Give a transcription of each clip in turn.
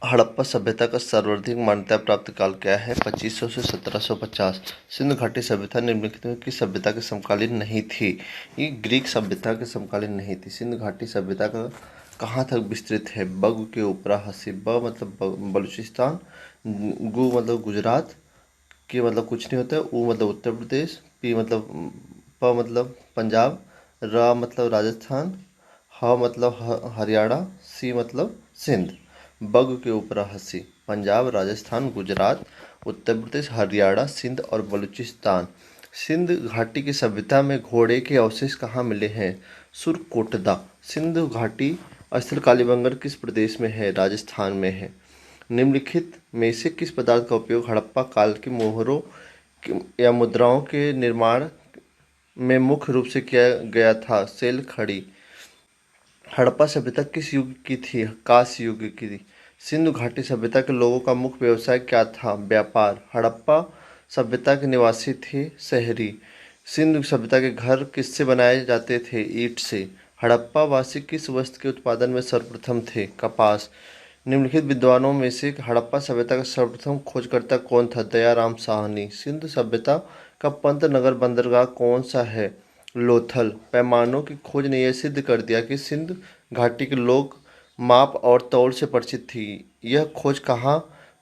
हड़प्पा सभ्यता का सर्वाधिक मान्यता प्राप्त काल क्या है? 2500 से 1750। सिंधु घाटी सभ्यता निम्नलिखित में किस सभ्यता के समकालीन नहीं थी? ये ग्रीक सभ्यता के समकालीन नहीं थी। सिंधु घाटी सभ्यता का कहाँ तक विस्तृत है? बग के ऊपरा हसी, ब मतलब बलूचिस्तान, गु मतलब गुजरात, के मतलब कुछ नहीं होता है, उ मतलब उत्तर प्रदेश, पी मतलब प मतलब पंजाब, र मतलब राजस्थान, ह मतलब हरियाणा, सी मतलब सिंध। बग के ऊपर हंसी। पंजाब, राजस्थान, गुजरात, उत्तर प्रदेश, हरियाणा, सिंध और बलूचिस्तान। सिंध घाटी की सभ्यता में घोड़े के अवशेष कहाँ मिले हैं? सुरकोटदा। सिंधु घाटी स्थल कालीबंगर किस प्रदेश में है? राजस्थान में है। निम्नलिखित में से किस पदार्थ का उपयोग हड़प्पा काल के मोहरों या मुद्राओं के निर्माण में मुख्य रूप से किया गया था? सेल खड़ी। हड़प्पा सभ्यता किस युग की थी? कांस्य युग की थी। सिंधु घाटी सभ्यता के लोगों का मुख्य व्यवसाय क्या था? व्यापार। हड़प्पा सभ्यता के निवासी थे शहरी। सिंधु सभ्यता के घर किससे बनाए जाते थे? ईंट से। हड़प्पा वासी किस वस्त्र के उत्पादन में सर्वप्रथम थे? कपास। निम्नलिखित विद्वानों में से हड़प्पा सभ्यता का सर्वप्रथम खोजकर्ता कौन था? दयाराम साहनी। सिंधु सभ्यता का पंत नगर बंदरगाह कौन सा है? लोथल। पैमानों की खोज ने यह सिद्ध कर दिया कि सिंध घाटी के लोग माप और तौल से परिचित थी। यह खोज कहाँ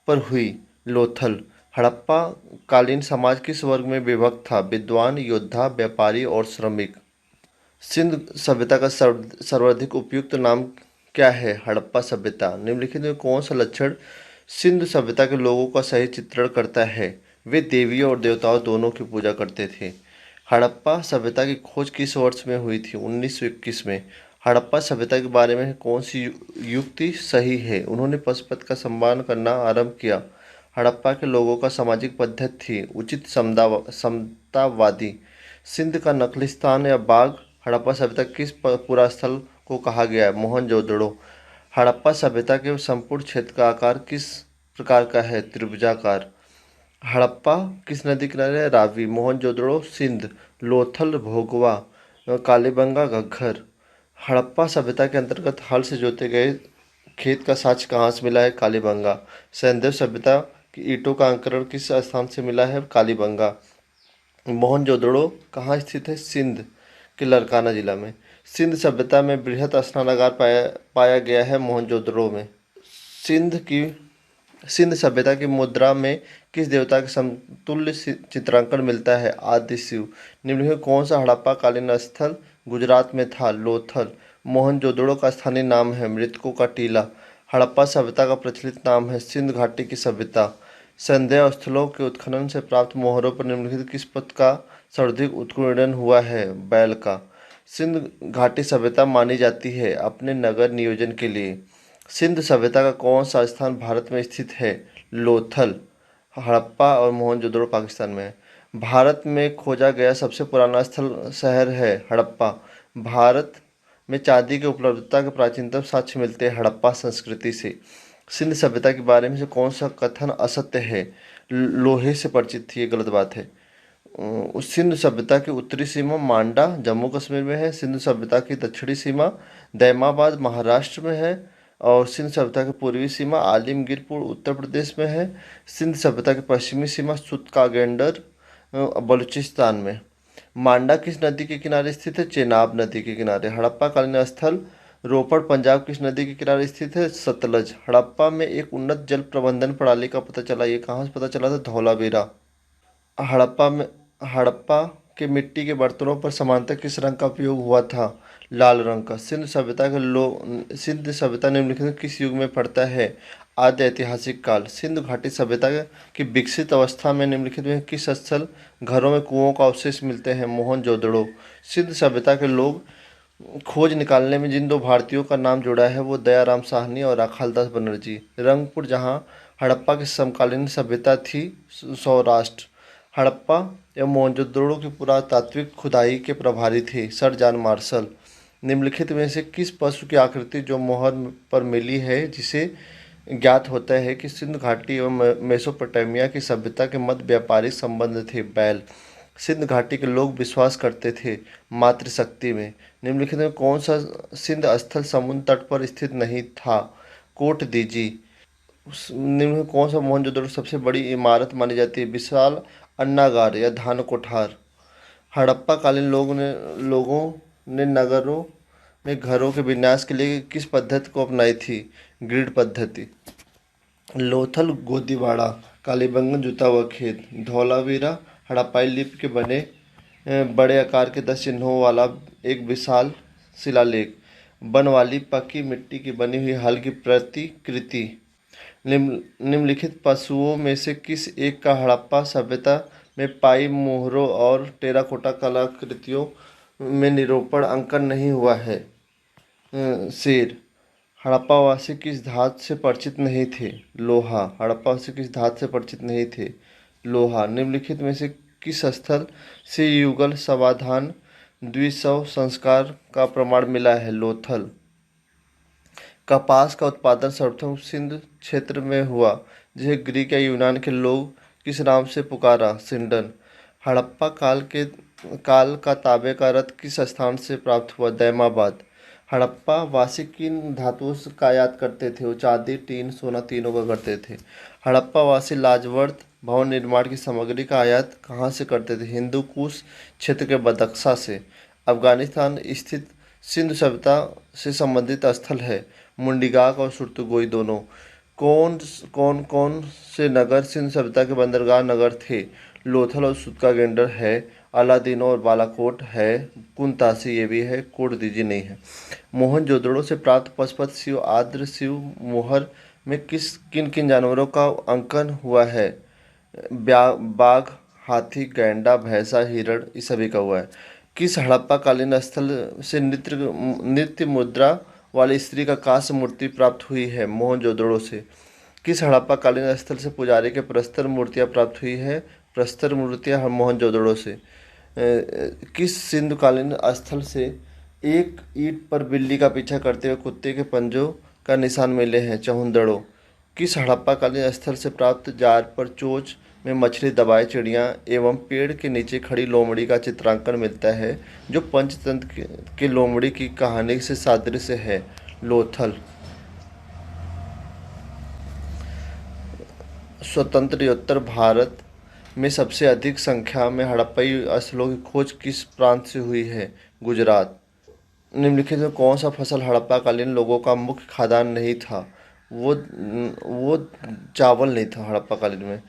पर हुई? लोथल। हड़प्पा कालीन समाज किस वर्ग में विभक्त था? विद्वान, योद्धा, व्यापारी और श्रमिक। सिंध सभ्यता का सर्वाधिक उपयुक्त नाम क्या है? हड़प्पा सभ्यता। निम्नलिखित में कौन सा लक्षण सिंधु सभ्यता के लोगों का सही चित्रण करता है? वे देवियों और देवताओं दोनों की पूजा करते थे। हड़प्पा सभ्यता की खोज किस वर्ष में हुई थी? 1921 में। हड़प्पा सभ्यता के बारे में कौन सी युक्ति सही है? उन्होंने पशुपति का सम्मान करना आरंभ किया। हड़प्पा के लोगों का सामाजिक पद्धति थी उचित समतावादी। सिंध का नखलिस्तान या बाग हड़प्पा सभ्यता किस पुरा स्थल को कहा गया है? मोहनजोदड़ो। हड़प्पा सभ्यता के संपूर्ण क्षेत्र का आकार किस प्रकार का है? त्रिभुजाकार। हड़प्पा किस नदी किनारे है? रावी। मोहनजोदड़ो सिंध। लोथल भोगवा, कालीबंगा घग्घर। हड़प्पा सभ्यता के अंतर्गत हल से जोते गए खेत का साक्ष्य कहाँ से मिला है? कालीबंगा। सैंधव सभ्यता की ईंटों का अंकरण किस स्थान से मिला है? कालीबंगा। मोहनजोदड़ो कहाँ स्थित है? सिंध के लरकाना जिला में। सिंध सभ्यता में बृहत स्नानागार पाया गया है मोहनजोदड़ो में। सिंध की सिंध सभ्यता की मुद्रा में किस देवता के समतुल्य चित्रांकन मिलता है? आदि शिव। निम्नलिखित में कौन सा हड़प्पा कालीन स्थल गुजरात में था? लोथल। मोहनजोदड़ो का स्थानीय नाम है मृतकों का टीला। हड़प्पा सभ्यता का प्रचलित नाम है सिंध घाटी की सभ्यता। संध्या स्थलों के उत्खनन से प्राप्त मोहरों पर निम्नलिखित किस पद का सर्वाधिक उत्कीर्णन हुआ है? बैल का। सिंध घाटी सभ्यता मानी जाती है अपने नगर नियोजन के लिए। सिंध सभ्यता का कौन सा स्थान भारत में स्थित है? लोथल। हड़प्पा और मोहनजोदड़ो पाकिस्तान में है। भारत में खोजा गया सबसे पुराना स्थल शहर है हड़प्पा। भारत में चांदी की उपलब्धता के प्राचीनतम साक्ष्य मिलते हैं हड़प्पा संस्कृति से। सिंध सभ्यता के बारे में से कौन सा कथन असत्य है? लोहे से परिचित थी, ये गलत बात है। सिंधु सभ्यता की उत्तरी सीमा मांडा जम्मू कश्मीर में है। सिंधु सभ्यता की दक्षिणी सीमा दैमाबाद महाराष्ट्र में है। और सिंध सभ्यता की पूर्वी सीमा आलिमगीरपुर उत्तर प्रदेश में है। सिंध सभ्यता की पश्चिमी सीमा सुतकागेंडर बलूचिस्तान में। मांडा किस नदी के किनारे स्थित है? चेनाब नदी के किनारे। हड़प्पा कालीन स्थल रोपड़ पंजाब किस नदी के किनारे स्थित है? सतलज। हड़प्पा में एक उन्नत जल प्रबंधन प्रणाली का पता चला, ये कहाँ से पता चला था? धौलावीरा। हड़प्पा में हड़प्पा के मिट्टी के बर्तनों पर सामान्यतः किस रंग का उपयोग हुआ था? लाल रंग का। सिंध सभ्यता निम्नलिखित में किस युग में पड़ता है? आद्य ऐतिहासिक काल। सिंधु घाटी सभ्यता की विकसित अवस्था में निम्नलिखित में किस स्थल घरों में कुओं का अवशेष मिलते हैं? मोहनजोदड़ो। सिंध सभ्यता के लोग खोज निकालने में जिन दो भारतीयों का नाम जुड़ा है वो दयाराम साहनी और राखालदास बनर्जी। रंगपुर जहाँ हड़प्पा की समकालीन सभ्यता थी सौराष्ट्र। हड़प्पा एवं मोहनजोदड़ो की पुरातात्विक खुदाई के प्रभारी थे सर जॉन मार्शल। निम्नलिखित में से किस पशु की आकृति जो मोहर पर मिली है जिसे ज्ञात होता है कि सिंध घाटी एवं मेसोपोटामिया की सभ्यता के मध्य व्यापारिक संबंध थे? बैल। सिंध घाटी के लोग विश्वास करते थे मातृशक्ति में। निम्नलिखित में कौन सा सिंध स्थल समुद्र तट पर स्थित नहीं था? कोट दीजी। निम्न में कौन सा मोहनजोदड़ो सबसे बड़ी इमारत मानी जाती है? विशाल अन्नागार या धान कोठार? हड़प्पा कालीन लोगों ने नगरों में घरों के विन्यास के लिए किस पद्धति को अपनाई थी? ग्रिड पद्धति। लोथल गोदीवाड़ा, कालीबंगन जुता हुआ खेत, धौलावीरा हड़प्पाई लिपि के बने बड़े आकार के 10 चिन्हों वाला एक विशाल शिलालेख, बनवाली पक्की मिट्टी की बनी हुई हल की प्रतिकृति। निम्नलिखित पशुओं में से किस एक का हड़प्पा सभ्यता में पाई मोहरों और टेराकोटा कलाकृतियों में निरूपण अंकन नहीं हुआ है? शेर। हड़प्पावासी किस धातु से परिचित नहीं थे? लोहा। हड़प्पावासी किस धातु से परिचित नहीं थे? लोहा। निम्नलिखित में से किस स्थल से युगल समाधान द्विशव संस्कार का प्रमाण मिला है? लोथल। कपास का उत्पादन सर्वप्रथम सिंध क्षेत्र में हुआ, जिसे ग्रीक या यूनान के लोग किस नाम से पुकारा? सिंडन। हड़प्पा काल का तांबे का रथ किस स्थान से प्राप्त हुआ? दैमाबाद। हड़प्पा वासी किन धातुओं का आयात करते थे? वो चांदी, टीन, सोना तीनों का करते थे। हड़प्पा वासी लाजवर्थ भवन निर्माण की सामग्री का आयात कहाँ से करते थे? हिंदू कुश क्षेत्र के बदख्शा से। अफगानिस्तान स्थित सिंधु सभ्यता से संबंधित स्थल है? मुंडीगाक और सुरतुगोई दोनों। कौन कौन कौन से नगर सिंधु सभ्यता के बंदरगाह नगर थे? लोथल और सूत्कागेंडर है, अलादीनो और बालाकोट है, कुनतासी ये भी है, कोटदीजी नहीं है। मोहनजोदड़ो से प्राप्त पशुपत शिव आद्र शिव मोहर में किन किन जानवरों का अंकन हुआ है? बाघ, हाथी, गैंडा, भैंसा, हिरण, इस सभी का हुआ है। किस हड़प्पा कालीन स्थल से नृत्य मुद्रा वाली स्त्री का कांस्य मूर्ति प्राप्त हुई है? मोहनजोदड़ो से। किस हड़प्पा कालीन स्थल से पुजारी के प्रस्तर मूर्तियां प्राप्त हुई है? प्रस्तर मूर्तियां मोहनजोदड़ो से। किस सिंधु कालीन स्थल से एक ईंट पर बिल्ली का पीछा करते हुए कुत्ते के पंजों का निशान मिले हैं? चहुंदड़ो। किस हड़प्पा कालीन स्थल से प्राप्त जार पर चोंच में मछली दबाए चिड़िया एवं पेड़ के नीचे खड़ी लोमड़ी का चित्रांकन मिलता है, जो पंचतंत्र के लोमड़ी की कहानी से सादृश्य है? लोथल। स्वतंत्रोत्तर भारत में सबसे अधिक संख्या में हड़प्पई स्थलों की खोज किस प्रांत से हुई है? गुजरात। निम्नलिखित में कौन सा फसल हड़प्पा कालीन लोगों का मुख्य खाद्यान्न नहीं था? वो चावल नहीं था हड़प्पा कालीन में।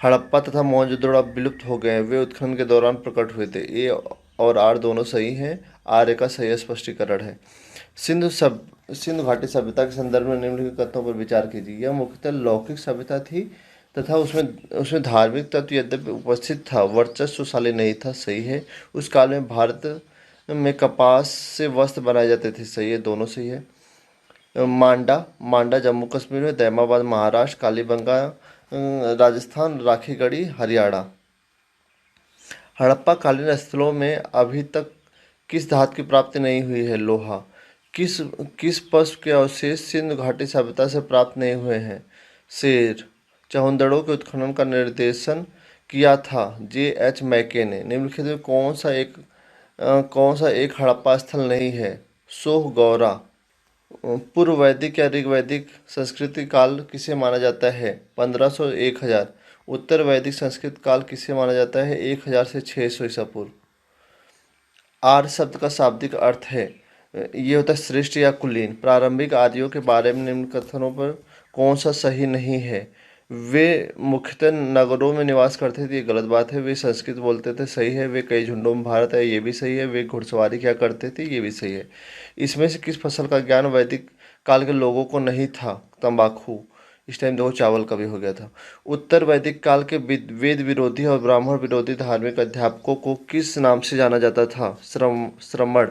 हड़प्पा तथा मोहनजोदड़ो अब विलुप्त हो गए हैं, वे उत्खनन के दौरान प्रकट हुए थे। ए और आर दोनों सही हैं, आर का सही स्पष्टीकरण है। सिंधु घाटी सभ्यता के संदर्भ में निम्नलिखित कथनों पर विचार कीजिए। यह मुख्यतः लौकिक सभ्यता थी तथा उसमें धार्मिक तत्व यद्यपि उपस्थित था, वर्चस्वशाली नहीं था। सही है। उस काल में भारत में कपास से वस्त्र बनाए जाते थे। सही है, दोनों सही है। मांडा जम्मू कश्मीर में, दैमाबाद महाराष्ट्र, कालीबंगा राजस्थान, राखीगढ़ी हरियाणा। हड़प्पा कालीन स्थलों में अभी तक किस धातु की प्राप्ति नहीं हुई है? लोहा। किस किस पशु के अवशेष सिंधु घाटी सभ्यता से प्राप्त नहीं हुए हैं? शेर। चहुंदड़ों के उत्खनन का निर्देशन किया था J.H. मैके ने। निम्नलिखित में कौन सा एक हड़प्पा स्थल नहीं है? सोह गौरा। पूर्व वैदिक या ऋग्वैदिक संस्कृति काल किसे माना जाता है? 1500 1000। उत्तर वैदिक संस्कृत काल किसे माना जाता है? 1000 से 600 ईसा पूर्व। आर्य शब्द का शाब्दिक अर्थ है, ये होता है श्रेष्ठ या कुलीन। प्रारंभिक आर्यों के बारे में निम्न कथनों पर कौन सा सही नहीं है? वे मुख्यतः नगरों में निवास करते थे, ये गलत बात है। वे संस्कृत बोलते थे, सही है। वे कई झुंडों में भारत है, ये भी सही है। वे घुड़सवारी क्या करते थे, ये भी सही है। इसमें से किस फसल का ज्ञान वैदिक काल के लोगों को नहीं था? तंबाकू। इस टाइम देखो चावल का भी हो गया था। उत्तर वैदिक काल के वेद विरोधी और ब्राह्मण विरोधी धार्मिक अध्यापकों को किस नाम से जाना जाता था? श्रमण।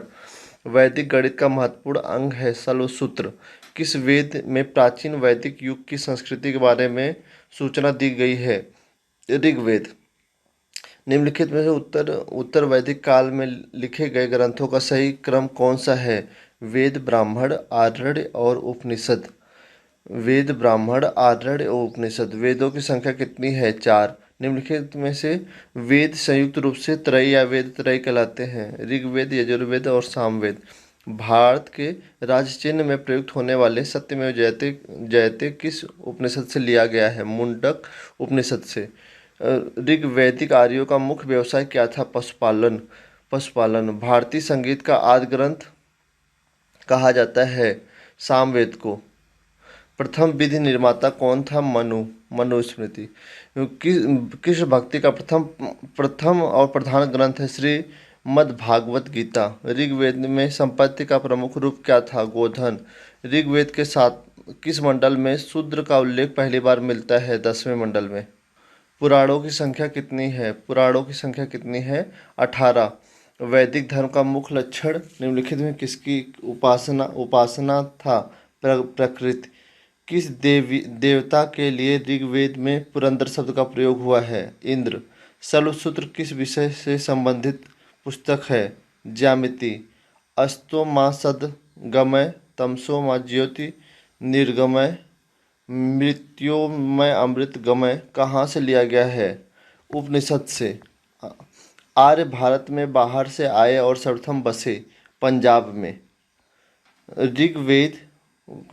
वैदिक गणित का महत्वपूर्ण अंग है शल्वसूत्र। किस वेद में प्राचीन वैदिक युग की संस्कृति के बारे में सूचना दी गई है? ऋग्वेद। निम्नलिखित में से उत्तर वैदिक काल में लिखे गए ग्रंथों का सही क्रम कौन सा है? वेद, ब्राह्मण, आर्य और उपनिषद। वेद, ब्राह्मण, आर्य और उपनिषद। वेदों की संख्या कितनी है? 4। निम्नलिखित में से वेद संयुक्त रूप से त्रय या वेद त्रय कहलाते हैं? ऋग्वेद, यजुर्वेद और सामवेद। भारत के राज्य चिन्ह में प्रयुक्त होने वाले सत्यमेव जयते जयते किस उपनिषद से लिया गया है? मुंडक उपनिषद से। ऋग्वैदिक आर्यों का मुख्य व्यवसाय क्या था? पशुपालन। पशुपालन। भारतीय संगीत का आदि ग्रंथ कहा जाता है सामवेद को। प्रथम विधि निर्माता कौन था? मनुस्मृति। किस कृष्ण भक्ति का प्रथम प्रथम और प्रधान ग्रंथ है श्रीमद् भागवत गीता। ऋग्वेद में संपत्ति का प्रमुख रूप क्या था? गोधन। ऋग्वेद के साथ किस मंडल में शूद्र का उल्लेख पहली बार मिलता है? 10वें मंडल में। पुराणों की संख्या कितनी है? पुराणों की संख्या कितनी है? 18। वैदिक धर्म का मुख्य लक्षण निम्नलिखित में किसकी उपासना उपासना था? प्रकृति। किस देवता के लिए ऋग्वेद में पुरंदर शब्द का प्रयोग हुआ है? इंद्र। शल्वसूत्र किस विषय से संबंधित पुस्तक है? ज्यामिति। अस्तो माँ सद्गमय, तमसो माँ ज्योति निर्गमय, मृत्योमय अमृत गमय कहाँ से लिया गया है? उपनिषद से। आर्य भारत में बाहर से आए और सर्वप्रथम बसे पंजाब में। ऋग्वेद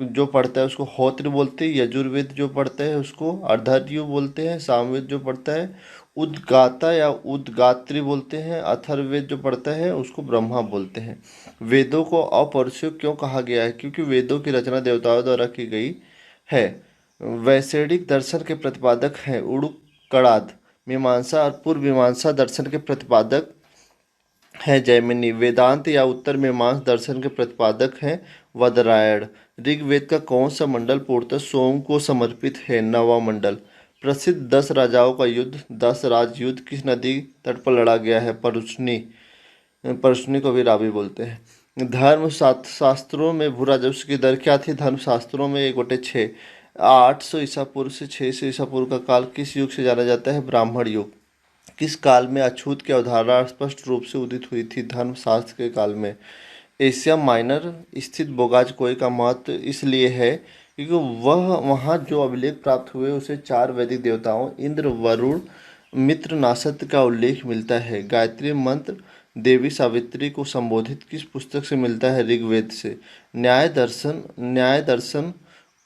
जो पढ़ता है उसको होत्र बोलते हैं, यजुर्वेद जो पढ़ता है उसको अर्धर्यु बोलते हैं, सामवेद जो पढ़ता है उद्गाता या उद्गात्री बोलते हैं, अथर्ववेद जो पढ़ता है उसको ब्रह्मा बोलते हैं। वेदों को अपौरुषेय क्यों कहा गया है? क्योंकि वेदों की रचना देवताओं द्वारा की गई है। वैशेषिक दर्शन के प्रतिपादक हैं उड़ुकड़ाद। मीमांसा और पूर्व मीमांसा दर्शन के प्रतिपादक है जैमिनी। वेदांत या उत्तर मीमांसा दर्शन के प्रतिपादक हैं वदरायण। ऋग्वेद का कौन सा मंडल पूर्णतः सोम को समर्पित है? 9वां मंडल। प्रसिद्ध 10 राजाओं का युद्ध 10 राजयुद्ध किस नदी तट पर लड़ा गया है? परुष्णी। परुष्णी को भी रावी बोलते हैं। धर्म शास्त्रों में भू राजस्व की दर क्या थी? धर्म शास्त्रों में 1/6। 800 ईसा पूर्व से 600 ईसा पूर्व का काल किस युग से जाना जाता है? ब्राह्मण युग। किस काल में अछूत की अवधारणा स्पष्ट रूप से उदित हुई थी? धर्मशास्त्र के काल में। एशिया माइनर स्थित बोगाजकोई का महत्व इसलिए है क्योंकि वह वहाँ जो अभिलेख प्राप्त हुए उसे 4 वैदिक देवताओं इंद्र, वरुण, मित्र, नासत्य का उल्लेख मिलता है। गायत्री मंत्र देवी सावित्री को संबोधित किस पुस्तक से मिलता है? ऋग्वेद से। न्याय दर्शन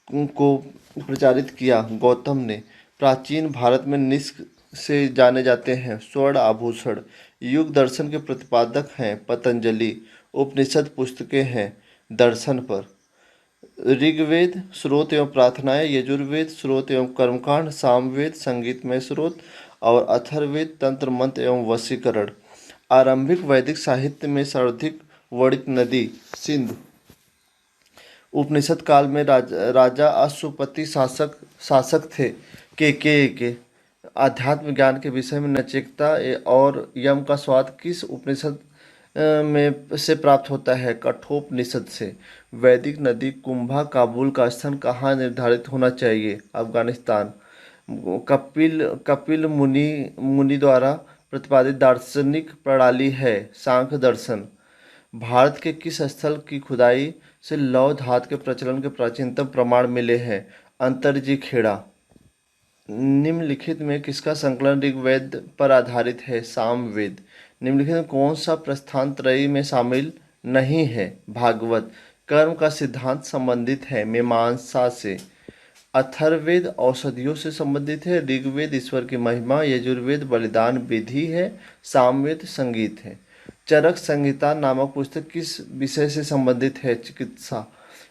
को प्रचारित किया गौतम ने। प्राचीन भारत में निष्क से जाने जाते हैं स्वर्ण आभूषण। युग दर्शन के प्रतिपादक हैं पतंजलि। उपनिषद पुस्तकें हैं दर्शन पर। ऋग्वेद स्रोत एवं प्रार्थनाएं, यजुर्वेद स्रोत एवं कर्मकांड, सामवेद संगीतमय स्रोत और अथर्ववेद तंत्र मंत्र एवं वशीकरण। आरंभिक वैदिक साहित्य में सर्वाधिक वर्णित नदी सिंधु। उपनिषद काल में राजा अश्वपति शासक थे। के आध्यात्म ज्ञान के विषय में नचिकेता और यम का स्वाद किस उपनिषद में से प्राप्त होता है? कठोपनिषद से। वैदिक नदी कुंभा काबुल का स्थान कहाँ निर्धारित होना चाहिए? अफगानिस्तान। कपिल मुनि द्वारा प्रतिपादित दार्शनिक प्रणाली है सांख्य दर्शन। भारत के किस स्थल की खुदाई से लौह धातु के प्रचलन के प्राचीनतम प्रमाण मिले हैं? अंतरजी खेड़ा। निम्नलिखित में किसका संकलन ऋग्वेद पर आधारित है? सामवेद। निम्नलिखित में कौन सा प्रस्थान त्रयी में शामिल नहीं है? भागवत। कर्म का सिद्धांत संबंधित है मीमांसा से। अथर्ववेद औषधियों से संबंधित है। ऋग्वेद ईश्वर की महिमा, यजुर्वेद बलिदान विधि है, सामवेद संगीत है। चरक संहिता नामक पुस्तक किस विषय से संबंधित है? चिकित्सा।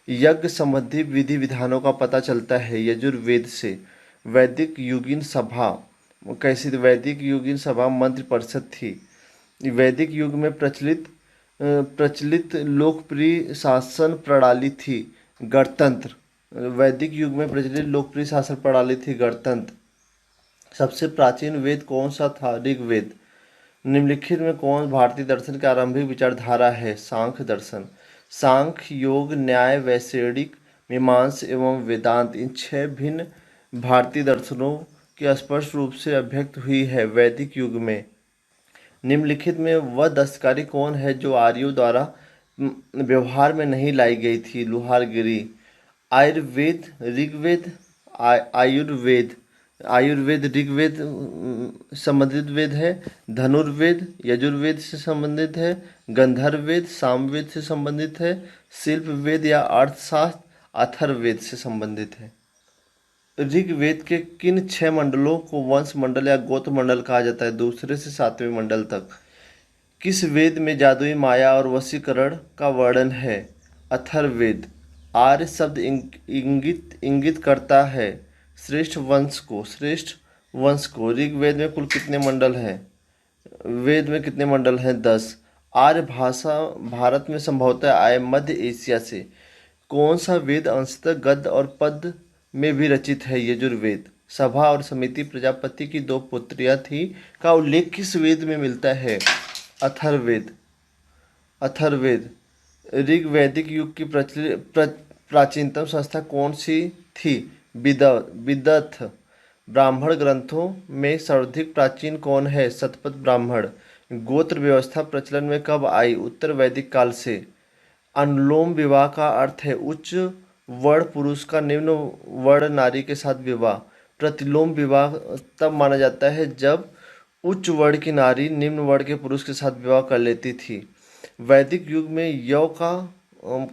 यज्ञ संबंधी विधि विधानों का पता चलता है यजुर्वेद से। वैदिक युगीन सभा कैसी थी? वैदिक युगीन सभा मंत्र परिषद थी। वैदिक युग में प्रचलित लोकप्रिय शासन प्रणाली थी गणतंत्र। वैदिक युग में प्रचलित लोकप्रिय शासन प्रणाली थी गणतंत्र। सबसे प्राचीन वेद कौन सा था? ऋग्वेद। निम्नलिखित में कौन भारतीय दर्शन की आरंभिक विचारधारा है? सांख्य दर्शन। सांख्य, योग, न्याय, वैशेषिक, मीमांसा एवं वेदांत इन 6 भिन्न भारतीय दर्शनों की स्पष्ट रूप से अभिव्यक्त हुई है वैदिक युग में। निम्नलिखित में वह दस्तकारी कौन है जो आर्यों द्वारा व्यवहार में नहीं लाई गई थी? लुहारगिरी। आयुर्वेद, ऋग्वेद, आयुर्वेद, आयुर्वेद ऋग्वेद संबंधित वेद है। धनुर्वेद यजुर्वेद से संबंधित है। गंधर्ववेद सामवेद से संबंधित है। शिल्प वेद या अर्थशास्त्र अथर्ववेद से संबंधित है। ऋग्वेद के किन 6 मंडलों को वंश मंडल या गोत्र मंडल कहा जाता है? दूसरे से 7वें मंडल तक। किस वेद में जादुई माया और वशीकरण का वर्णन है? अथर्ववेद। आर्य शब्द इंगित इंगित करता है श्रेष्ठ वंश को। ऋग्वेद में कुल कितने मंडल हैं? वेद में कितने मंडल हैं? 10। आर्य भाषा भारत में संभवतः आए मध्य एशिया से। कौन सा वेद अंशतः गद्य और पद्य में भी रचित है? यजुर्वेद। सभा और समिति प्रजापति की 2 पुत्रियां थी का उल्लेख किस वेद में मिलता है? अथर्ववेद। अथर्ववेद। ऋग्वैदिक युग की प्राचीनतम संस्था कौन सी थी? विदथ। ब्राह्मण ग्रंथों में सर्वाधिक प्राचीन कौन है? शतपथ ब्राह्मण। गोत्र व्यवस्था प्रचलन में कब आई? उत्तर वैदिक काल से। अनुलोम विवाह का अर्थ है उच्च वर्ण पुरुष का निम्न वर्ण नारी के साथ विवाह। प्रतिलोम विवाह तब माना जाता है जब उच्च वर्ण की नारी निम्न वर्ण के पुरुष के साथ विवाह कर लेती थी। वैदिक युग में यौ का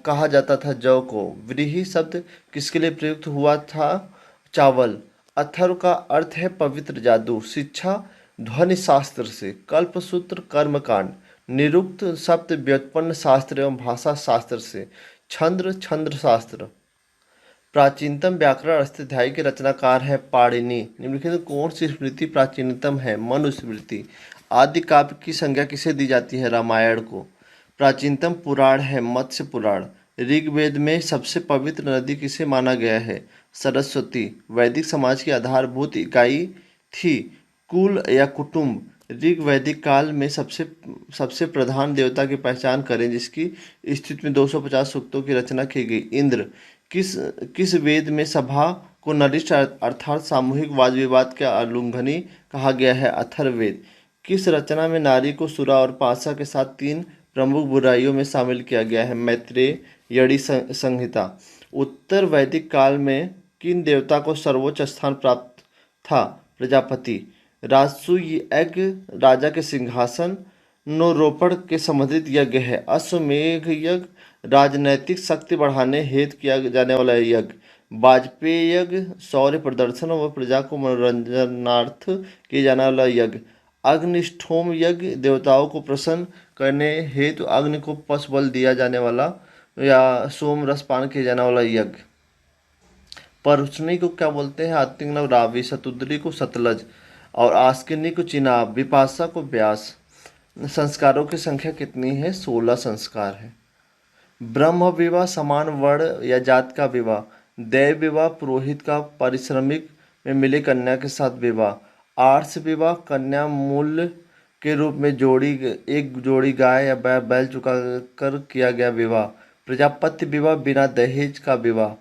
कहा जाता था जौ को। व्रीहि शब्द किसके लिए प्रयुक्त हुआ था? चावल। अथर्व का अर्थ है पवित्र जादू। शिक्षा ध्वनि शास्त्र से। कल्पसूत्र कर्मकांड। निरुक्त शब्द व्युत्पन्न शास्त्र एवं भाषा शास्त्र से। छंद्र शास्त्र। प्राचीनतम व्याकरण अष्टाध्यायी के रचनाकार है पाणिनि। निम्नलिखित में कौन सी स्मृति प्राचीनतम है? मनुस्मृति। आदि काव्य की संज्ञा किसे दी जाती है? रामायण को। प्राचीनतम पुराण है मत्स्य पुराण। ऋग्वेद में सबसे पवित्र नदी किसे माना गया है? सरस्वती। वैदिक समाज की आधारभूत इकाई थी कुल या कुटुंब। ऋग्वैदिक काल में सबसे प्रधान देवता की पहचान करें जिसकी स्थिति में 250 सूक्तों की रचना की गई। इंद्र। किस किस वेद में सभा को नलिष्ट अर्थात सामूहिक वाद विवाद के उल्लंघनी कहा गया है? अथर्ववेद। किस रचना में नारी को सुरा और पाशा के साथ 3 प्रमुख बुराइयों में शामिल किया गया है? मैत्रेय यड़ी संहिता। उत्तर वैदिक काल में किन देवता को सर्वोच्च स्थान प्राप्त था? प्रजापति। राजसूय यज्ञ राजा के सिंहासन नोरोपण के संबंधित यज्ञ है। अश्वमेध यज्ञ राजनैतिक शक्ति बढ़ाने हेतु किया जाने वाला यज्ञ। वाजपेयी यज्ञ शौर्य प्रदर्शन व प्रजा को मनोरंजनार्थ किया जाने वाला यज्ञ। अग्निष्ठोम यज्ञ देवताओं को प्रसन्न करने हेतु अग्नि को पशु बल दिया जाने वाला या सोम रस पान किया जाने वाला यज्ञ। परसनी को क्या बोलते हैं? आत्तिक नव रावी। शतुद्री को सतलज और आस्किनी को चिनाब। विपाशा को व्यास। संस्कारों की संख्या कितनी है? 16 संस्कार है। ब्रह्म विवाह समान वर्ण या जात का विवाह। दैव विवाह पुरोहित का पारिश्रमिक में मिले कन्या के साथ विवाह। आर्ष विवाह कन्या मूल्य के रूप में एक जोड़ी गाय या बैल चुका कर किया गया विवाह। प्रजापत्य विवाह बिना दहेज का विवाह।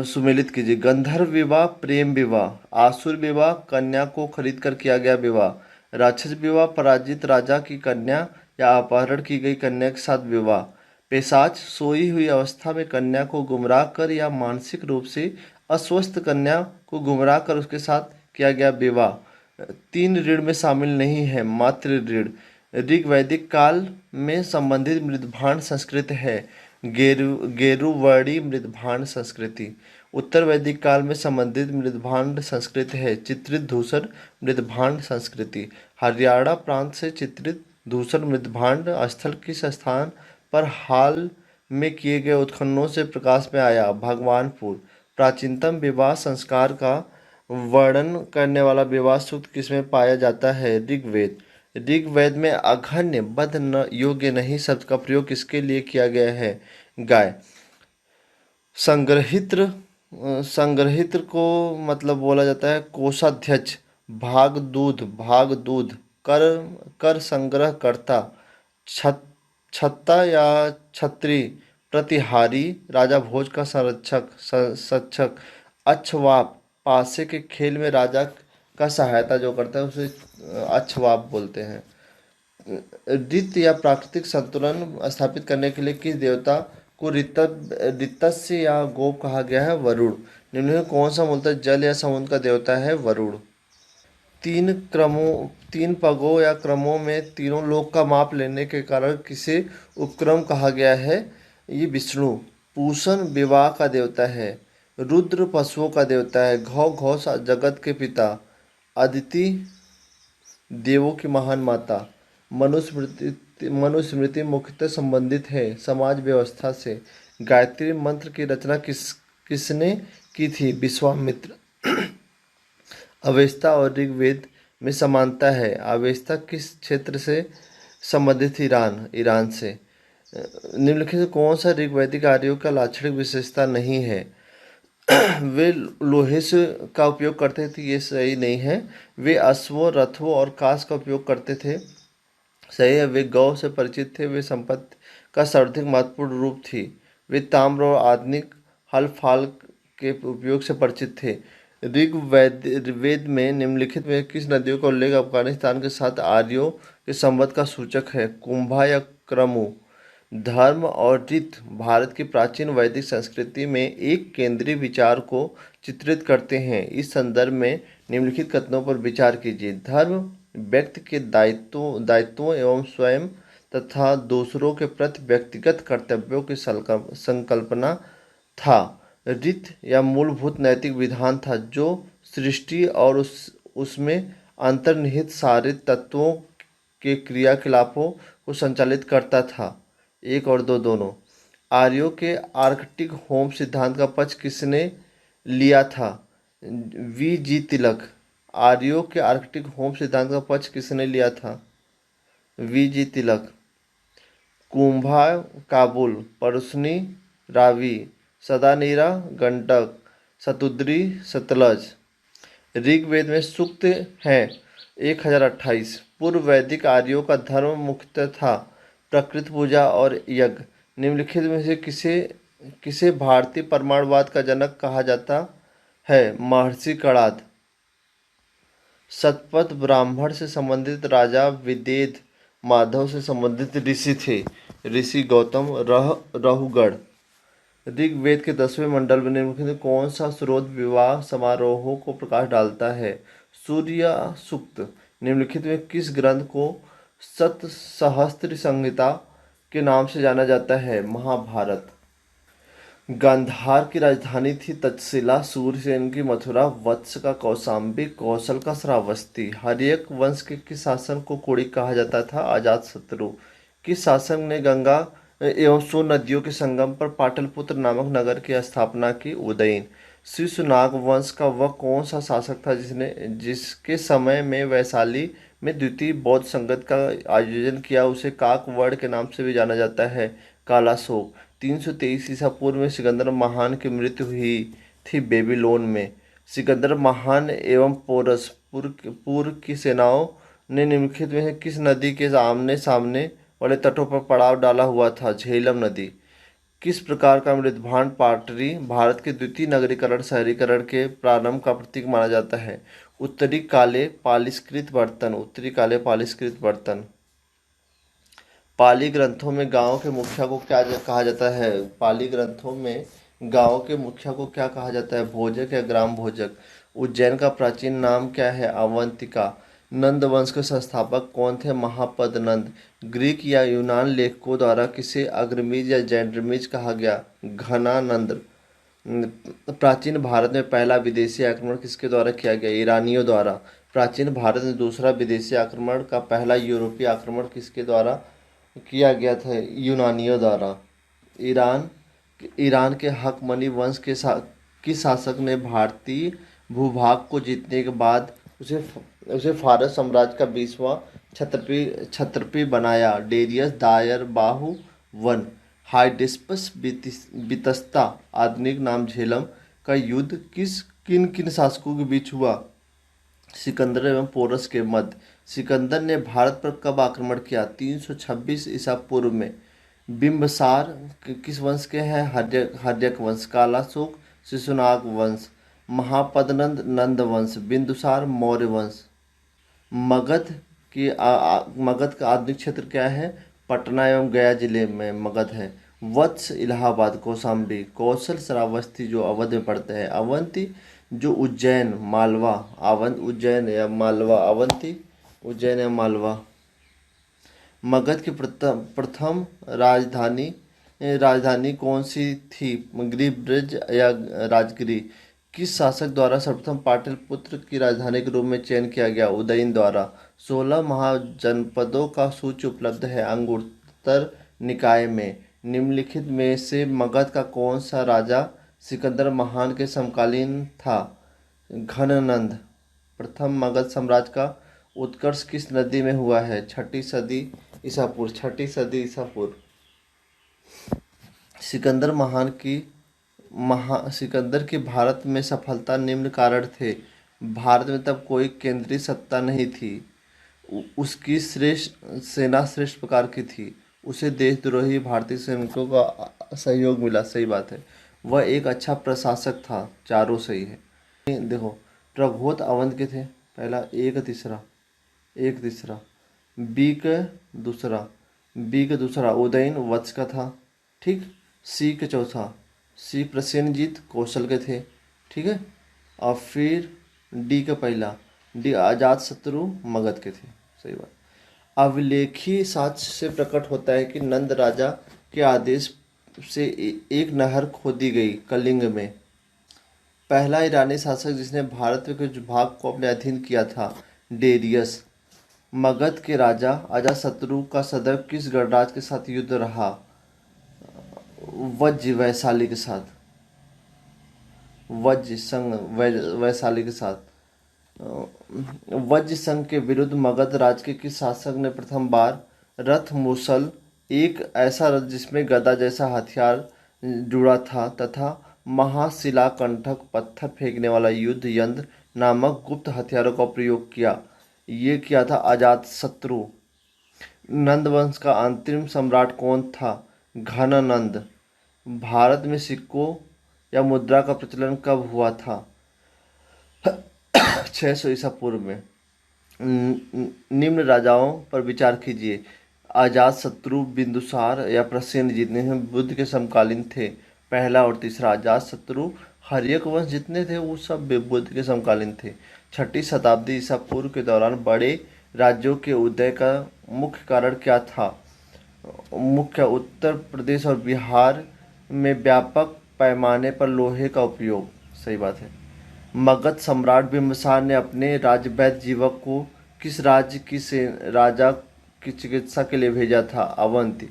सुमेलित कीजिए। गंधर्व विवाह प्रेम विवाह। आसुर विवाह कन्या को खरीद कर किया गया विवाह। राक्षस विवाह पराजित राजा की कन्या या अपहरण की गई कन्या के साथ विवाह। पेशाच सोई हुई अवस्था में कन्या को गुमराह कर या मानसिक रूप से अस्वस्थ कन्या को गुमराह कर उसके साथ किया गया विवाह 3 ऋण में शामिल नहीं है। मातृ ऋण। ऋग्वैदिक काल में संबंधित मृदभांड संस्कृत है गेरुवर्णी मृदभांड संस्कृति। उत्तर वैदिक काल में संबंधित मृदभांड संस्कृत है चित्रित धूसर मृदभांड संस्कृति। हरियाणा प्रांत से चित्रित धूसर मृदभांड स्थल किस स्थान पर हाल में किए गए उत्खननों से प्रकाश में आया? भगवानपुर। प्राचीनतम विवाह संस्कार का वर्णन करने वाला विवाह सूक्त किसमें पाया जाता है? ऋग्वेद। ऋग्वेद में अघन्य बद्ध न योग्य नहीं शब्द का प्रयोग किसके लिए किया गया है? गाय। संग्रहित्र को मतलब बोला जाता है कोषाध्यक्ष। भाग दूध कर कर संग्रह करता। छत्ता या छत्री प्रतिहारी राजा भोज का संरक्षक। अक्षवाप पासे के खेल में राजा का सहायता जो करता है उसे अक्षवाप बोलते हैं। ऋत या प्राकृतिक संतुलन स्थापित करने के लिए किस देवता को ऋतस्य या गोप कहा गया है? वरुण। निम्नलिखित में कौन सा मूलतः जल या समुद्र का देवता है? वरुण। तीन पगों या क्रमों में तीनों लोक का माप लेने के कारण किसे उपक्रम कहा गया है? ये विष्णु। पूषण विवाह का देवता है। रुद्र पशुओं का देवता है। घोष जगत के पिता। अदिति देवों की महान माता। मनुस्मृति मुख्यतः संबंधित है समाज व्यवस्था से। गायत्री मंत्र की रचना किसने की थी? विश्वामित्र। अवेस्ता और ऋग्वेद में समानता है। अवेस्ता किस क्षेत्र से संबंधित? ईरान से। निम्नलिखित में कौन सा ऋग्वैदिक आर्यों का लाक्षणिक विशेषता नहीं है? वे लोहे से का उपयोग करते थे, ये सही नहीं है। वे अश्वों, रथों और कांस का उपयोग करते थे, सही है। वे गौ से परिचित थे। वे संपत्ति का सर्वाधिक महत्वपूर्ण रूप थी। वे ताम्र और आधुनिक हल फाल के उपयोग से परिचित थे। ऋग्वेद में निम्नलिखित में किस नदियों का उल्लेख अफगानिस्तान के साथ आर्यों के संबंध का सूचक है? कुंभा या क्रमु। धर्म और रीत भारत की प्राचीन वैदिक संस्कृति में एक केंद्रीय विचार को चित्रित करते हैं। इस संदर्भ में निम्नलिखित कथनों पर विचार कीजिए। धर्म व्यक्ति के दायित्वों एवं स्वयं तथा दूसरों के प्रति व्यक्तिगत कर्तव्यों की संकल्पना था। रीत या मूलभूत नैतिक विधान था जो सृष्टि और उसमें अंतर्निहित सारे तत्वों के क्रियाकलापों को संचालित करता था। 1 और 2 दोनों। आर्यों के आर्कटिक होम सिद्धांत का पक्ष किसने लिया था? वी तिलक। आर्यों के आर्कटिक होम सिद्धांत का पक्ष किसने लिया था? वी तिलक। कुंभा काबुल, परसनी रावी, सदानीरा गंडक, सतुद्री सतलज। ऋग्वेद में सूक्त हैं 1028। पूर्व वैदिक आर्यों का धर्म मुख्यतः था प्रकृति पूजा और यज्ञ। निम्नलिखित में से किसे भारतीय परमाणुवाद का जनक कहा जाता है? महर्षि कणाद। शतपथ ब्राह्मण से संबंधित राजा विदेह माधव से संबंधित ऋषि थे। ऋषि गौतम। रहुगढ़। ऋग्वेद के 10वें मंडल में निम्नलिखित में कौन सा स्रोत विवाह समारोहों को प्रकाश डालता है? सूर्य सूक्त। निम्नलिखित में किस ग्रंथ को सतसहस्त्र संहिता के नाम से जाना जाता है? महाभारत। गांधार की राजधानी थी तक्षशिला। सूर्यसेन की मथुरा। वत्स का कौशाम्बी। कौशल का श्रावस्ती। हर्यक वंश के किस शासक को कोणिक कहा जाता था? अजातशत्रु। किस शासक ने गंगा एवं सोन नदियों के संगम पर पाटलिपुत्र नामक नगर की स्थापना की? उदयन। शिशुनाग वंश का वह कौन सा शासक था जिसके समय में वैशाली में द्वितीय बौद्ध संगत का आयोजन किया? उसे काकवड़ के नाम से भी जाना जाता है। कालाशोक। 323 ईसा पूर्व में सिकंदर महान की मृत्यु हुई थी बेबीलोन में। सिकंदर महान एवं पोरस पूर्व की सेनाओं ने निम्नलिखित में से किस नदी के आमने सामने वाले तटों पर पड़ाव डाला हुआ था? झेलम नदी। किस प्रकार का मृदभांड पाटरी भारत के द्वितीय नगरीकरण शहरीकरण के प्रारंभ का प्रतीक माना जाता है? उत्तरी काले पालिष्कृत बर्तन। उत्तरी काले पालिष्कृत बर्तन। पाली ग्रंथों में गांव के मुखिया को क्या कहा जाता है? पाली ग्रंथों में गांव के मुखिया को क्या कहा जाता है? भोजक या ग्राम भोजक। उज्जैन का प्राचीन नाम क्या है? अवंतिका। नंद वंश के संस्थापक कौन थे? महापद नंद। ग्रीक या यूनान लेखकों द्वारा किसे अग्रमीज या जैंड्रमीज कहा गया? घनानंद। प्राचीन भारत में पहला विदेशी आक्रमण किसके द्वारा किया गया? ईरानियों द्वारा। प्राचीन भारत में दूसरा विदेशी आक्रमण का पहला यूरोपीय आक्रमण किसके द्वारा किया गया था? यूनानियों द्वारा। ईरान के हकमनी वंश के किस शासक ने भारतीय भूभाग को जीतने के बाद उसे फारस साम्राज्य का 20वां क्षत्रपी बनाया? डेरियस। दायर बाहु वन। हाइडेस्पस बितस्ता। आधुनिक नाम झेलम का युद्ध किन किन शासकों के बीच हुआ? सिकंदर एवं पोरस के मध्य। सिकंदर ने भारत पर कब आक्रमण किया? 326 ईसा पूर्व में। बिंबसार किस वंश के हैं? हर्यक वंश। कालाशोक शिशुनाग वंश। महापदनंद नंद वंश। बिंदुसार मौर्य वंश। मगध मगध का आधुनिक क्षेत्र क्या है? पटना एवं गया जिले में मगध है। वत्स इलाहाबाद कौशाम्बी, कौशल श्रावस्ती जो अवध में पड़ते हैं, अवंती जो उज्जैन मालवा, उज्जैन या मालवा, अवंती उज्जैन या मालवा। मगध की प्रथम राजधानी राजधानी कौन सी थी? गिरिब्रज या राजगिरी? किस शासक द्वारा सर्वप्रथम पाटलिपुत्र की राजधानी के रूप में चयन किया गया? उदयन द्वारा। 16 महाजनपदों का सूची उपलब्ध है अंगुत्तर निकाय में। निम्नलिखित में से मगध का कौन सा राजा सिकंदर महान के समकालीन था? घननंद। प्रथम मगध साम्राज्य का उत्कर्ष किस नदी में हुआ है? छठी सदी ईसा पूर्व, छठी सदी ईसा पूर्व। सिकंदर की भारत में सफलता निम्न कारण थे। भारत में तब कोई केंद्रीय सत्ता नहीं थी। उसकी सेना श्रेष्ठ प्रकार की थी। उसे देशद्रोही भारतीय सैनिकों का सहयोग मिला। सही बात है। वह एक अच्छा प्रशासक था। चारों सही है। देखो, प्रभोत अवंत के थे। पहला एक तीसरा बी का दूसरा उदयन वत्स का था। ठीक। सी के चौथा सी प्रसेनजीत कौशल के थे। ठीक है। और फिर डी का पहला डी अजात शत्रु मगध के थे। सही बात। अभिलेखी साक्ष्य से प्रकट होता है कि नंद राजा के आदेश से एक नहर खोदी गई कलिंग में। पहला ईरानी शासक जिसने भारत के कुछ भाग को अपने अधीन किया था डेरियस। मगध के राजा अजातशत्रु का सदैव किस गणराज्य के साथ युद्ध रहा? वज्र वैशाली के साथ। वज्र संघ वैशाली के साथ। वज्र संघ के विरुद्ध मगध राज्य के किस शासक ने प्रथम बार रथ मुसल, एक ऐसा रथ जिसमें गदा जैसा हथियार जुड़ा था, तथा महाशिलाकंठक पत्थर फेंकने वाला युद्ध यंत्र नामक गुप्त हथियारों का प्रयोग किया? ये किया था अजातशत्रु। नंद वंश का अंतिम सम्राट कौन था? घननंद। भारत में सिक्कों या मुद्रा का प्रचलन कब हुआ था? 600 ईसा पूर्व में। निम्न राजाओं पर विचार कीजिए। अजातशत्रु, बिंदुसार या प्रसेनजीत बुद्ध के समकालीन थे। पहला और तीसरा। अजातशत्रु, हर्यक वंश जितने थे वो सब बुद्ध के समकालीन थे। छठी शताब्दी ईसा पूर्व के दौरान बड़े राज्यों के उदय का मुख्य कारण क्या था? मुख्य उत्तर प्रदेश और बिहार में व्यापक पैमाने पर लोहे का उपयोग। सही बात है। मगध सम्राट बिंबिसार ने अपने राजवैद्य जीवक को किस राज्य की राजा की चिकित्सा के लिए भेजा था? अवंती।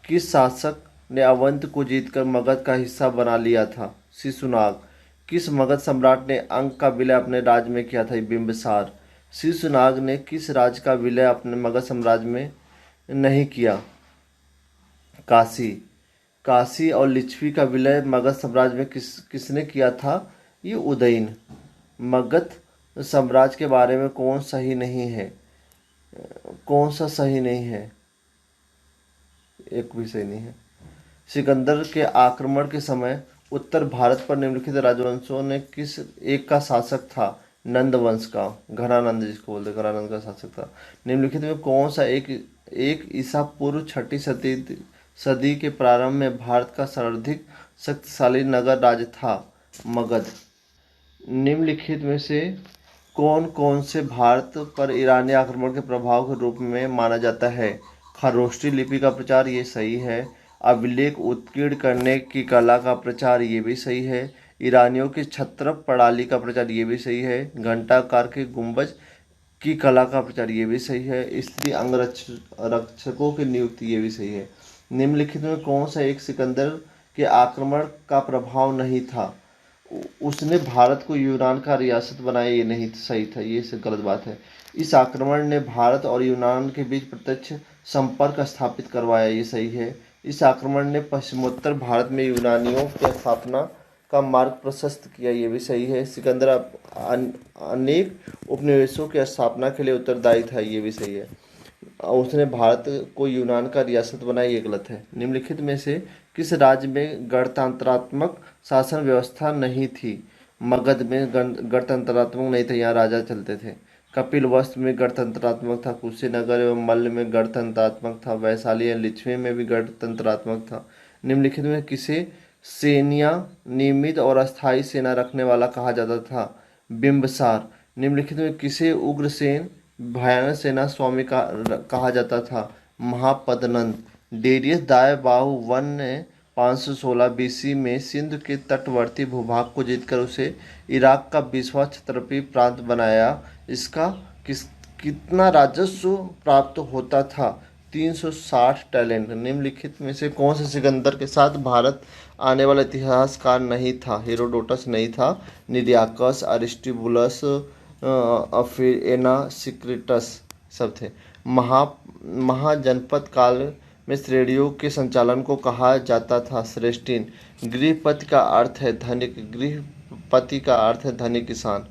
किस शासक ने अवंत को जीतकर मगध का हिस्सा बना लिया था? शिशुनाग। किस मगध सम्राट ने अंक का विलय अपने राज्य में किया था? बिंबिसार। शिशुनाग ने किस राज्य का विलय अपने मगध साम्राज्य में नहीं किया? काशी। काशी और लिच्छवी का विलय मगध साम्राज्य में किसने किया था? ये उदयन। मगध साम्राज्य के बारे में कौन सा सही नहीं है? एक भी सही नहीं है। सिकंदर के आक्रमण के समय उत्तर भारत पर निम्नलिखित राजवंशों ने किस एक का शासक था? नंद वंश का। घनानंद जिसको बोलते घनानंद का शासक था। निम्नलिखित में कौन सा एक ईसा पूर्व छठी सदी के प्रारंभ में भारत का सर्वाधिक शक्तिशाली नगर राज्य था? मगध। निम्नलिखित में से कौन कौन से भारत पर ईरानी आक्रमण के प्रभाव के रूप में माना जाता है? खरोष्ठी लिपि का प्रचार, ये सही है। अभिलेख उत्कीर्ण करने की कला का प्रचार, ये भी सही है। ईरानियों की छत्रप प्रणाली का प्रचार, ये भी सही है। घंटाकार के गुंबज की कला का प्रचार, ये भी सही है। स्त्री अंगरक्षकों की नियुक्ति, ये भी सही है। निम्नलिखित में कौन सा एक सिकंदर के आक्रमण का प्रभाव नहीं था? उसने भारत को यूनान का रियासत बनाया, ये नहीं सही था, ये से गलत बात है। इस आक्रमण ने भारत और यूनान के बीच प्रत्यक्ष संपर्क स्थापित करवाया, ये सही है। इस आक्रमण ने पश्चिमोत्तर भारत में यूनानियों की स्थापना का मार्ग प्रशस्त किया, ये भी सही है। सिकंदर अनेक उपनिवेशों की स्थापना के लिए उत्तरदायी था, ये भी सही है। उसने भारत को यूनान का रियासत बनाया, ये गलत है। निम्नलिखित में से किस राज्य में गणतंत्रात्मक शासन व्यवस्था नहीं थी? मगध में गणतंत्रात्मक नहीं था, यहाँ राजा चलते थे। कपिलवस्तु में गणतंत्रात्मक था। कुशीनगर एवं मल्ल में गणतंत्रात्मक था। वैशाली या लिच्छवी में भी गणतंत्रात्मक था। निम्नलिखित में किसे सेनिया नियमित और अस्थायी सेना रखने वाला कहा जाता था? बिंबसार। निम्नलिखित में किसे उग्रसेन भयानक सेना स्वामी कहा जाता था? महापद्नंद। डेरियस दाएं बाहु वन ने 516 बीसी में सिंध के तटवर्ती भूभाग को जीतकर उसे इराक का 20वां क्षत्रपी प्रांत बनाया। इसका कितना राजस्व प्राप्त होता था? 360 टैलेंट। निम्नलिखित में से कौन से सिकंदर के साथ भारत आने वाला इतिहासकार नहीं था? हेरोडोटस नहीं था, निरियाकस, अरिस्टोबुलस, फिर एनासिक्रिटस सब थे। महाजनपद काल में श्रेणियों के संचालन को कहा जाता था श्रेष्ठीन। गृहपति का अर्थ है धनिक। गृहपति का अर्थ है धनिक किसान।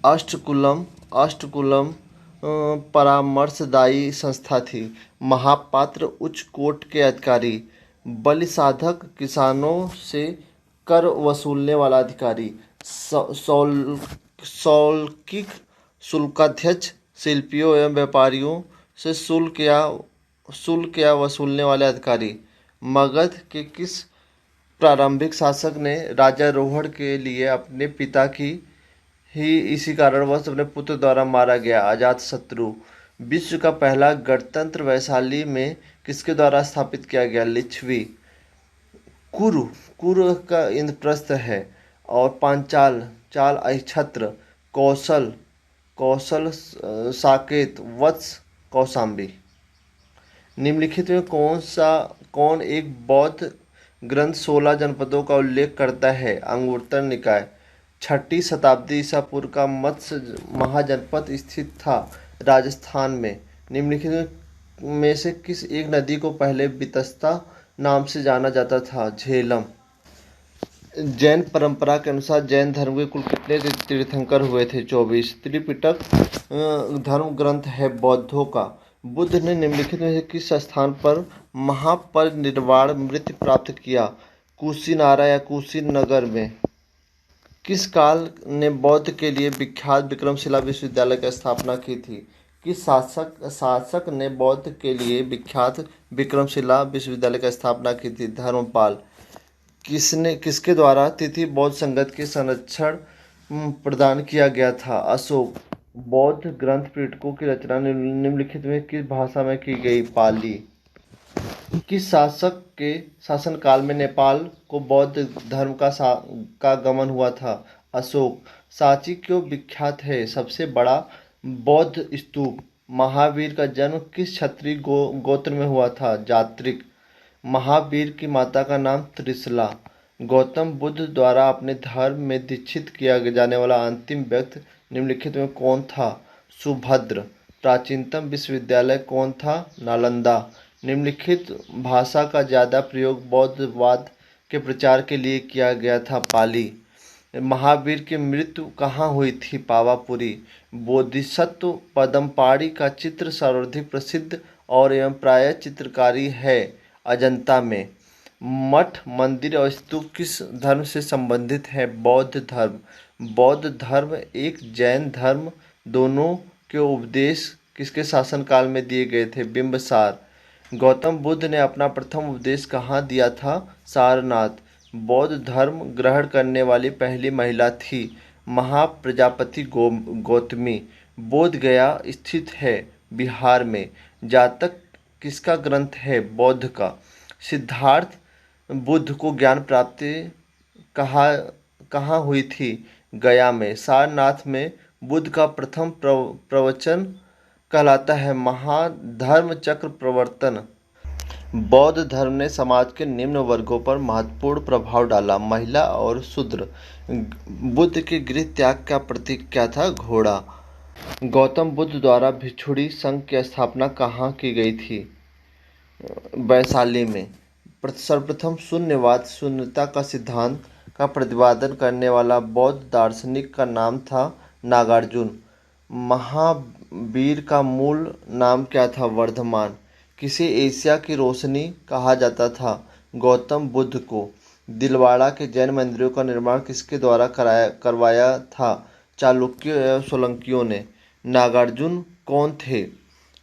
अष्टकुलम परामर्शदायी संस्था थी। महापात्र उच्च कोट के अधिकारी। बलिसाधक किसानों से कर वसूलने वाला अधिकारी। सौल्किक शुल्काध्यक्ष शिल्पियों एवं व्यापारियों से शुल्क या वसूलने वाले अधिकारी। मगध के किस प्रारंभिक शासक ने राज्यारोहण के लिए अपने पिता की ही इसी कारणवश अपने पुत्र द्वारा मारा गया? अजातशत्रु। विश्व का पहला गणतंत्र वैशाली में किसके द्वारा स्थापित किया गया? लिच्छवी। कुरु का इंद्रप्रस्थ है। और पांचाल चाल अहिछत्र। कौशल साकेत वत्स कौशाम्बी। निम्नलिखित में कौन एक बौद्ध ग्रंथ 16 जनपदों का उल्लेख करता है? अंगुत्तर निकाय। 6ठी शताब्दी ईसा पूर्व का मत्स्य महाजनपद स्थित था राजस्थान में। निम्नलिखित में से किस एक नदी को पहले वितस्ता नाम से जाना जाता था? झेलम। जैन परंपरा के अनुसार जैन धर्म के कुल कितने तीर्थंकर हुए थे? 24। त्रिपिटक धर्म ग्रंथ है बौद्धों का। बुद्ध ने निम्नलिखित में से किस स्थान पर महापरिनिर्वाण मृत्यु प्राप्त किया? कुशीनारा या कुशीनगर में। किस काल ने बौद्ध के लिए विख्यात विक्रमशिला विश्वविद्यालय की स्थापना की थी? किस शासक ने बौद्ध के लिए विख्यात विक्रमशिला विश्वविद्यालय की स्थापना की थी? धर्मपाल। किसके द्वारा तिथि बौद्ध संगत के संरक्षण प्रदान किया गया था? अशोक। बौद्ध ग्रंथ पिटकों की रचना निम्नलिखित में किस भाषा में की गई? पाली। किस शासक के शासनकाल में नेपाल को बौद्ध धर्म का गमन हुआ था? अशोक। सांची क्यों विख्यात है? सबसे बड़ा बौद्ध स्तूप। महावीर का जन्म किस क्षत्रिय गोत्र में हुआ था? जात्रिक। महावीर की माता का नाम त्रिशला। गौतम बुद्ध द्वारा अपने धर्म में दीक्षित किया जाने वाला अंतिम व्यक्ति निम्नलिखित में कौन था? सुभद्र। प्राचीनतम विश्वविद्यालय कौन था? नालंदा। निम्नलिखित भाषा का ज़्यादा प्रयोग बौद्धवाद के प्रचार के लिए किया गया था? पाली। महावीर की मृत्यु कहाँ हुई थी? पावापुरी। बोधिसत्व पद्मपाणि का चित्र सर्वाधिक प्रसिद्ध और एवं प्रायः चित्रकारी है अजंता में। मठ मंदिर और स्तूप किस धर्म से संबंधित है? बौद्ध धर्म। बौद्ध धर्म एक जैन धर्म दोनों के उपदेश किसके शासनकाल में दिए गए थे? बिंबसार। गौतम बुद्ध ने अपना प्रथम उपदेश कहाँ दिया था? सारनाथ। बौद्ध धर्म ग्रहण करने वाली पहली महिला थी महाप्रजापति गौतमी। बोध गया स्थित है बिहार में। जातक किसका ग्रंथ है? बौद्ध का। सिद्धार्थ बुद्ध को ज्ञान प्राप्ति कहाँ हुई थी? गया में। सारनाथ में बुद्ध का प्रथम प्रवचन कहलाता है महाधर्म चक्र प्रवर्तन। बौद्ध धर्म ने समाज के निम्न वर्गों पर महत्वपूर्ण प्रभाव डाला। महिला और शूद्र। बुद्ध के गृह त्याग का प्रतीक क्या था? घोड़ा। गौतम बुद्ध द्वारा भिक्षुणी संघ की स्थापना कहाँ की गई थी? वैशाली में। सर्वप्रथम शून्यवाद शून्यता का सिद्धांत का प्रतिपादन करने वाला बौद्ध दार्शनिक का नाम था नागार्जुन। महावीर का मूल नाम क्या था? वर्धमान। किसे एशिया की रोशनी कहा जाता था? गौतम बुद्ध को। दिलवाड़ा के जैन मंदिरों का निर्माण किसके द्वारा करवाया था? चालुक्यों एवं सोलंकियों ने। नागार्जुन कौन थे?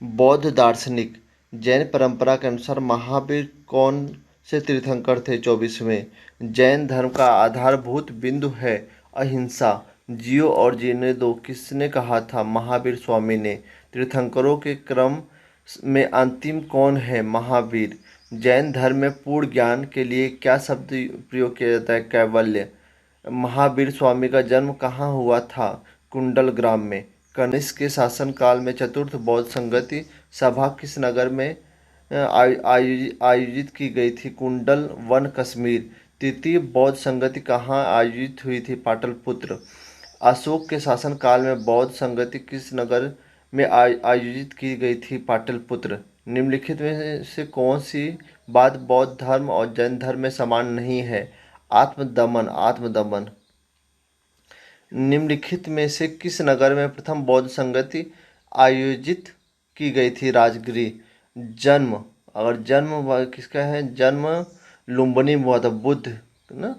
बौद्ध दार्शनिक। जैन परंपरा के अनुसार महावीर कौन से तीर्थंकर थे। 24वें, जैन धर्म का आधारभूत बिंदु है अहिंसा, जियो और जीने दो, किसने कहा था? महावीर स्वामी ने। तीर्थंकरों के क्रम में अंतिम कौन है? महावीर। जैन धर्म में पूर्ण ज्ञान के लिए क्या शब्द प्रयोग किया जाता है? कैवल्य। महावीर स्वामी का जन्म कहाँ हुआ था? कुंडल ग्राम में। कनिष्क के शासनकाल में चतुर्थ बौद्ध संगति सभा किस नगर में आयोजित की गई थी? कुंडल वन, कश्मीर। तृतीय बौद्ध संगति कहाँ आयोजित हुई थी? पाटलिपुत्र। अशोक के शासनकाल में बौद्ध संगति किस नगर में आयोजित की गई थी? पाटलिपुत्र। निम्नलिखित में से कौन सी बात बौद्ध धर्म और जैन धर्म में समान नहीं है? आत्मदमन। आत्मदमन। निम्नलिखित में से किस नगर में प्रथम बौद्ध संगति आयोजित की गई थी? राजगृह। जन्म, अगर जन्म किसका है? जन्म लुम्बिनी में हुआ था, बुद्ध ना।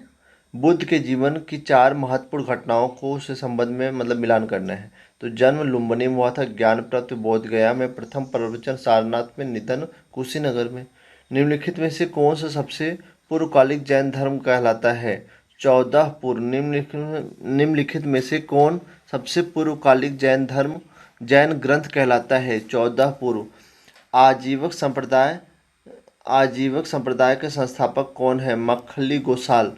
बुद्ध के जीवन की 4 महत्वपूर्ण घटनाओं को उससे संबंध में मतलब मिलान करना है। तो जन्म लुम्बिनी में हुआ था, ज्ञान प्राप्ति बोध गया में, प्रथम प्रवचन सारनाथ में, निधन कुशीनगर में। निम्नलिखित में से कौन सा सबसे पूर्वकालिक जैन धर्म कहलाता है? 14 पूर्व। निम्नलिखित में से कौन सबसे पूर्वकालिक जैन ग्रंथ कहलाता है? 14 पूर्व। आजीवक संप्रदाय आजीवक संप्रदाय के संस्थापक कौन है? मक्खली गोसाल।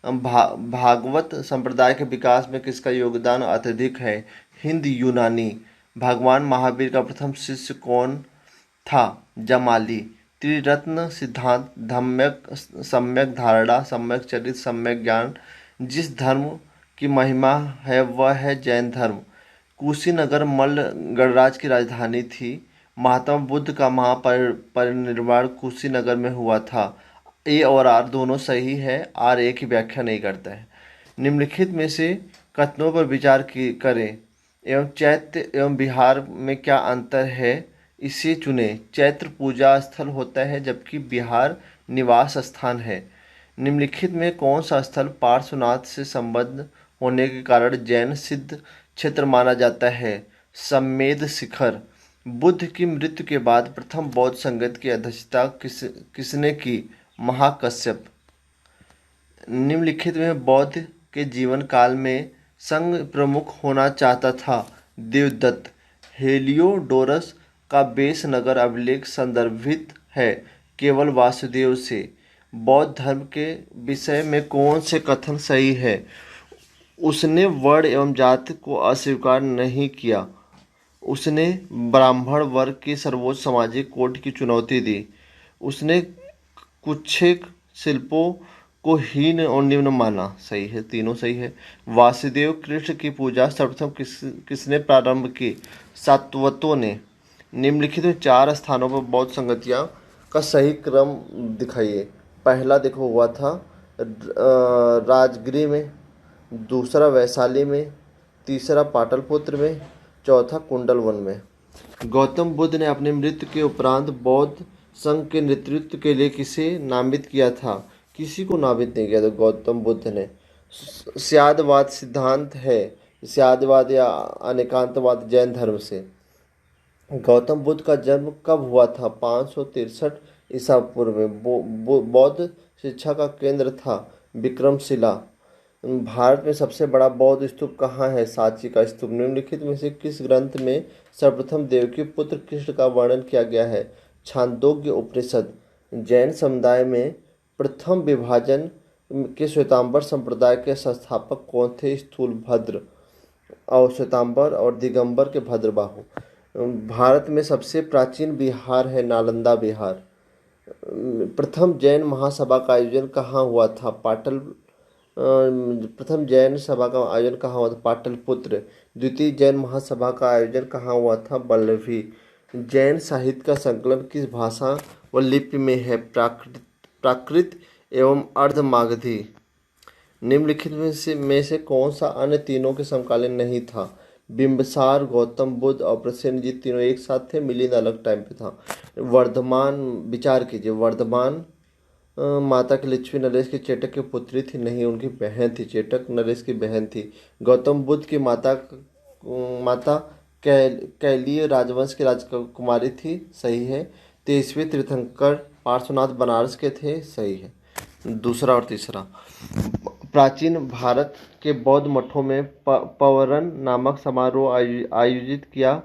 भागवत संप्रदाय के विकास में किसका योगदान अत्यधिक है? हिंद यूनानी। भगवान महावीर का प्रथम शिष्य कौन था? जमाली। त्रिरत्न सिद्धांत, सम्यक धारणा, सम्यक चरित्र, सम्यक ज्ञान। जिस धर्म की महिमा है वह है जैन धर्म। कुशीनगर मल्ल गणराज की राजधानी थी। महात्मा बुद्ध का महापरिनिर्वाण कुशीनगर में हुआ था। ए और आर दोनों सही है, आर ए की व्याख्या नहीं करता है। निम्नलिखित में से कथनों पर विचार करें एवं चैत्य एवं बिहार में क्या अंतर है, इसे चुने। चैत्र पूजा स्थल होता है जबकि बिहार निवास स्थान है। निम्नलिखित में कौन सा स्थल पार्श्वनाथ से संबद्ध होने के कारण जैन सिद्ध क्षेत्र माना जाता है? सम्मेद शिखर। बुद्ध की मृत्यु के बाद प्रथम बौद्ध संगत की अध्यक्षता किसने की? महाकश्यप। निम्नलिखित में बौद्ध के जीवन काल में संघ प्रमुख होना चाहता था? देवदत्त। हेलियोडोरस का बेस नगर अभिलेख संदर्भित है केवल वासुदेव से। बौद्ध धर्म के विषय में कौन से कथन सही है? उसने वर्ण एवं जाति को अस्वीकार नहीं किया। उसने ब्राह्मण वर्ग की सर्वोच्च सामाजिक कोटि की चुनौती दी। उसने कुछेक शिल्पों को हीन और निम्न माना। सही है, तीनों सही है। वासुदेव कृष्ण की पूजा सर्वप्रथम किसने प्रारंभ की? सातवतों ने। निम्नलिखित में 4 स्थानों पर बौद्ध संगतियाँ का सही क्रम दिखाइए। पहला देखो हुआ था राजगृह में, दूसरा वैशाली में, तीसरा पाटलिपुत्र में, चौथा कुंडल वन में। गौतम बुद्ध ने अपनी मृत्यु के उपरांत बौद्ध संघ के नेतृत्व के लिए किसे नामित किया था? किसी को नामित नहीं किया था गौतम बुद्ध ने। स्यादवाद सिद्धांत है, स्यादवाद या अनेकांतवाद जैन धर्म से। गौतम बुद्ध का जन्म कब हुआ था? 563 ईसा पूर्व में। बौद्ध शिक्षा का केंद्र था विक्रमशिला। भारत में सबसे बड़ा बौद्ध स्तूप कहाँ है? सांची का स्तूप। निम्नलिखित में से किस ग्रंथ में सर्वप्रथम देवकी पुत्र कृष्ण का वर्णन किया गया है? छांदोग्य उपनिषद। जैन समुदाय में प्रथम विभाजन के श्वेतांबर संप्रदाय के संस्थापक कौन थे? स्थूलभद्र और श्वेतांबर और दिगंबर के भद्रबाहु। भारत में सबसे प्राचीन बिहार है नालंदा बिहार। प्रथम जैन महासभा का आयोजन कहाँ हुआ था? प्रथम जैन सभा का आयोजन कहाँ हुआ था? पाटलिपुत्र। द्वितीय जैन महासभा का आयोजन कहाँ हुआ था? वल्लभी। जैन साहित्य का संकलन किस भाषा व लिपि में है? प्राकृत एवं अर्धमागधी। निम्नलिखित में से कौन सा अन्य तीनों के समकालीन नहीं था? बिंबिसार, गौतम बुद्ध और प्रसेनजीत तीनों एक साथ थे, मिलिंद अलग टाइम पे था। वर्धमान, विचार कीजिए। वर्धमान माता की लक्ष्मी नरेश की चेटक की पुत्री थी? नहीं, उनकी बहन थी। चेटक नरेश की बहन थी। गौतम बुद्ध की माता कैलिय राजवंश की राजकुमारी थी? सही है। 23वें तीर्थंकर पार्श्वनाथ बनारस के थे, सही है। दूसरा और तीसरा, प्राचीन भारत के बौद्ध मठों में पवरन नामक समारोह आयोजित किया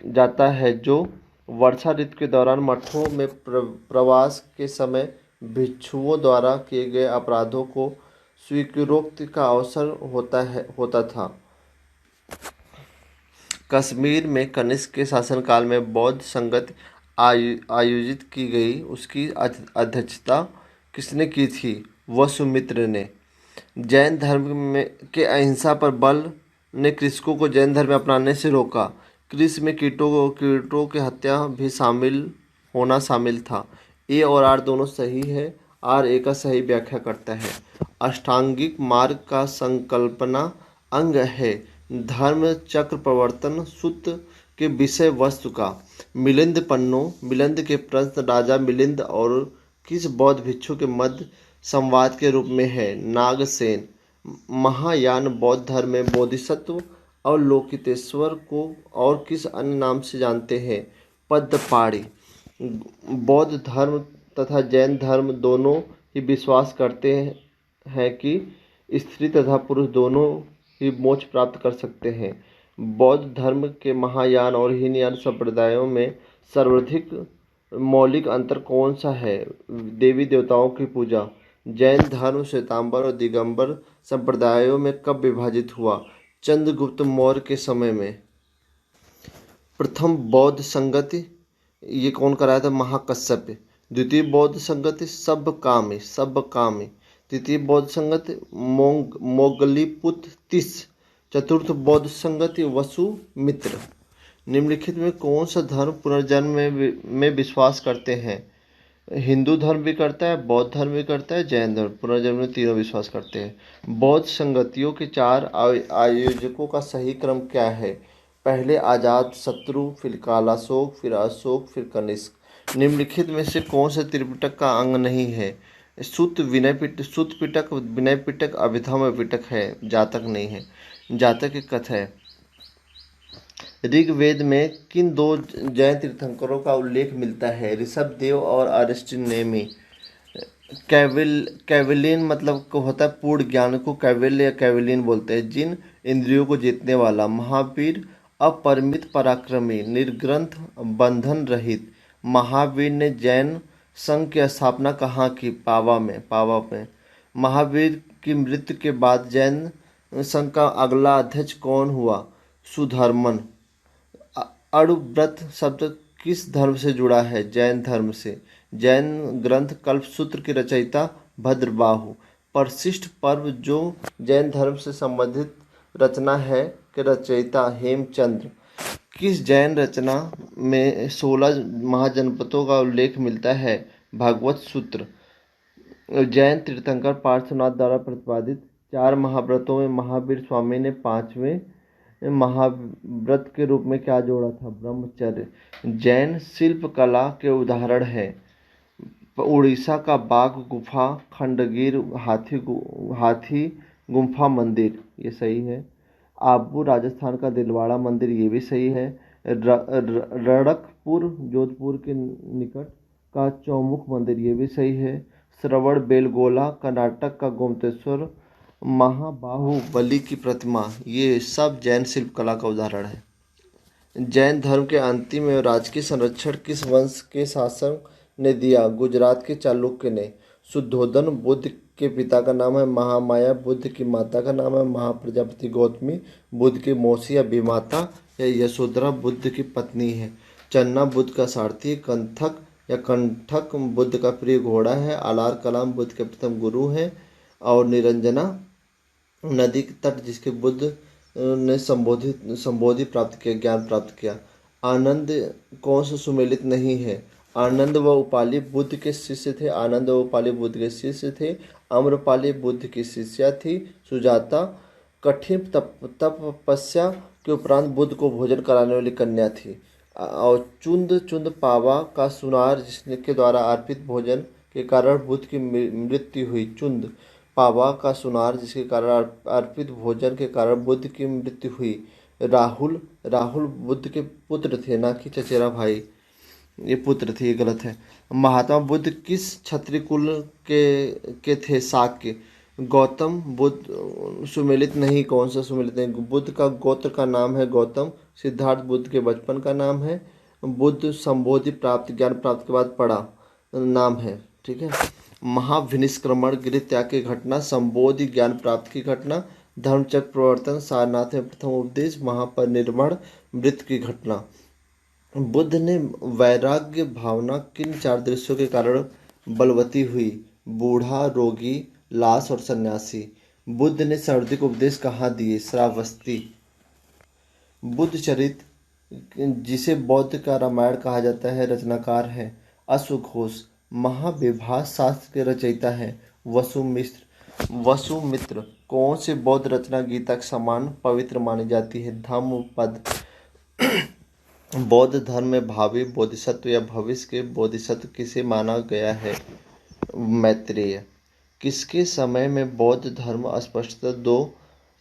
जाता है, जो वर्षा ऋतु के दौरान मठों में प्रवास के समय भिक्षुओं द्वारा किए गए अपराधों को स्वीकारोक्ति का अवसर होता था। कश्मीर में कनिष्क के शासनकाल में बौद्ध संगत आयोजित की गई, उसकी अध्यक्षता किसने की थी? वसुमित्र ने। जैन धर्म में के अहिंसा पर बल ने कृषकों को जैन धर्म अपनाने से रोका। कृषि में कीटों की हत्या भी शामिल था। ए और आर दोनों सही है। आर ए का सही व्याख्या करता है। अष्टांगिक मार्ग का संकल्पना अंग है। धर्म चक्र प्रवर्तन सूत्र के विषय वस्तु का। मिलिंद पन्नो, मिलिंद के प्रश्न राजा मिलिंद और किस बौद्ध भिक्षु के मध्य संवाद के रूप में है? नागसेन। महायान बौद्ध धर्म में बोधिसत्व और लोकितेश्वर को और किस अन्य नाम से जानते हैं? पद्मपाणि। बौद्ध धर्म तथा जैन धर्म दोनों ही विश्वास करते हैं कि स्त्री तथा पुरुष दोनों ही मोक्ष प्राप्त कर सकते हैं। बौद्ध धर्म के महायान और हीनयान संप्रदायों में सर्वाधिक मौलिक अंतर कौन सा है? देवी देवताओं की पूजा। जैन धर्म श्वेतांबर और दिगंबर संप्रदायों में कब विभाजित हुआ? चंद्रगुप्त मौर्य के समय में। प्रथम बौद्ध संगति ये कौन कराया था? महाकश्यप। द्वितीय बौद्ध संगति सबकामी। तृतीय बौद्ध संगति मोगलीपुत्र तीस। चतुर्थ बौद्ध संगति वसुमित्र। निम्नलिखित में कौन सा धर्म पुनर्जन्म में विश्वास करते हैं? हिंदू धर्म भी करता है, बौद्ध धर्म भी करता है, जैन धर्म पुनर्जन्म में तीनों विश्वास करते हैं। बौद्ध संगतियों के 4 आयोजकों का सही क्रम क्या है? पहले अजात शत्रु, फिर कालाशोक, फिर अशोक, फिर कनिष्क। निम्नलिखित में से कौन से त्रिपिटक का अंग नहीं है? सुत्त पिटक, विनय पिटक, अभिधम्म पिटक है, जातक नहीं है। जातक एक कथा है। ऋग्वेद में किन 2 जैन तीर्थंकरों का उल्लेख मिलता है? ऋषभदेव और अरिस्टनेमी। कैविलिन मतलब को होता है पूर्ण ज्ञान को कैविल्य या कैविलिन बोलते हैं। जिन इंद्रियों को जीतने वाला। महावीर अपरिमित पराक्रमी, निर्ग्रंथ, बंधन रहित। महावीर ने जैन संघ की स्थापना कहाँ की? पावा में। महावीर की मृत्यु के बाद जैन संघ का अगला अध्यक्ष कौन हुआ? सुधर्मन। अणुव्रत शब्द किस धर्म से जुड़ा है? जैन धर्म से। जैन ग्रंथ कल्पसूत्र की रचयिता भद्रबाहु। परिशिष्ट पर्व जो जैन धर्म से संबंधित रचना है के रचयिता हेमचंद्र। किस जैन रचना में 16 महाजनपदों का उल्लेख मिलता है? भागवत सूत्र। जैन तीर्थंकर पार्श्वनाथ द्वारा प्रतिपादित 4 महाव्रतों में महावीर स्वामी ने 5वें महाव्रत के रूप में क्या जोड़ा था? ब्रह्मचर्य। जैन शिल्प कला के उदाहरण है उड़ीसा का बाघ गुफा, खंडगीर हाथी गुम्फा मंदिर, ये सही है। आबू राजस्थान का दिलवाड़ा मंदिर, ये भी सही है। रणकपुर जोधपुर के निकट का चौमुख मंदिर, ये भी सही है। श्रवण बेलगोला कर्नाटक का गोमतेश्वर महाबाहुबली की प्रतिमा, ये सब जैन शिल्पकला का उदाहरण है। जैन धर्म के अंतिम एवं राजकीय संरक्षण किस वंश के शासक ने दिया? गुजरात के चालुक्य ने। शुद्धोधन बुद्ध के पिता का नाम है। महामाया बुद्ध की माता का नाम है। महाप्रजापति गौतमी बुद्ध की मौसी या विमाता या यशोधरा बुद्ध की पत्नी है। चन्ना बुद्ध का सारथी। कंठक बुद्ध का प्रिय घोड़ा है। अलार कलाम बुद्ध के प्रथम गुरु हैं। और निरंजना नदी के तट जिसके बुद्ध ने संबोधि प्राप्त किया, ज्ञान प्राप्त किया। आनंद कौन सा सुमेलित नहीं है? आनंद व उपाली बुद्ध के शिष्य थे। आनंद व उपाली बुद्ध के शिष्य थे। अम्रपाली बुद्ध की शिष्या थी। सुजाता कठिन तपस्या के उपरांत बुद्ध को भोजन कराने वाली कन्या थी। और चुंद पावा का सुनार जिसके द्वारा अर्पित भोजन के कारण बुद्ध की मृत्यु हुई। चुंद पावा का सुनार जिसके कारण अर्पित भोजन के कारण बुद्ध की मृत्यु हुई। राहुल बुद्ध के पुत्र थे, ना कि चचेरा भाई। ये पुत्र थे, ये गलत है। महात्मा बुद्ध किस क्षत्रिय कुल के थे? शाक्य। गौतम बुद्ध सुमेलित नहीं, कौन सा सुमेलित नहीं? बुद्ध का गोत्र का नाम है गौतम। सिद्धार्थ बुद्ध के बचपन का नाम है। बुद्ध संबोधि प्राप्त, ज्ञान प्राप्त के बाद पढ़ा नाम है। ठीक है। महाविनिष्क्रमण, गृह त्याग की घटना। संबोधि, ज्ञान प्राप्त की घटना। धर्मचक्र प्रवर्तन, सारनाथ में प्रथम उपदेश। महापरिनिर्वाण, मृत्यु की घटना। बुद्ध ने वैराग्य भावना किन 4 दृश्यों के कारण बलवती हुई? बूढ़ा, रोगी, लाश और सन्यासी। बुद्ध ने सर्वाधिक उपदेश कहाँ दिए? श्रावस्ती। बुद्ध चरित, जिसे बौद्ध का रामायण कहा जाता है, रचनाकार है अश्वघोष। महाविभाष शास्त्र के रचयिता है वसुमित्र। वसुमित्र कौन से बौद्ध रचना गीता के समान पवित्र मानी जाती है? धम्मपद। बौद्ध धर्म में भावी बोधिसत्व या भविष्य के बोधिसत्व किसे माना गया है? मैत्रेय। किसके समय में बौद्ध धर्म स्पष्टतः 2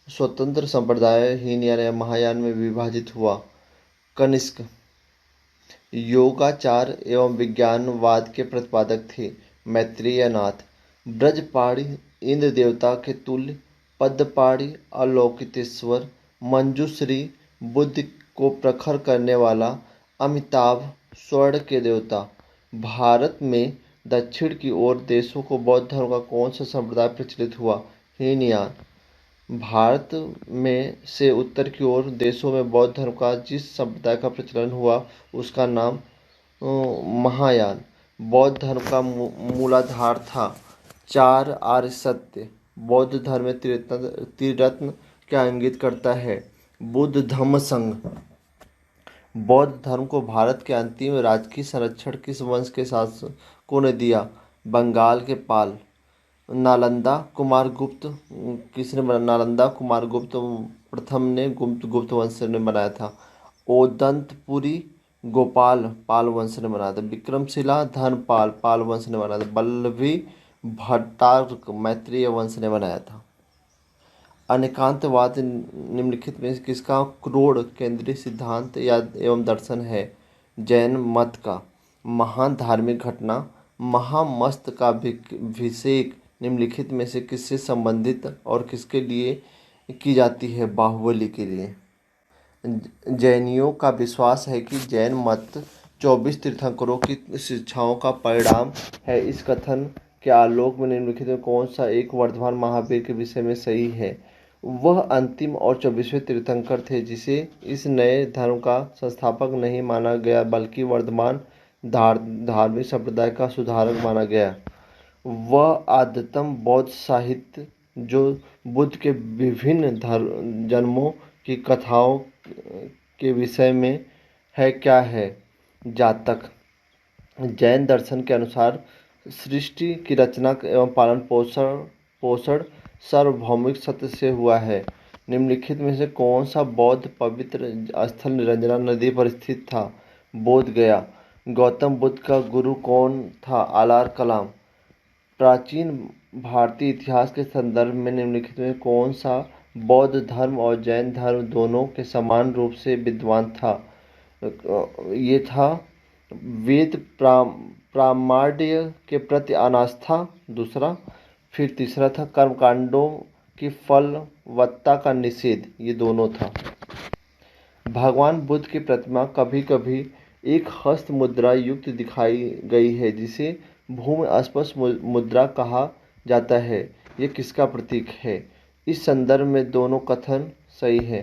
स्वतंत्र संप्रदाय हीनयान या महायान में विभाजित हुआ? कनिष्क। योगाचार एवं विज्ञानवाद के प्रतिपादक थे? मैत्रेयनाथ। ब्रजपाणी इंद्र देवता के तुल्य। पद्मपाणी अलौकितेश्वर। मंजूश्री बुद्ध को प्रखर करने वाला। अमिताभ स्वर्ण के देवता। भारत में दक्षिण की ओर देशों को बौद्ध धर्म का कौन सा संप्रदाय प्रचलित हुआ? हीनयान। भारत में से उत्तर की ओर देशों में बौद्ध धर्म का जिस संप्रदाय का प्रचलन हुआ उसका नाम महायान। बौद्ध धर्म का मूलाधार था 4 आर्य सत्य। बौद्ध धर्म में त्रिरत्न क्या इंगित करता है? बुद्ध धम्म संघ। बौद्ध धर्म को भारत के अंतिम राजकीय संरक्षण किस वंश के शासकों ने दिया? बंगाल के पाल। नालंदा कुमारगुप्त किसने बनाया? नालंदा कुमारगुप्त प्रथम ने गुप्त वंश ने बनाया था। ओदंतपुरी गोपाल पाल वंश ने बनाया था। विक्रमशिला धनपाल पाल वंश ने बनाया था। बल्लभी भट्टारक मैत्रेय वंश ने बनाया था। अनेकांतवाद निम्नलिखित में किसका क्रोड़ केंद्रीय सिद्धांत या एवं दर्शन है? जैन मत का। महान धार्मिक घटना महामस्तकाभिषेक निम्नलिखित में से किससे संबंधित और किसके लिए की जाती है? बाहुबली के लिए। जैनियों का विश्वास है कि जैन मत 24 तीर्थंकरों की शिक्षाओं का परिणाम है। इस कथन के आलोक में निम्नलिखित में कौन सा एक वर्धमान महावीर के विषय में सही है? वह अंतिम और 24वें तीर्थंकर थे जिसे इस नए धर्म का संस्थापक नहीं माना गया बल्कि वर्धमान धार्मिक संप्रदाय का सुधारक माना गया। वह आद्यतम बौद्ध साहित्य जो बुद्ध के विभिन्न जन्मों की कथाओं के विषय में है क्या है? जातक। जैन दर्शन के अनुसार सृष्टि की रचना एवं पालन पोषण सार्वभौमिक सत्य से हुआ है। निम्नलिखित में से कौन सा बौद्ध पवित्र स्थल निरंजना नदी पर स्थित था? बोध गया। गौतम बुद्ध का गुरु कौन था? आलार कलाम। प्राचीन भारतीय इतिहास के संदर्भ में निम्नलिखित में कौन सा बौद्ध धर्म और जैन धर्म दोनों के समान रूप से विद्वान था? ये था वेद प्रामाण्य के प्रति अनास्था, दूसरा। फिर तीसरा था कर्मकांडों की फलवत्ता का निषेध, ये दोनों था। भगवान बुद्ध की प्रतिमा कभी कभी एक हस्त मुद्रा युक्त दिखाई गई है जिसे भूमि स्पर्श मुद्रा कहा जाता है। ये किसका प्रतीक है? इस संदर्भ में दोनों कथन सही है।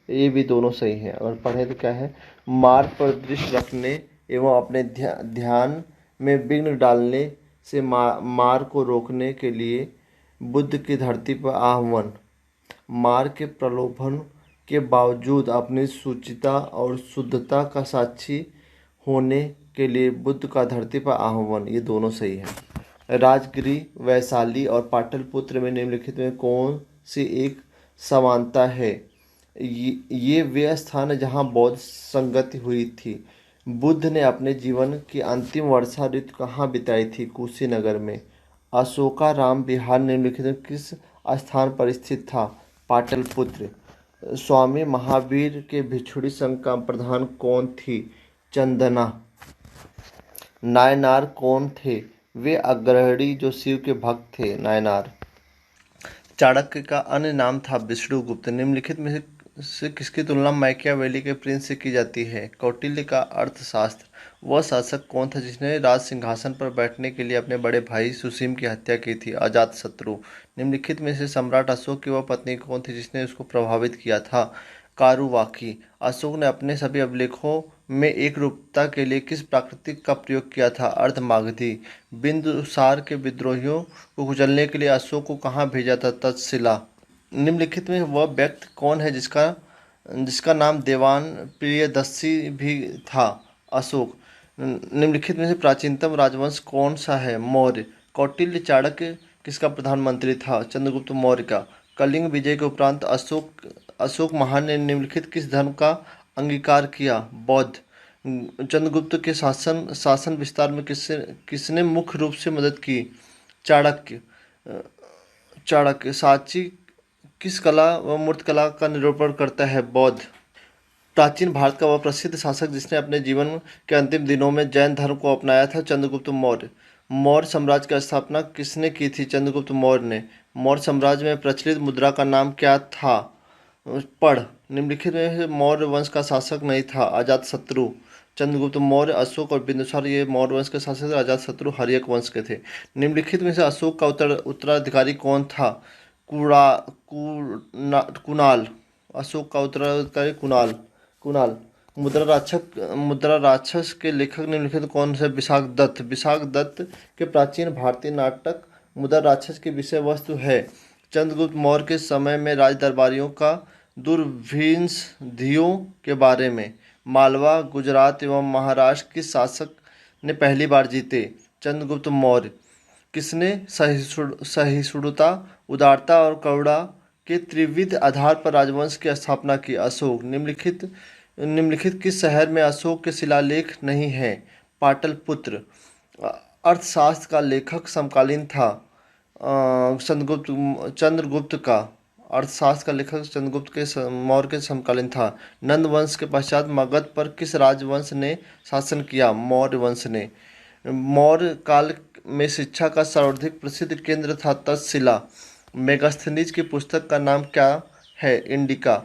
ये भी दोनों सही है। अगर पढ़े तो क्या है? मार्ग पर दृष्टि रखने एवं अपने ध्यान में विघ्न डालने से मार्ग को रोकने के लिए बुद्ध की धरती पर आह्वान। मार्ग के प्रलोभन के बावजूद अपनी शुचिता और शुद्धता का साक्षी होने के लिए बुद्ध का धरती पर आह्वान, ये दोनों सही है। राजगिरी, वैशाली और पाटलिपुत्र में निम्नलिखित में कौन सी एक समानता है? ये वे स्थान है जहाँ बौद्ध संगति हुई थी। बुद्ध ने अपने जीवन की अंतिम वर्षा ऋतु कहाँ बिताई थी? कुशीनगर में। अशोकाराम बिहार निम्नलिखित में किस स्थान पर स्थित था? पाटलिपुत्र। स्वामी महावीर के भिक्षुणी संघ का प्रधान कौन थी? चंदना। नायनार कौन थे? वे अग्रणी जो शिव के भक्त थे, नायनार। चाणक्य का अन्य नाम था विष्णुगुप्त। निम्नलिखित में से किसकी तुलना मैकियावेली के प्रिंस से की जाती है? कौटिल्य का अर्थशास्त्र। वह शासक कौन था जिसने राज सिंहासन पर बैठने के लिए अपने बड़े भाई सुसीम की हत्या की थी? अजातशत्रु। निम्नलिखित में से सम्राट अशोक की वह पत्नी कौन थी जिसने उसको प्रभावित किया था? कारुवाकी। अशोक ने अपने सभी अभिलेखों में एक रूपता के लिए किस प्राकृतिक का प्रयोग किया था? अर्धमागधी। बिंदुसार के विद्रोहियों को कुचलने के लिए अशोक को कहाँ भेजा था? तक्षशिला। निम्नलिखित में वह व्यक्ति कौन है जिसका जिसका नाम देवान प्रियदर्शी भी था? अशोक। निम्नलिखित में से प्राचीनतम राजवंश कौन सा है? मौर्य। कौटिल्य चाणक्य किसका प्रधानमंत्री था? चंद्रगुप्त मौर्य का। कलिंग विजय के उपरांत अशोक महान ने निम्नलिखित किस धर्म का अंगीकार किया? बौद्ध। चंद्रगुप्त के शासन विस्तार में किसने मुख्य रूप से मदद की? चाणक्य। सांची किस कला व मूर्तिकला का निरूपण करता है? बौद्ध। प्राचीन भारत का वह प्रसिद्ध शासक जिसने अपने जीवन के अंतिम दिनों में जैन धर्म को अपनाया था? चंद्रगुप्त मौर्य। मौर्य साम्राज्य की स्थापना किसने की थी? चंद्रगुप्त मौर्य ने। मौर्य साम्राज्य में प्रचलित मुद्रा का नाम क्या था? पढ़। निम्नलिखित में से मौर्य वंश का शासक नहीं था? अजातशत्रु। चंद्रगुप्त मौर्य, अशोक और बिंदुसार ये मौर्य वंश के शासक थे। अजातशत्रु हर्यक वंश के थे। निम्नलिखित में से अशोक का उत्तराधिकारी कौन था? कुणाल। अशोक का उत्तराधिकारी कुणाल। कुणाल। मुद्रा राक्षस के लेखक निम्नलिखित कौन से? विशाख दत्त। विशाख दत्त के प्राचीन भारतीय नाटक मुद्रा राक्षस की विषय वस्तु है चंद्रगुप्त मौर्य के समय में राज दरबारियों का दुर्भिक्षधियों के बारे में। मालवा, गुजरात एवं महाराष्ट्र किस शासक ने पहली बार जीते? चंद्रगुप्त मौर्य। किसने सहिष्णुता, उदारता और करुणा के त्रिविध आधार पर राजवंश की स्थापना की? अशोक। निम्नलिखित किस शहर में अशोक के शिलालेख नहीं हैं? पाटलिपुत्र। अर्थशास्त्र का लेखक समकालीन था चंद्रगुप्त का। अर्थशास्त्र का लेखक चंद्रगुप्त के मौर्य के समकालीन था। नंद वंश के पश्चात मगध पर किस राजवंश ने शासन किया? मौर्य वंश ने। मौर्य काल में शिक्षा का सर्वाधिक प्रसिद्ध केंद्र था तक्षशिला। मेगास्थनीज की पुस्तक का नाम क्या है? इंडिका।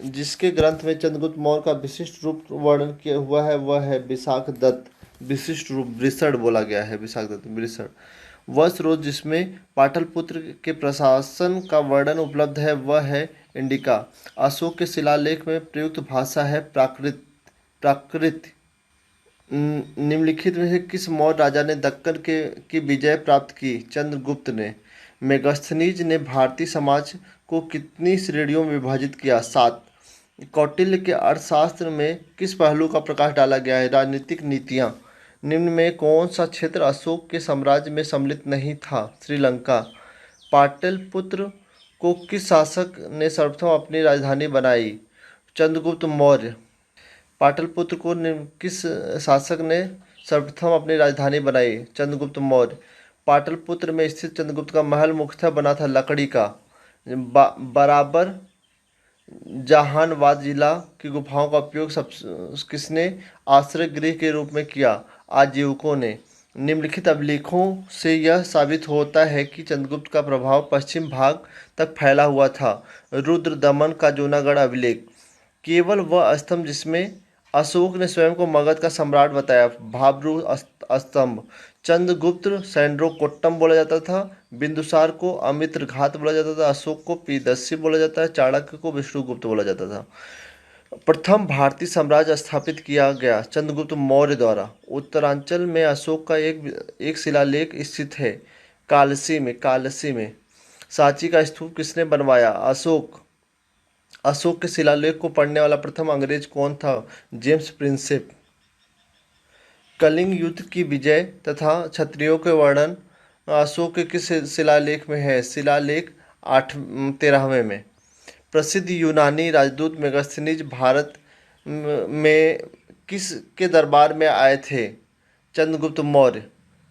जिसके ग्रंथ में चंद्रगुप्त मौर्य का विशिष्ट रूप वर्णन किया हुआ है वह है विशाख दत्त। विशिष्ट रूप वृषण बोला गया है, विशाख दत्त वृषण। वह स्रोत जिसमें पाटलिपुत्र के प्रशासन का वर्णन उपलब्ध है वह है इंडिका। अशोक के शिलालेख में प्रयुक्त भाषा है प्राकृत। निम्नलिखित में से किस मौर्य राजा ने दक्कन की विजय प्राप्त की? चंद्रगुप्त ने। मेगास्थनीज ने भारतीय समाज को कितनी श्रेणियों में विभाजित किया? 7। कौटिल्य के अर्थशास्त्र में किस पहलू का प्रकाश डाला गया है? राजनीतिक नीतियाँ। निम्न में कौन सा क्षेत्र अशोक के साम्राज्य में सम्मिलित नहीं था? श्रीलंका। पाटलिपुत्र को किस शासक ने सर्वप्रथम अपनी राजधानी बनाई? चंद्रगुप्त मौर्य। पाटलिपुत्र को किस शासक ने सर्वप्रथम अपनी राजधानी बनाई? चंद्रगुप्त मौर्य। पाटलिपुत्र में स्थित चंद्रगुप्त का महल मुख्यतः बना था लकड़ी का। बराबर जहानबाद जिला की गुफाओं का उपयोग किसने आश्रय गृह के रूप में किया? आजीविकों ने। निम्नलिखित अभिलेखों से यह साबित होता है कि चंद्रगुप्त का प्रभाव पश्चिम भाग तक फैला हुआ था। रुद्रदमन का जूनागढ़ अभिलेख। केवल वह स्तंभ जिसमें अशोक ने स्वयं को मगध का सम्राट बताया, भाब्रू स्तंभ। चंद्रगुप्त सैंड्रोकोट्टम बोला जाता था। बिंदुसार को अमित्रघात बोला जाता था। अशोक को प्रियदर्शी बोला जाता है। चाणक्य को विष्णुगुप्त बोला जाता था। प्रथम भारतीय साम्राज्य स्थापित किया गया चंद्रगुप्त मौर्य द्वारा। उत्तरांचल में अशोक का एक शिलालेख स्थित है कालसी में। सांची का स्तूप किसने बनवाया? अशोक। अशोक के शिलालेख को पढ़ने वाला प्रथम अंग्रेज कौन था? James Prinsep. कलिंग युद्ध की विजय तथा क्षत्रियों के वर्णन अशोक के किस शिलालेख में है? शिलालेख 13वें में। प्रसिद्ध यूनानी राजदूत मेगास्थनीज भारत में किस के दरबार में आए थे? चंद्रगुप्त मौर्य।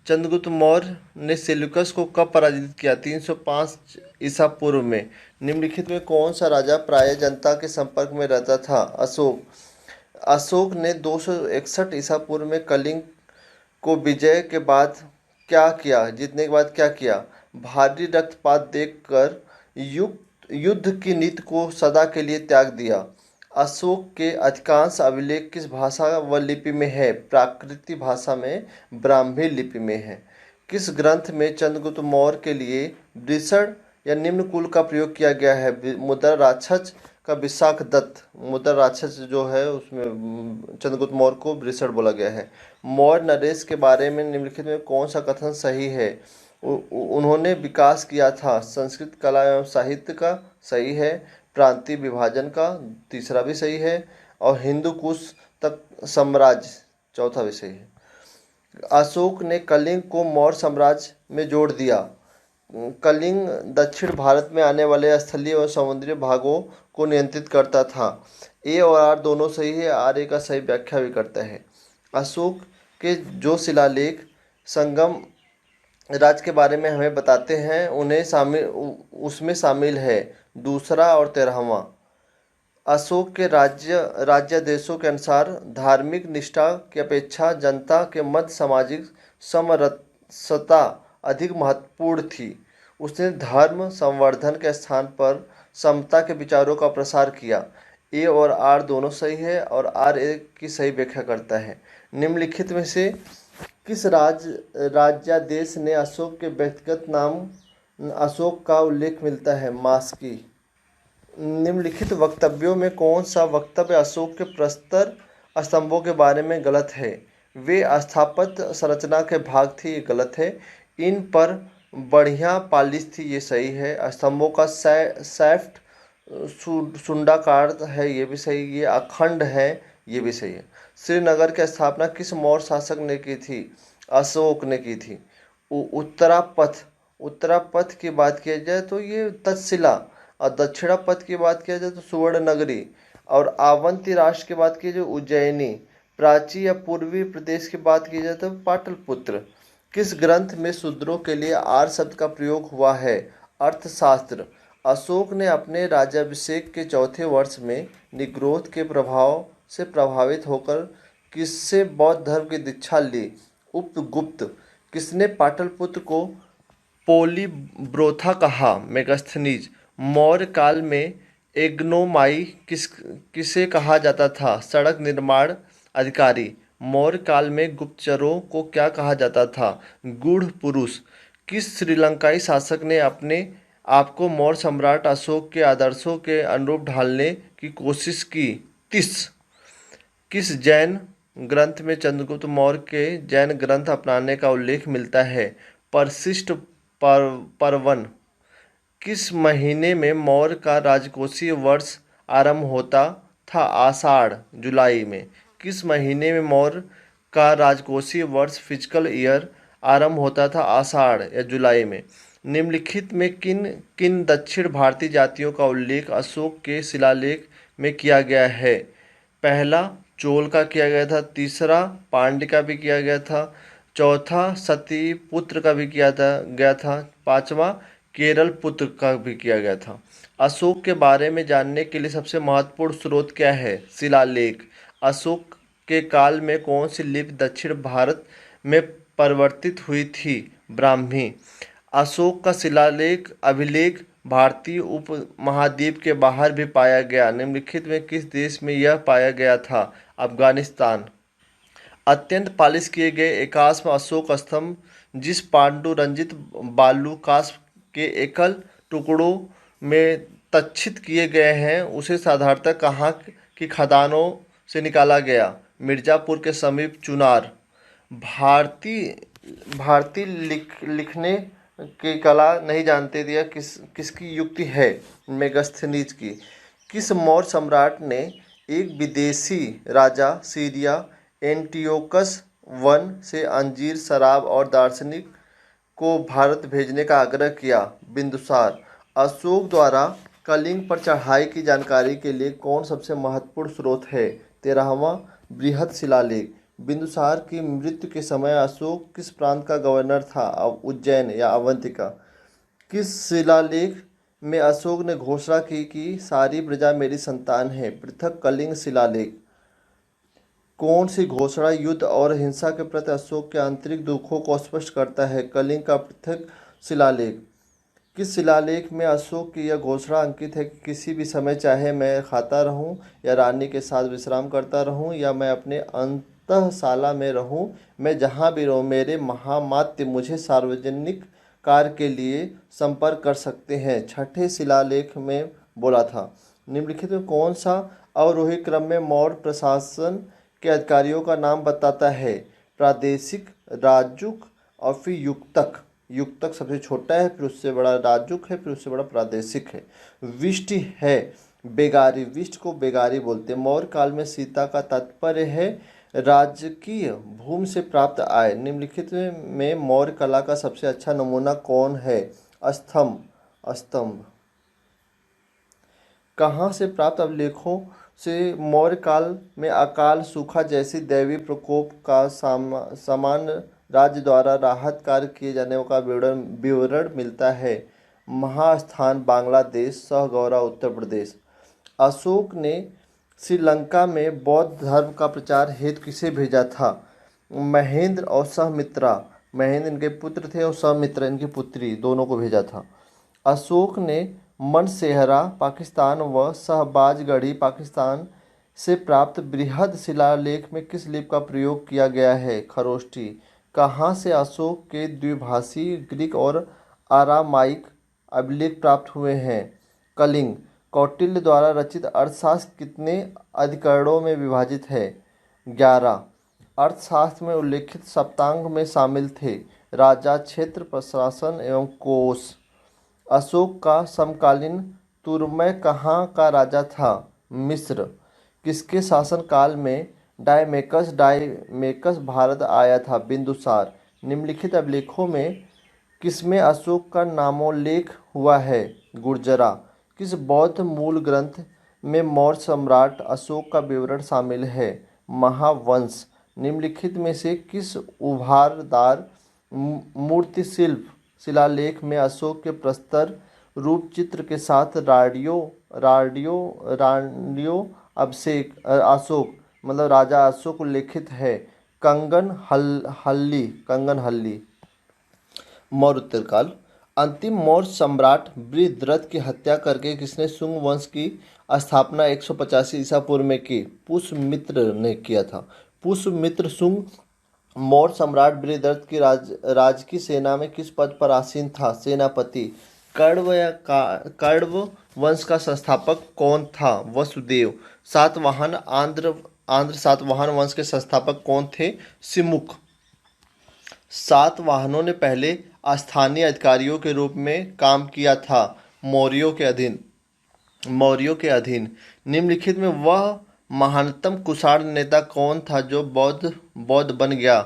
चंद्रगुप्त मौर्य ने सेल्यूकस को कब पराजित किया? 305 ईसा पूर्व में। निम्नलिखित में कौन सा राजा प्राय जनता के संपर्क में रहता था? अशोक। अशोक ने 261 ईसा पूर्व में कलिंग को विजय के बाद क्या किया? जीतने के बाद क्या किया? भारी रक्तपात देखकर युद्ध की नीति को सदा के लिए त्याग दिया। अशोक के अधिकांश अभिलेख किस भाषा व लिपि में है? प्राकृत भाषा में, ब्राह्मी लिपि में है। किस ग्रंथ में चंद्रगुप्त मौर्य के लिए वृषण या निम्न कुल का प्रयोग किया गया है? मुद्रा राक्षस का विशाख दत्त। मुद्रा राक्षस जो है उसमें चंद्रगुप्त मौर्य को वृषण बोला गया है। मौर्य नरेश के बारे में निम्नलिखित में कौन सा कथन सही है? उन्होंने विकास किया था संस्कृत कला एवं साहित्य का, सही है। प्रांतीय विभाजन का, तीसरा भी सही है। और हिंदू कुश तक साम्राज्य, चौथा भी सही है। अशोक ने कलिंग को मौर्य साम्राज्य में जोड़ दिया। कलिंग दक्षिण भारत में आने वाले स्थलीय और समुद्री भागों को नियंत्रित करता था। ए और आर दोनों सही है, आर ए का सही व्याख्या भी करता है। अशोक के जो शिलालेख संगम राज्य के बारे में हमें बताते हैं उसमें शामिल है दूसरा और 13वां। अशोक के राज्यादेशों के अनुसार धार्मिक निष्ठा की अपेक्षा जनता के मध्य सामाजिक समरसता अधिक महत्वपूर्ण थी। उसने धर्म संवर्धन के स्थान पर समता के विचारों का प्रसार किया। ए और आर दोनों सही है और आर ए की सही व्याख्या करता है। निम्नलिखित में से किस राज्यादेश ने अशोक के व्यक्तिगत नाम अशोक का उल्लेख मिलता है? मास्की। निम्नलिखित वक्तव्यों में कौन सा वक्तव्य अशोक के प्रस्तर स्तंभों के बारे में गलत है? वे स्थापत्य संरचना के भाग थे, ये गलत है। इन पर बढ़िया पालिश थी, ये सही है। स्तंभों का सैफ्ट सुंडाकार है, ये भी सही। ये अखंड है, ये भी सही है। श्रीनगर की स्थापना किस मौर्य शासक ने की थी? अशोक ने की थी। उत्तरापथ की बात की जाए तो ये तक्षशिला, और दक्षिणापथ की बात किया जाए तो सुवर्ण नगरी, और आवंती राष्ट्र की बात की जाए उज्जैनी। प्राची या पूर्वी प्रदेश की बात की जाए तो पाटलिपुत्र। किस ग्रंथ में शूद्रों के लिए आर शब्द का प्रयोग हुआ है? अर्थशास्त्र। अशोक ने अपने राज्याभिषेक के चौथे वर्ष में निग्रोध के प्रभाव से प्रभावित होकर किससे बौद्ध धर्म की दीक्षा ली? उपगुप्त। किसने पाटलिपुत्र को पोलीब्रोथा कहा? मेगास्थनीज। मौर्य काल में एग्नोमाई किसे कहा जाता था? सड़क निर्माण अधिकारी। मौर्य काल में गुप्तचरों को क्या कहा जाता था? गूढ़ पुरुष। किस श्रीलंकाई शासक ने अपने आपको मौर्य सम्राट अशोक के आदर्शों के अनुरूप ढालने की कोशिश की? किस जैन ग्रंथ में चंद्रगुप्त मौर्य के जैन ग्रंथ अपनाने का उल्लेख मिलता है? परशिष्ट पर्वन। किस महीने में मौर्य का राजकोषीय वर्ष आरंभ होता था? आषाढ़, जुलाई में। किस महीने में मौर्य का राजकोषीय वर्ष फिजिकल ईयर आरंभ होता था? आषाढ़ या जुलाई में। निम्नलिखित में किन किन दक्षिण भारतीय जातियों का उल्लेख अशोक के शिलालेख में किया गया है? पहला चोल का किया गया था, तीसरा पांड्य का भी किया गया था, चौथा सतीपुत्र का भी गया था, पांचवा केरल पुत्र का भी किया गया था। अशोक के बारे में जानने के लिए सबसे महत्वपूर्ण स्रोत क्या है? शिलालेख। अशोक के काल में कौन सी लिपि दक्षिण भारत में परिवर्तित हुई थी? ब्राह्मी। अशोक का शिलालेख अभिलेख भारतीय उपमहाद्वीप के बाहर भी पाया गया। निम्नलिखित में किस देश में यह पाया गया था? अफगानिस्तान। अत्यंत पालिश किए गए एकाश्म अशोक स्तंभ जिस पांडुरंजित बालू काष्ठ के एकल टुकड़ों में तक्षित किए गए हैं उसे साधारणतः कहाँ की खदानों से निकाला गया? मिर्जापुर के समीप चुनार। भारतीय लिखने की कला नहीं जानते थे, किसकी युक्ति है? मेगास्थनीज की। किस मौर्य सम्राट ने एक विदेशी राजा सीरिया एंटियोकस वन से अंजीर, शराब और दार्शनिक को भारत भेजने का आग्रह किया? बिंदुसार। अशोक द्वारा कलिंग पर चढ़ाई की जानकारी के लिए कौन सबसे महत्वपूर्ण स्रोत है? 13वां बृहद शिलालेख। बिंदुसार की मृत्यु के समय अशोक किस प्रांत का गवर्नर था? उज्जैन या अवंतिका? किस शिलालेख में अशोक ने घोषणा की कि सारी प्रजा मेरी संतान है? पृथक कलिंग शिलालेख। कौन सी घोषणा युद्ध और हिंसा के प्रति अशोक के आंतरिक दुखों को स्पष्ट करता है? कलिंग का पृथक शिलालेख। किस शिलालेख में अशोक की यह घोषणा अंकित है कि किसी भी समय चाहे मैं खाता रहूं या रानी के साथ विश्राम करता रहूं या मैं अपने अंतःशाला में रहूं, मैं जहां भी रहूं, मेरे महामात्य मुझे सार्वजनिक कार्य के लिए संपर्क कर सकते हैं? छठे शिलालेख में बोला था। निम्नलिखित में कौन सा अवरोही क्रम में मौर्य प्रशासन के अधिकारियों का नाम बताता है? प्रादेशिक, राजुक और फिर युक्तक। युक्तक सबसे छोटा है, फिर उससे बड़ा राजुक है, फिर उससे बड़ा प्रादेशिक है। विष्टि है बेगारी, विष्ट को बेगारी बोलते हैं। मौर्य काल में सीता का तात्पर्य है राजकीय भूमि से प्राप्त आय। निम्नलिखित में मौर्य कला का सबसे अच्छा नमूना कौन है? स्तंभ। स्तंभ। कहाँ से प्राप्त अभिलेखों से मौर्य काल में अकाल, सूखा जैसी दैवीय प्रकोप का सामान्य राज्य द्वारा राहत कार्य किए जाने का विवरण मिलता है? महास्थान बांग्लादेश, सहगौरा उत्तर प्रदेश। अशोक ने श्रीलंका में बौद्ध धर्म का प्रचार हेतु किसे भेजा था? महेंद्र और सहमित्रा। महेंद्र इनके पुत्र थे और सहमित्रा इनकी पुत्री, दोनों को भेजा था। अशोक ने मनसेहरा पाकिस्तान व शहबाजगढ़ी पाकिस्तान से प्राप्त बृहद शिलालेख में किस लिपि का प्रयोग किया गया है? खरोष्ठी। कहाँ से अशोक के द्विभाषी ग्रीक और आरामाइक अभिलेख प्राप्त हुए हैं? कलिंग। कौटिल्य द्वारा रचित अर्थशास्त्र कितने अधिकरणों में विभाजित है? 11। अर्थशास्त्र में उल्लेखित सप्तांग में शामिल थे राजा, क्षेत्र, प्रशासन एवं कोष। अशोक का समकालीन तुरमय कहाँ का राजा था? मिस्र। किसके शासन काल में डायमेकस भारत आया था? बिंदुसार। निम्नलिखित अभिलेखों में किसमें अशोक का नामोल्लेख हुआ है? गुर्जरा। किस बौद्ध मूल ग्रंथ में मौर्य सम्राट अशोक का विवरण शामिल है? महावंश। निम्नलिखित में से किस उभारदार मूर्ति शिल्प शिलालेख में अशोक के प्रस्तर रूप चित्र के साथ राडियो अशोक मतलब राजा अशोक उल्लेखित है? कंगन हल्ली। मौर्य उत्तरकाल। अंतिम मौर्य सम्राट बृहद्रथ की हत्या करके किसने शुंग वंश की स्थापना 185 ईसा पूर्व में की? पुष्यमित्र ने किया था। पुष्यमित्र शुंग मौर्य सम्राट बृहद्रथ की राजकीय सेना में किस पद पर आसीन था? सेनापति। कण्व वंश का संस्थापक कौन था? वसुदेव। सातवाहन आंध्र सातवाहन वंश के संस्थापक कौन थे? सिमुक। सातवाहनों ने पहले स्थानीय अधिकारियों के रूप में काम किया था मौर्यों के अधीन। निम्नलिखित में वह महानतम कुषाण नेता कौन था जो बौद्ध बन गया?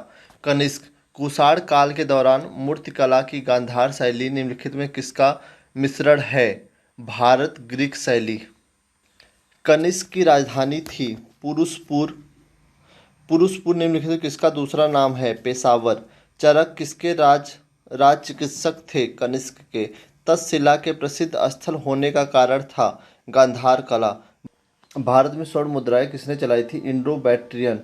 कनिष्क। कुषाण काल के दौरान मूर्तिकला की गांधार शैली निम्नलिखित में किसका मिश्रण है? भारत ग्रीक शैली। कनिष्क की राजधानी थी पुरुषपुर। निम्नलिखित में किसका दूसरा नाम है? पेशावर। चरक किसके राज चिकित्सक थे? कनिष्क के। तक्षशिला के प्रसिद्ध स्थल होने का कारण था गांधार कला। भारत में स्वर्ण मुद्राएं किसने चलाई थी? Indo Bactrian.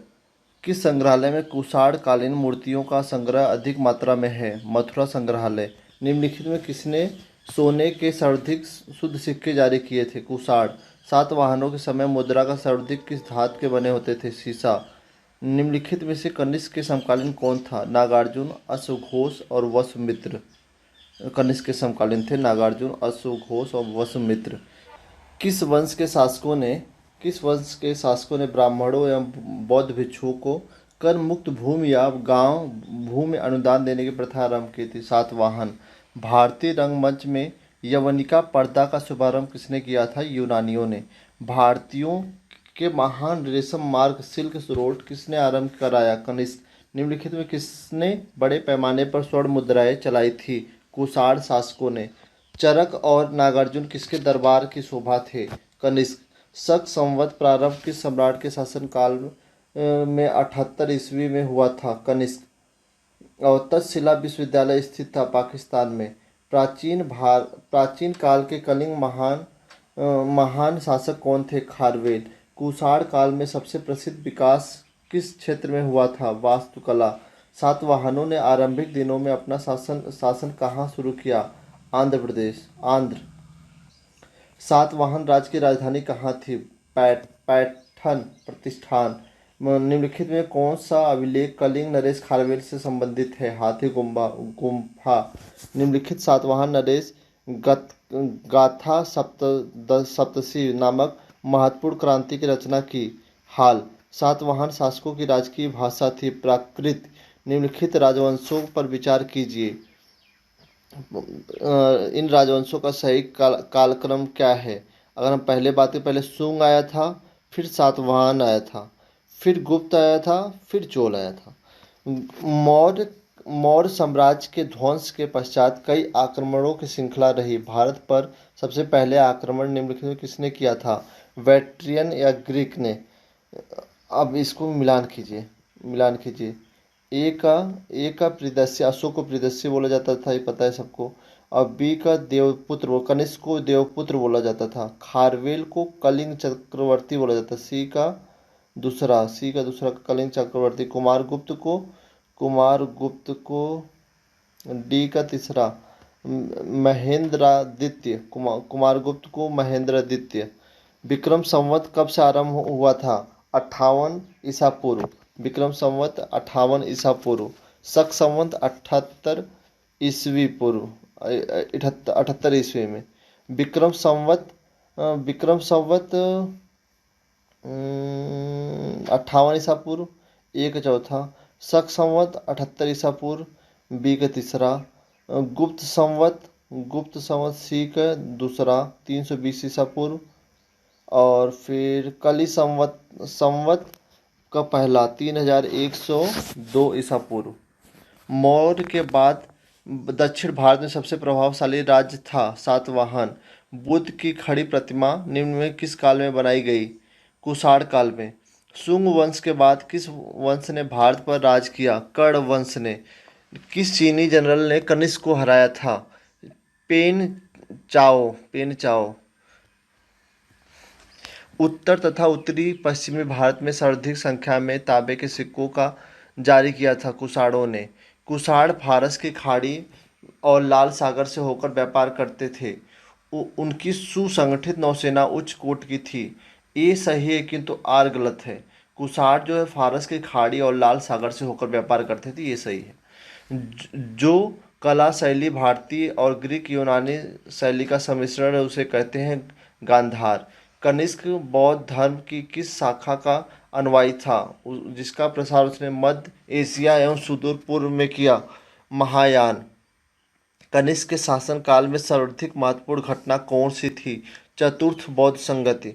किस संग्रहालय में कुषाण कालीन मूर्तियों का संग्रह अधिक मात्रा में है? मथुरा संग्रहालय। निम्नलिखित में किसने सोने के सर्वाधिक शुद्ध सिक्के जारी किए थे? कुषाण। सातवाहनों के समय मुद्रा का सर्वाधिक किस धातु के बने होते थे? सीसा। निम्नलिखित में से कनिष्क के समकालीन कौन था? नागार्जुन, अश्वघोष और वसुमित्र। कनिष्क के समकालीन थे नागार्जुन, अश्वघोष और वसुमित्र। किस वंश के शासकों ने ब्राह्मणों एवं बौद्ध भिक्षुओं को कर मुक्त भूमि या गांव भूमि अनुदान देने की प्रथा आरंभ की थी? सातवाहन। भारतीय रंगमंच में यवनिका पर्दा का शुभारंभ किसने किया था? यूनानियों ने। भारतीयों के महान रेशम मार्ग सिल्क रोड किसने आरंभ कराया? कनिष्क। निम्नलिखित में किसने बड़े पैमाने पर स्वर्ण मुद्राएं चलाई थी? कुषाण शासकों ने। चरक और नागार्जुन किसके दरबार की शोभा थे? कनिष्क। शक संवत प्रारंभ किस सम्राट के शासन काल में 78 ईस्वी में हुआ था। कनिष्क और तक्षशिला विश्वविद्यालय स्थित था पाकिस्तान में। प्राचीन काल के कलिंग महान शासक कौन थे? खारवेल। कुषाण काल में सबसे प्रसिद्ध विकास किस क्षेत्र में हुआ था? वास्तुकला। सातवाहनों ने आरंभिक दिनों में अपना शासन कहाँ शुरू किया? आंध्र प्रदेश। सातवाहन राज्य की राजधानी कहाँ थी? पैठन प्रतिष्ठान। निम्नलिखित में कौन सा अभिलेख कलिंग नरेश खारवेल से संबंधित है? हाथी गुम्फा। निम्नलिखित सातवाहन नरेश गाथा सप्तशी नामक महत्वपूर्ण क्रांति की रचना की। हाल। सातवाहन शासकों की राजकीय भाषा थी प्राकृत। निम्नलिखित राजवंशों पर विचार कीजिए। इन राजवंशों का सही कालक्रम क्या है? अगर हम पहले शुंग आया था, फिर सातवाहन आया था, फिर गुप्त आया था, फिर चोल आया था। मौर्य साम्राज्य के ध्वंस के पश्चात कई आक्रमणों की श्रृंखला रही। भारत पर सबसे पहले आक्रमण निम्नलिखित में किसने किया था? बैक्ट्रियन या ग्रीक ने? अब इसको मिलान कीजिए। ए का प्रियदर्शी, अशोक को प्रियदर्शी बोला जाता था, ये पता है सबको। और बी का देवपुत्र, कनिष्क को देवपुत्र बोला जाता था। खारवेल को कलिंग चक्रवर्ती बोला जाता। सी का दूसरा कलिंग चक्रवर्ती। कुमारगुप्त को डी का तीसरा महेंद्रादित्य, कुमारगुप्त को महेंद्रादित्य। विक्रम संवत कब से आरंभ हुआ था? 58 ईसा पूर्व। विक्रम संवत 58 ईसा पूर्व। शक संवत 78 ईस्वी पूर्व, 78 ईस्वी में। विक्रम संवत 58 ईसा पूर्व, ए का चौथा। शक संवत 78 ईसा पूर्व, बी का तीसरा। गुप्त संवत सी का दूसरा, 320 ईसा पूर्व। और फिर कली संवत का पहला, 3102 ईसा पूर्व। मौर्य के बाद दक्षिण भारत में सबसे प्रभावशाली राज्य था सातवाहन। बुद्ध की खड़ी प्रतिमा निम्न में किस काल में बनाई गई? कुषाण काल में। शुंग वंश के बाद किस वंश ने भारत पर राज किया? कर्ण वंश ने। किस चीनी जनरल ने कनिष्क को हराया था? पेन चाओ। उत्तर तथा उत्तरी पश्चिमी भारत में सर्वाधिक संख्या में तांबे के सिक्कों का जारी किया था कुषाणों ने। कुषाण फारस की खाड़ी और लाल सागर से होकर व्यापार करते थे। उनकी सुसंगठित नौसेना उच्च कोटि की थी। ये सही है किंतु आर गलत है। कुषाण जो है फारस की खाड़ी और लाल सागर से होकर व्यापार करते थे, ये सही है। जो कला शैली भारतीय और ग्रीक यूनानी शैली का सम्मिश्रण है उसे कहते हैं गांधार। कनिष्क बौद्ध धर्म की किस शाखा का अनुयायी था जिसका प्रसार उसने मध्य एशिया एवं सुदूर पूर्व में किया? महायान। कनिष्क के शासन काल में सर्वाधिक महत्वपूर्ण घटना कौन सी थी? चतुर्थ बौद्ध संगति।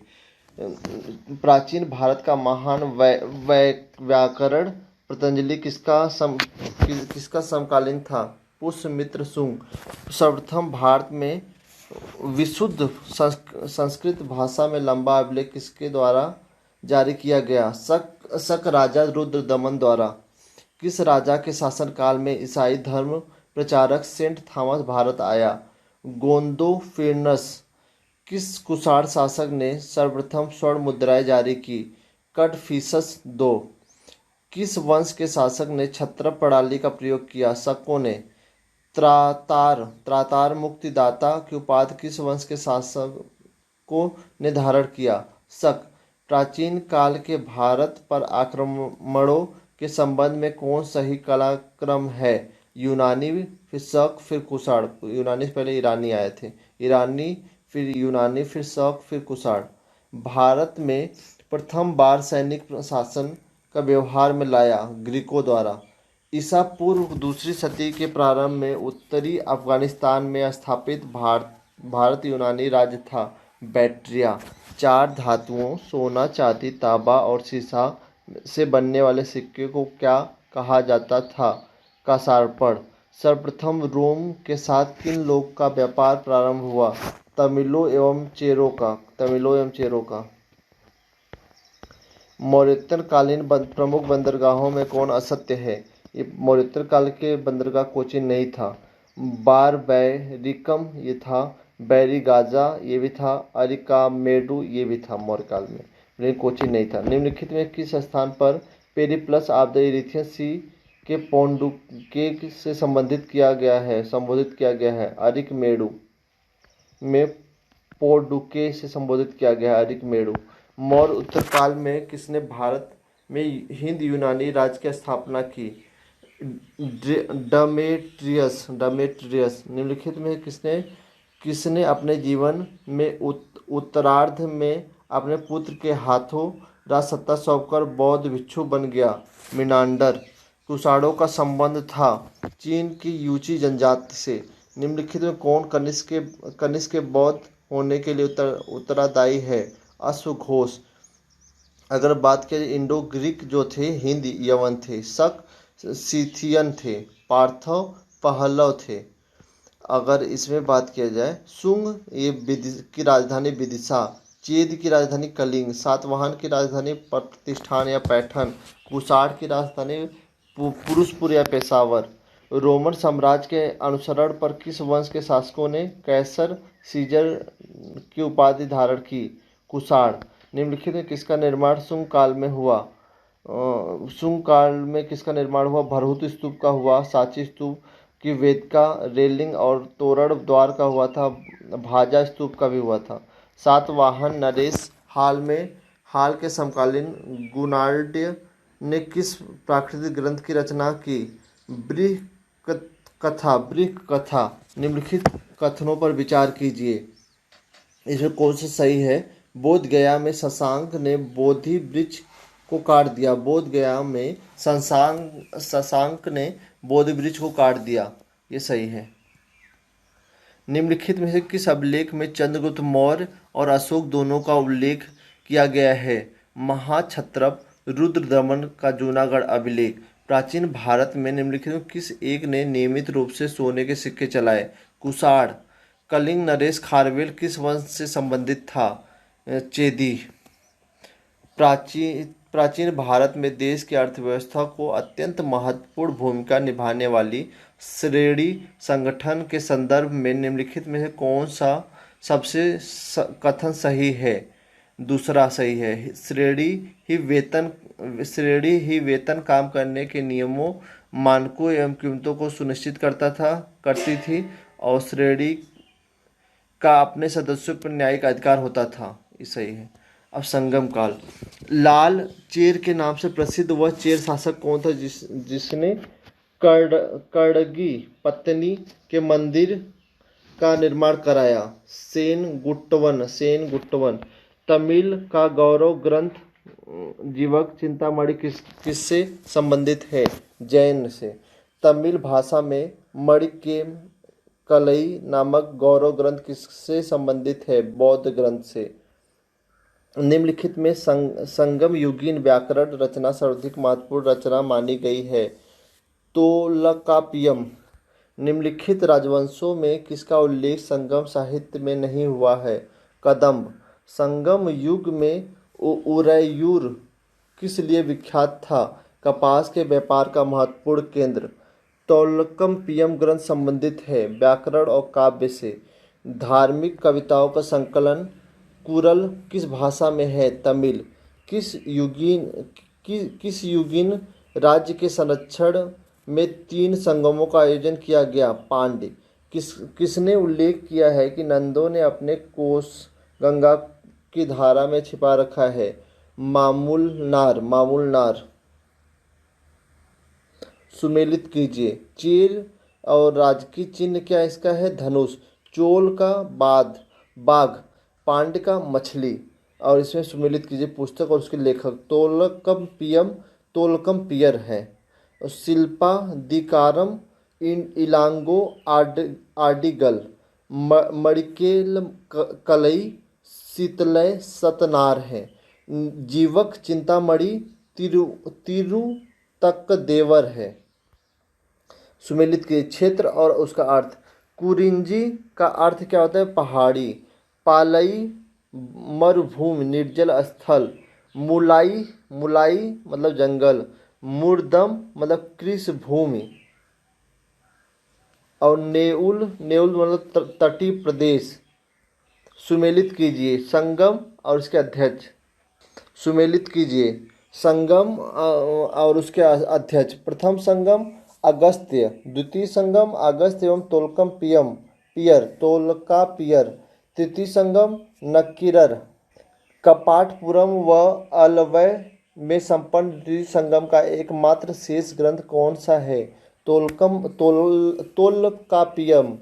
प्राचीन भारत का महान व्याकरण पतंजलि किसका समकालीन था? पुष्यमित्र शुंग। सर्वप्रथम भारत में विशुद्ध संस्कृत भाषा में लंबा अभिलेख किसके द्वारा जारी किया गया? शक राजा रुद्रदमन द्वारा। किस राजा के शासनकाल में ईसाई धर्म प्रचारक सेंट थॉमस भारत आया? गोंदोफिरनस। किस कुषाण शासक ने सर्वप्रथम स्वर्ण मुद्राएं जारी की? कटफिसस दो। किस वंश के शासक ने क्षत्रप प्रणाली का प्रयोग किया? शकों ने। त्रातार मुक्तिदाता की उपाधि किस वंश के शासकों ने धारण किया? शक। प्राचीन काल के भारत पर आक्रमणों के संबंध में कौन सही कालक्रम है? यूनानी, फिर शक, फिर कुषाण। यूनानी से पहले ईरानी आए थे। ईरानी, फिर यूनानी, फिर शक, फिर कुषाण। भारत में प्रथम बार सैनिक शासन का व्यवहार में लाया ग्रीकों द्वारा। ईसा पूर्व दूसरी सदी के प्रारंभ में उत्तरी अफगानिस्तान में स्थापित भारत यूनानी राज्य था बैक्ट्रिया। 4 धातुओं सोना, चांदी, तांबा और सीसा से बनने वाले सिक्के को क्या कहा जाता था? कांसार्पण। सर्वप्रथम रोम के साथ किन लोग का व्यापार प्रारंभ हुआ? तमिलों एवं चेरों का। मौर्योत्तर कालीन प्रमुख बंदरगाहों में कौन असत्य है? ये मौर्योत्तर काल के बंदरगाह कोचीन नहीं था। बारबैरिकम ये था, बैरीगाजा ये भी था, अरिकामेडु ये भी था मौर्य काल में, लेकिन कोचीन नहीं था। निम्नलिखित में किस स्थान पर पेरिप्लस ऑफ द इरीथियन सी के पोंडुके से संबोधित किया गया है? अरिकमेडु में पोर्डुके से संबोधित किया गया है, अरिकमेडु। मौर्य उत्तरकाल में किसने भारत में हिंद यूनानी राज्य की स्थापना की? डमेट्रियस। निम्नलिखित में किसने किसने अपने जीवन में उत्तरार्ध में अपने पुत्र के हाथों राज सत्ता सौंपकर बौद्ध भिक्षु बन गया? मिनांडर। कुषाणों का संबंध था चीन की यूची जनजाति से। निम्नलिखित में कौन कनिष्क के बौद्ध होने के लिए उत्तरादायी है? अश्वघोष। अगर बात किया जाए इंडो ग्रीक जो थे हिंद यवन थे, शक सीथियन थे, पार्थव पहलव थे। अगर इसमें बात किया जाए सुंग ये की राजधानी विदिशा, चेद की राजधानी कलिंग, सातवाहन की राजधानी प्रतिष्ठान या पैठन, कुषाण की राजधानी पुरुषपुर या पेशावर। रोमन साम्राज्य के अनुसरण पर किस वंश के शासकों ने कैसर सीजर की उपाधि धारण की? कुषाण। निम्नलिखित में किसका निर्माण शुंग काल में हुआ? किसका निर्माण हुआ? भरहुत स्तूप का हुआ, सांची स्तूप की वेदिका रेलिंग और तोरण द्वार का हुआ था, भाजा स्तूप का भी हुआ था। सातवाहन नरेश हाल के समकालीन गुणाढ्य ने किस प्राकृतिक ग्रंथ की रचना की? बृहत्कथा। निम्नलिखित कथनों पर विचार कीजिए, इसमें कौन सा सही है? बोध गया में शशांक ने बोधि वृक्ष को काट दिया। बोध गया में शशांक ने बोधि वृक्ष को काट दिया, ये सही है। निम्नलिखित में से किस अभिलेख में चंद्रगुप्त मौर्य और अशोक दोनों का उल्लेख किया गया है? महाक्षत्रप रुद्रदमन का जूनागढ़ अभिलेख। प्राचीन भारत में निम्नलिखित में किस एक ने नियमित रूप से सोने के सिक्के चलाए? कुषाण। कलिंग नरेश खारवेल किस वंश से संबंधित था? चेदी। प्राचीन भारत में देश की अर्थव्यवस्था को अत्यंत महत्वपूर्ण भूमिका निभाने वाली श्रेणी संगठन के संदर्भ में निम्नलिखित में से कौन सा सबसे कथन सही है? दूसरा सही है। श्रेणी ही वेतन काम करने के नियमों, मानकों एवं कीमतों को सुनिश्चित करती थी और श्रेणी का अपने सदस्यों पर न्यायिक अधिकार होता था, ये सही है। अब संगम काल। लाल चेर के नाम से प्रसिद्ध वह चेर शासक कौन था जिसने कर्डगी पत्तनी के मंदिर का निर्माण कराया? सेनगुट्टवन। तमिल का गौरव ग्रंथ जीवक चिंतामणि किससे संबंधित है? जैन से। तमिल भाषा में मणिकेम कलई नामक गौरव ग्रंथ किससे संबंधित है? बौद्ध ग्रंथ से। निम्नलिखित में संगम युगीन व्याकरण रचना सर्वाधिक महत्वपूर्ण रचना मानी गई है? तोलकाप्पियम। निम्नलिखित राजवंशों में किसका उल्लेख संगम साहित्य में नहीं हुआ है? कदंब। संगम युग में उरैयूर किस लिए विख्यात था? कपास के व्यापार का महत्वपूर्ण केंद्र। तोलकाप्पियम ग्रंथ संबंधित है व्याकरण और काव्य से। धार्मिक कविताओं का संकलन कुरल किस भाषा में है? तमिल। किस युगीन राज्य के संरक्षण में 3 संगमों का आयोजन किया गया? पांड्य। किसने उल्लेख किया है कि नंदों ने अपने कोष गंगा की धारा में छिपा रखा है? मामूलनार। सुमेलित कीजिए। चीर और राजकीय चिन्ह क्या इसका है? धनुष। चोल का बाघ, पांड्य का मछली। और इसमें सुमेलित कीजिए पुस्तक और उसके लेखक। तोलकमपियर है। शिल्पा दिकारम इलांगो आर्डिगल। मड़िकेल कलई शीतलय सतनार है। जीवक चिंतामणि तिरुतक्कदेवर है। सुमेलित के क्षेत्र और उसका अर्थ। कुरिंजी का अर्थ क्या होता है? पहाड़ी। पालई मरुभूमि निर्जल स्थल। मुलाई, मुलाई मतलब जंगल, मुर्दम मतलब कृषि भूमि, और नेउल, नेउल मतलब तटीय प्रदेश। सुमेलित कीजिए संगम और इसके अध्यक्ष। सुमेलित कीजिए संगम और उसके अध्यक्ष। प्रथम संगम अगस्त्य, द्वितीय संगम अगस्त्य एवं तोलकम पियर, तोलका पियर। तृतीय संगम नक्कीरर। कपाटपुरम व अलवय में संपन्न द्वितीय संगम का एकमात्र शेष ग्रंथ कौन सा है? तोल्काप्पियम।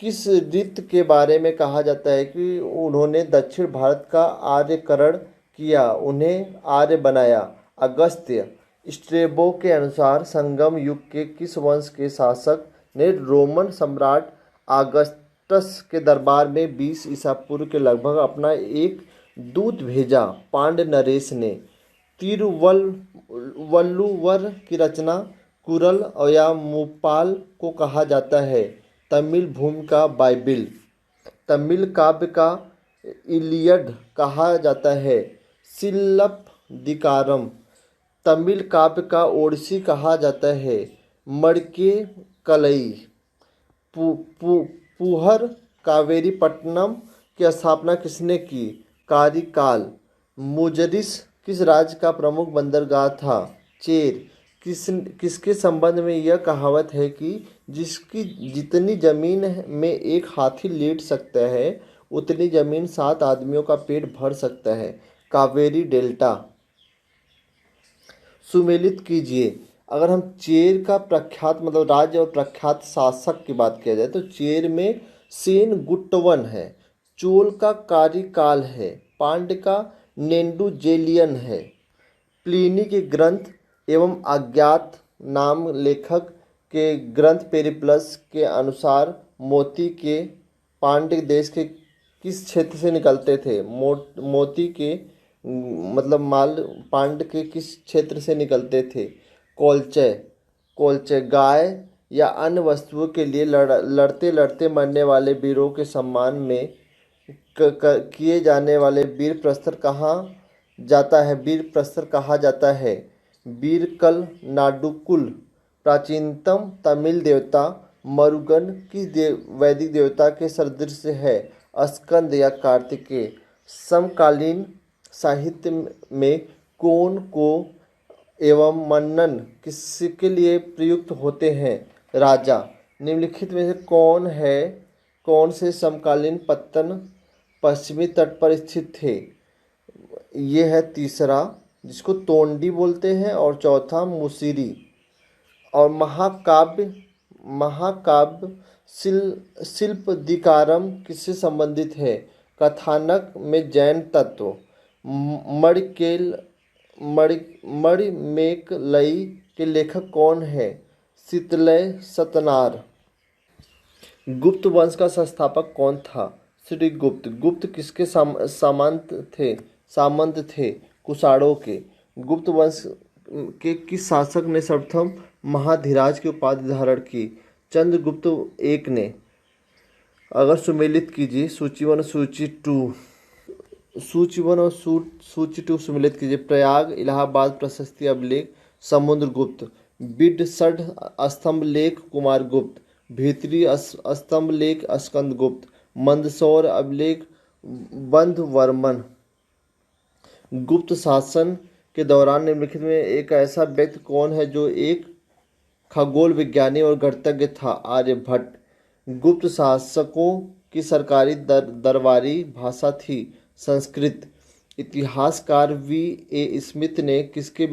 किस ऋत के बारे में कहा जाता है कि उन्होंने दक्षिण भारत का आर्यकरण किया, उन्हें आर्य बनाया? अगस्त्य। स्ट्रेबो के अनुसार संगम युग के किस वंश के शासक ने रोमन सम्राट आगस्टस के दरबार में 20 ईसा पूर्व के लगभग अपना एक दूत भेजा? पांड्य नरेश ने। तिरुवल्लुवर की रचना कुरल या मुपाल को कहा जाता है तमिल भूमि का बाइबिल। तमिल काव्य का इलियड कहा जाता है शिल्पदिकारम। तमिल काव्य का ओडिसी कहा जाता है मड़के कलई। पुहर कावेरीपट्टनम की स्थापना किसने की? कारिकाल। मुजरिस किस राज्य का प्रमुख बंदरगाह था? चेर। किसके संबंध में यह कहावत है कि जिसकी जितनी जमीन में एक हाथी लेट सकता है उतनी जमीन 7 आदमियों का पेट भर सकता है? कावेरी डेल्टा। सुमेलित कीजिए। अगर हम चेर का प्रख्यात मतलब राज्य और प्रख्यात शासक की बात किया जाए तो चेर में सेन गुट्टवन है, चोल का कारिकाल है, पांड्य का नेंडुजेलियन है। प्लिनी के ग्रंथ एवं अज्ञात नाम लेखक के ग्रंथ पेरिप्लस के अनुसार मोती के पांड्य देश के किस क्षेत्र से निकलते थे? मोती के मतलब माल पांड्य के किस क्षेत्र से निकलते थे? कोलचय। कोलचय। गाय या अन्य वस्तुओं के लिए लड़ते लड़ते मरने वाले वीरों के सम्मान में किए जाने वाले वीर प्रस्तर कहाँ जाता है? वीर प्रस्तर कहा जाता है वीरकल नाडुकुल। प्राचीनतम तमिल देवता मरुगन किस वैदिक देवता के सदृश है? स्कंद या कार्तिकेय। समकालीन साहित्य में कौन को एवं मन्नन किसके लिए प्रयुक्त होते हैं? राजा। निम्नलिखित में से कौन से समकालीन पत्तन पश्चिमी तट पर स्थित थे? ये है तीसरा जिसको तोंडी बोलते हैं और चौथा मुसिरी। और महाकाव्य शिल्पदिकारम किससे संबंधित है? कथानक में जैन तत्व। मणिमेकलई के लेखक कौन है? शीतलय सतनार। गुप्त वंश का संस्थापक कौन था? श्री गुप्त। गुप्त किसके सामंत थे? कुषाणों के। गुप्त वंश के किस शासक ने सर्वप्रथम महाधिराज की उपाधि धारण की? चंद्रगुप्त एक ने। अगर सुमेलित कीजिए सूची 1 सूची 2। सूची 1 और सूची 2 सुमेलित कीजिए। प्रयाग इलाहाबाद प्रशस्ति अभिलेख समुद्रगुप्त। बिड षड स्तंभ लेख कुमारगुप्त। भीतरी स्तंभ लेख स्कंदगुप्त। मंदसौर अभिलेख बंधवर्मन। गुप्त शासन के दौरान निम्नलिखित में एक ऐसा व्यक्ति कौन है जो एक खगोल विज्ञानी और गणितज्ञ था? आर्यभट्ट। गुप्त शासकों की सरकारी दरबारी भाषा थी संस्कृत। इतिहासकार V.A. स्मिथ ने किसके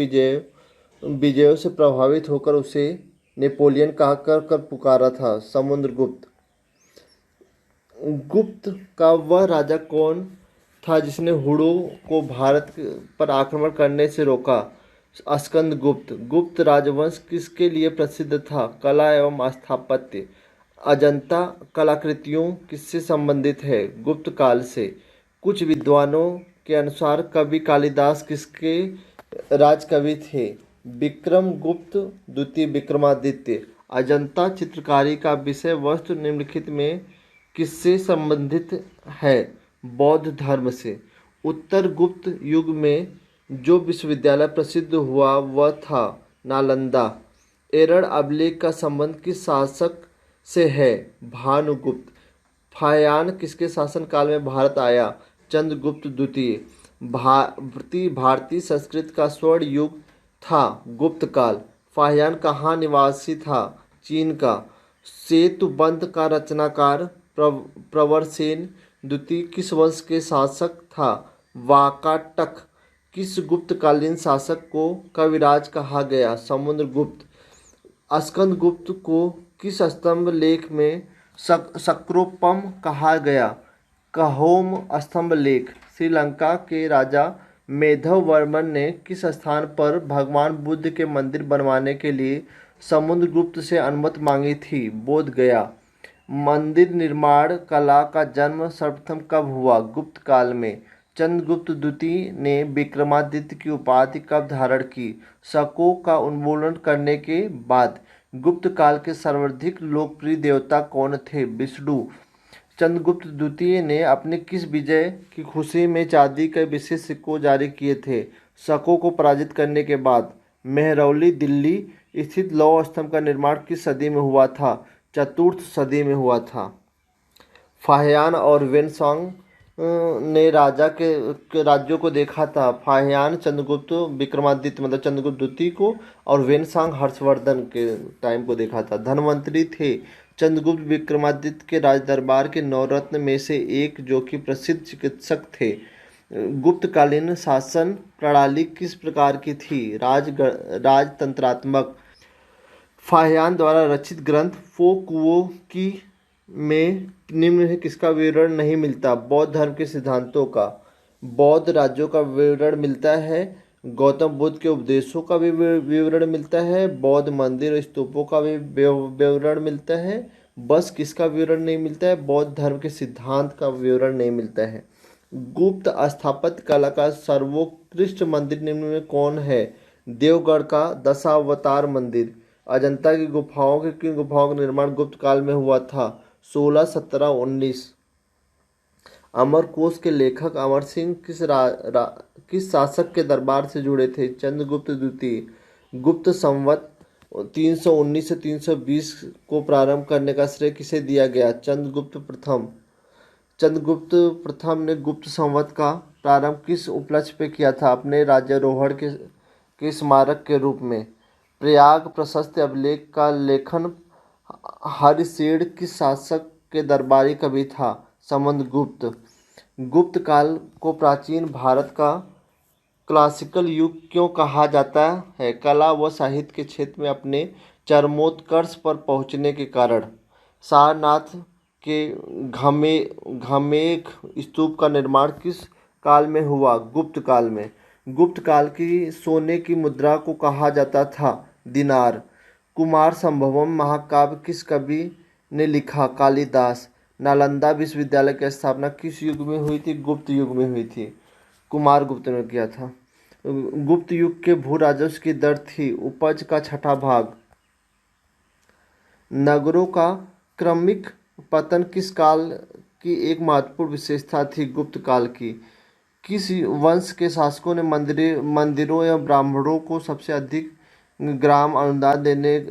विजयों से प्रभावित होकर उसे नेपोलियन कहकर पुकारा था? समुद्रगुप्त। गुप्त का वह राजा कौन था जिसने हुड़ों को भारत पर आक्रमण करने से रोका? स्कंदगुप्त। गुप्त राजवंश किसके लिए प्रसिद्ध था? कला एवं स्थापत्य। अजंता कलाकृतियों किससे संबंधित है? गुप्त काल से। कुछ विद्वानों के अनुसार कवि कालिदास किसके राजकवि थे? विक्रमगुप्त द्वितीय विक्रमादित्य। अजंता चित्रकारी का विषय वस्तु निम्नलिखित में किससे संबंधित है? बौद्ध धर्म से। उत्तर गुप्त युग में जो विश्वविद्यालय प्रसिद्ध हुआ वह था नालंदा। एरड़ अभिलेख का संबंध किस शासक से है? भानुगुप्त। फाहियान किसके शासनकाल में भारत आया? चंद्रगुप्त द्वितीय। भारतीय संस्कृत का स्वर्ण युग था गुप्त काल। फाहियान कहाँ निवासी था? चीन का। सेतुबंध का रचनाकार प्रवरसेन द्वितीय किस वंश के शासक था? वाकाटक। किस गुप्तकालीन शासक को कविराज कहा गया? समुद्रगुप्त। स्कंदगुप्त को किस स्तंभ लेख में सक्रोपम कहा गया? कहोम स्तंभ लेख। श्रीलंका के राजा मेघवर्मन ने किस स्थान पर भगवान बुद्ध के मंदिर बनवाने के लिए समुद्रगुप्त से अनुमति मांगी थी? बोध गया। मंदिर निर्माण कला का जन्म सर्वप्रथम कब हुआ? गुप्त काल में। चंद्रगुप्त द्वितीय ने विक्रमादित्य की उपाधि कब धारण की? शकों का उन्मूलन करने के बाद। गुप्त काल के सर्वाधिक लोकप्रिय देवता कौन थे? विष्णु। चंद्रगुप्त द्वितीय ने अपने किस विजय की खुशी में चांदी के विशेष सिक्के जारी किए थे? शकों को पराजित करने के बाद। मेहरौली दिल्ली स्थित लौह स्तंभ का निर्माण किस सदी में हुआ था? चतुर्थ सदी में हुआ था। फाहियान और वेनसोंग ने राजा के राज्यों को देखा था। फाहियान चंद्रगुप्त विक्रमादित्य मतलब चंद्रगुप्त द्वितीय को और वेनसांग हर्षवर्धन के टाइम को देखा था। धनवंतरी थे चंद्रगुप्त विक्रमादित्य के राजदरबार के नवरत्न में से एक, जो कि प्रसिद्ध चिकित्सक थे। गुप्तकालीन शासन प्रणाली किस प्रकार की थी? राजतंत्रात्मक। फाहियान द्वारा रचित ग्रंथ फोकुओ की में निम्न है किसका विवरण नहीं मिलता? बौद्ध धर्म के सिद्धांतों का। बौद्ध राज्यों का विवरण मिलता है। गौतम बुद्ध के उपदेशों का भी विवरण मिलता है। बौद्ध मंदिर और स्तूपों का भी विवरण मिलता है। बस किसका विवरण नहीं मिलता है? बौद्ध धर्म के सिद्धांत का विवरण नहीं मिलता है। गुप्त स्थापत्य कला का सर्वोत्कृष्ट मंदिर निम्न में कौन है? देवगढ़ का दशावतार मंदिर। अजंता की गुफाओं के किन गुफाओं का निर्माण गुप्त काल में हुआ था? 16, 17, 19। अमरकोश के लेखक अमर सिंह किस शासक के दरबार से जुड़े थे? चंद्रगुप्त द्वितीय। गुप्त संवत 319 से 320 को प्रारंभ करने का श्रेय किसे दिया गया? चंद्रगुप्त प्रथम। चंद्रगुप्त प्रथम ने गुप्त संवत का प्रारंभ किस उपलक्ष्य पे किया था? अपने राज्यारोहण के स्मारक के रूप में। प्रयाग प्रशस्त अभिलेख का लेखन हरिसेन किस शासक के दरबारी कवि था? समुद्रगुप्त। गुप्त काल को प्राचीन भारत का क्लासिकल युग क्यों कहा जाता है? कला व साहित्य के क्षेत्र में अपने चरमोत्कर्ष पर पहुंचने के कारण। सारनाथ के घमेघ स्तूप का निर्माण किस काल में हुआ? गुप्त काल में। गुप्त काल की सोने की मुद्रा को कहा जाता था दिनार। कुमार संभवम महाकाव्य किस कवि ने लिखा? कालिदास। नालंदा विश्वविद्यालय की स्थापना किस युग में हुई थी? गुप्त युग में हुई थी। कुमार गुप्त ने किया था। गुप्त युग के भू राजस्व की दर थी उपज का 6वां भाग। नगरों का क्रमिक पतन किस काल की एक महत्वपूर्ण विशेषता थी? गुप्त काल की। किस वंश के शासकों ने मंदिरों या ब्राह्मणों को सबसे अधिक ग्राम अनुदान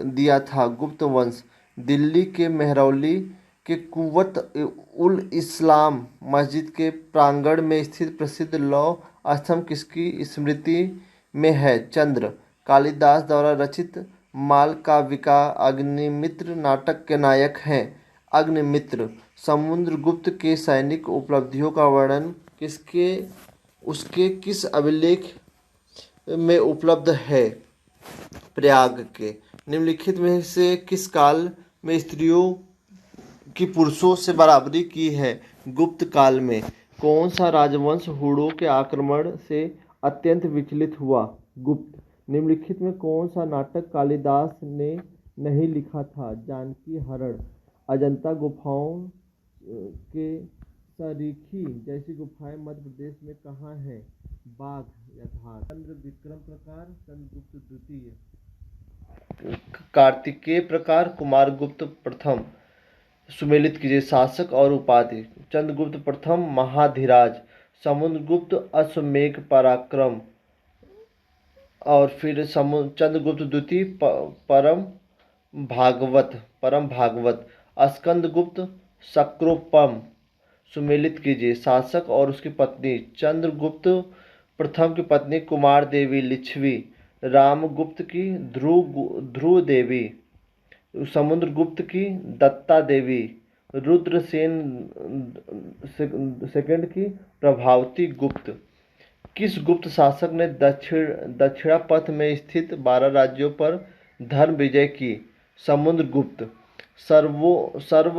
दिया था? गुप्त वंश। दिल्ली के मेहरौली के कुव्वत उल इस्लाम मस्जिद के प्रांगण में स्थित प्रसिद्ध लौह स्तंभ किसकी स्मृति में है? चंद्र। कालिदास द्वारा रचित मालकाव्यिका अग्निमित्र नाटक के नायक हैं। अग्निमित्र। समुद्रगुप्त के सैनिक उपलब्धियों का वर्णन उसके किस अभिलेख में उपलब्ध है? प्रयाग के। निम्नलिखित में से किस काल में स्त्रियों की पुरुषों से बराबरी की है? गुप्त काल में। कौन सा राजवंश हुड़ों के आक्रमण से अत्यंत विचलित हुआ? गुप्त। निम्नलिखित में कौन सा नाटक कालिदास ने नहीं लिखा था? जानकी हरण। अजंता गुफाओं के सरीखी जैसी गुफाएं मध्य प्रदेश में कहाँ हैं? बाघ या धार। चंद्र विक्रम प्रकार चंद्रगुप्त द्वितीय। कार्तिकेय प्रकार कुमारगुप्त प्रथम। सुमेलित कीजिए शासक और उपाधि। चंद्रगुप्त प्रथम महाधिराज। समुद्रगुप्त अश्वमेघ पराक्रम। और फिर चंद्रगुप्त द्वितीय परम भागवत, स्कंदगुप्त शक्रोपम। सुमेलित कीजिए। शासक और उसकी पत्नी। चंद्रगुप्त प्रथम की पत्नी कुमार देवी लिच्छवी, रामगुप्त की ध्रुव देवी, समुद्रगुप्त की दत्ता देवी, रुद्रसेन सेकंड की प्रभावती गुप्त। किस गुप्त शासक ने दक्षिणापथ में स्थित 12 राज्यों पर धर्म विजय की? समुद्रगुप्त। सर्व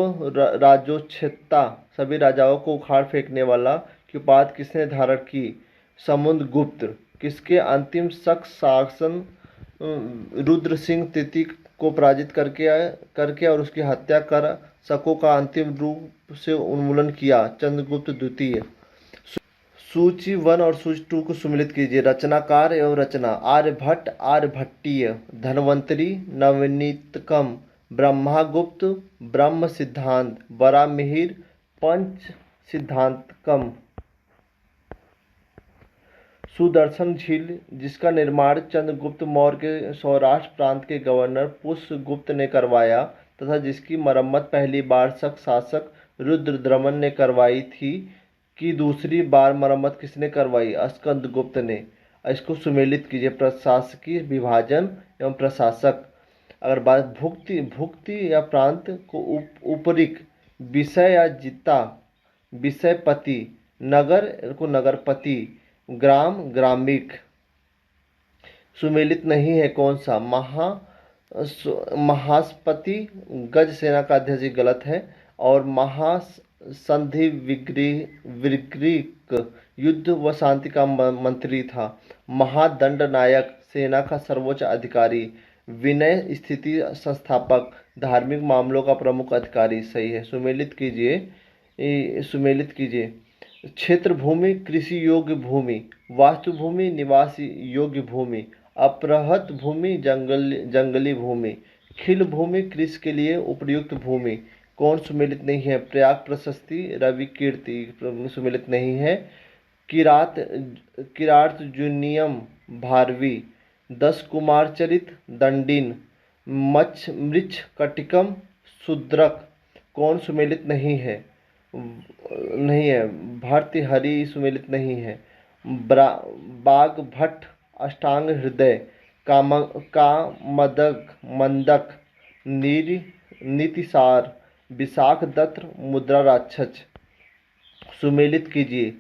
राज्योच्छेदता, सभी राजाओं को उखाड़ फेंकने वाला की उपाधि किसने धारण की? समुद्रगुप्त। किसके अंतिम शक शासन रुद्र सिंह तृतीय को पराजित करके और उसकी हत्या कर शकों का अंतिम रूप से उन्मूलन किया? चंद्रगुप्त द्वितीय। सूची 1 और सूची 2 को सुमिलित कीजिए। रचनाकार एवं रचना। आर्यभट्ट, आर्यभट्टीय। धन्वंतरी, नवनीतकम। ब्रह्मागुप्त, ब्रह्म सिद्धांत। वराहमिहिर, पंच सिद्धांतकम। सुदर्शन झील, जिसका निर्माण चंद्रगुप्त मौर्य के सौराष्ट्र प्रांत के गवर्नर पुष्यगुप्त ने करवाया तथा जिसकी मरम्मत पहली बार शासक रुद्रदमन ने करवाई थी, कि दूसरी बार मरम्मत किसने करवाई? स्कंदगुप्त ने। इसको सुमेलित कीजिए। प्रशासकीय विभाजन एवं प्रशासक। अगर बात भुक्ति या प्रांत को उपरिक, विषय या जिता, विषयपति, नगर को नगरपति, ग्राम ग्रामिक। सुमेलित नहीं है कौन सा? महास्पति, गज सेना का अध्यक्ष, गलत है। और महासंधि विग्रीक, युद्ध व शांति का मंत्री था। महादंड नायक, सेना का सर्वोच्च अधिकारी। विनय स्थिति संस्थापक, धार्मिक मामलों का प्रमुख अधिकारी। सही है। सुमेलित कीजिए। क्षेत्र भूमि, कृषि योग्य भूमि। वास्तु भूमि, निवास योग्य भूमि। अपरहत भूमि, जंगली भूमि। खिल भूमि, कृषि के लिए उपयुक्त भूमि। कौन सुमेलित नहीं है? प्रयाग प्रशस्ति, रवि कीर्ति सुमेलित नहीं है। किरात जुनियम, भारवी। 10 कुमार चरित, दंडिन। मृछ कटिकम, शूद्रक। कौन सुमेलित नहीं है? भर्तृहरि सुमेलित नहीं है। बाग भट्ट, अष्टांग हृदय। कामदक, मंदक, नीतिसार। विशाख दत्त, मुद्रा राक्षस। सुमेलित कीजिए।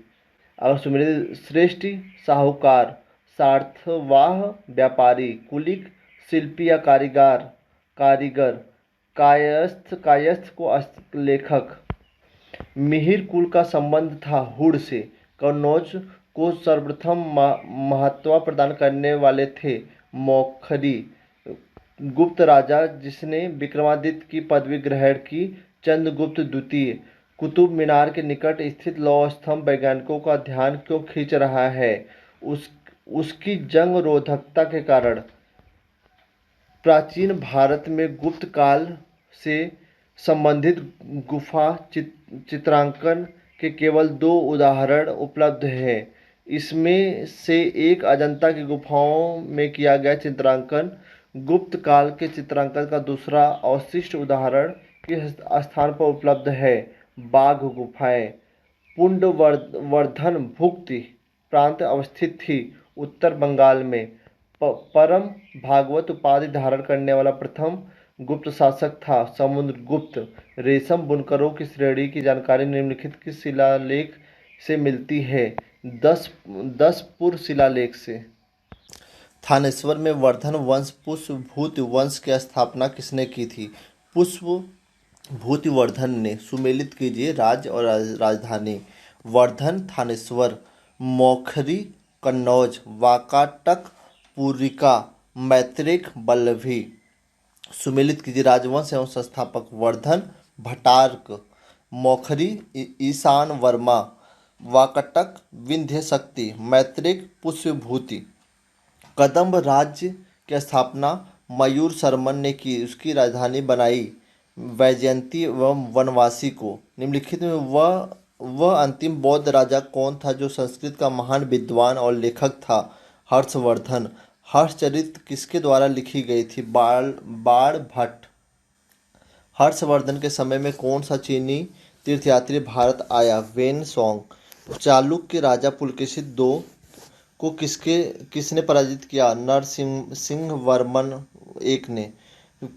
अगर सुमेलित, श्रेष्ठी, साहूकार। सार्थवाह, व्यापारी। कुलिक, शिल्पी या कारीगर। कायस्थ को लेखक। मिहिर कुल का संबंध था हुड़ से। कन्नौज को सर्वप्रथम महत्व प्रदान करने वाले थे मौखरी। गुप्त राजा जिसने विक्रमादित्य की पदवी ग्रहण की? चंद्रगुप्त द्वितीय। कुतुब मीनार के निकट स्थित लौह स्तंभ वैज्ञानिकों का ध्यान क्यों खींच रहा है? उसकी जंग रोधकता के कारण। प्राचीन भारत में गुप्त काल से संबंधित गुफा चित्रांकन के केवल 2 उदाहरण उपलब्ध हैं। इसमें से एक अजंता की गुफाओं में किया गया चित्रांकन गुप्त काल के चित्रांकन का दूसरा अवशिष्ट उदाहरण के स्थान पर उपलब्ध है। बाघ गुफाएं पुंडवर्धन भुक्ति प्रांत अवस्थित थी उत्तर बंगाल में। परम भागवत उपाधि धारण करने वाला प्रथम गुप्त शासक था समुद्रगुप्त। रेशम बुनकरों की श्रेणी की जानकारी निम्नलिखित किस शिलालेख से मिलती है? 10 शिलालेख से। थानेश्वर में वर्धन वंश पुष्यभूति वंश की स्थापना किसने की थी? पुष्यभूतिवर्धन ने। सुमेलित कीजिए राज्य और राजधानी। वर्धन थानेश्वर, मौखरी कन्नौज, वाकाटक पुरिका, मैत्रेक बल्लभी। सुमेलित कीजिए राजवंश एवं संस्थापक। वर्धन भट्टारक, मौखरी ईशान वर्मा, वाकाटक विंध्य शक्ति, मैत्रेक पुष्यभूति। कदम्ब राज्य की स्थापना मयूर शर्मन ने की। उसकी राजधानी बनाई वैजयंती एवं वनवासी को। निम्नलिखित में वह अंतिम बौद्ध राजा कौन था जो संस्कृत का महान विद्वान और लेखक था? हर्षवर्धन। हर्षचरित किसके द्वारा लिखी गई थी? बाण भट्ट। हर्षवर्धन के समय में कौन सा चीनी तीर्थयात्री भारत आया? Hiuen Tsang. चालुक्य राजा पुलकेशिन दो को किसने पराजित किया? नरसिंह सिंह वर्मन एक ने।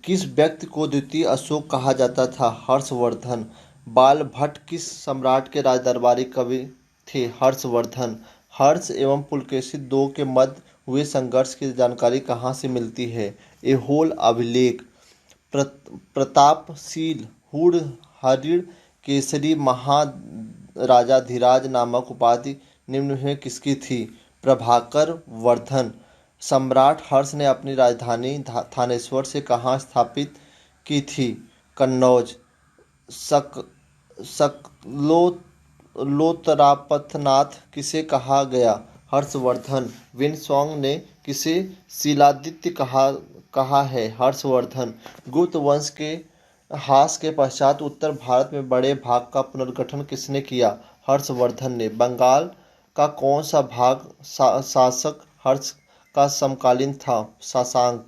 किस व्यक्ति को द्वितीय अशोक कहा जाता था? हर्षवर्धन। बाल भट्ट किस सम्राट के राजदरबारी कवि थे? हर्षवर्धन। हर्ष एवं पुलकेशिन दो के मध्य हुए संघर्ष की जानकारी कहाँ से मिलती है? ऐहोल अभिलेख। प्रतापशील हुड हरिण केसरी महाराजाधिराज नामक उपाधि निम्न में किसकी थी? प्रभाकर वर्धन। सम्राट हर्ष ने अपनी राजधानी थानेश्वर से कहाँ स्थापित की थी? कन्नौज। सक सकलोतरापथनाथ किसे कहा गया? हर्षवर्धन। विनसोंग ने किसे शिलादित्य कहा है? हर्षवर्धन। गुप्त वंश के ह्रास के पश्चात उत्तर भारत में बड़े भाग का पुनर्गठन किसने किया? हर्षवर्धन ने। बंगाल का कौन सा भाग शासक हर्ष का समकालीन था? शशांक।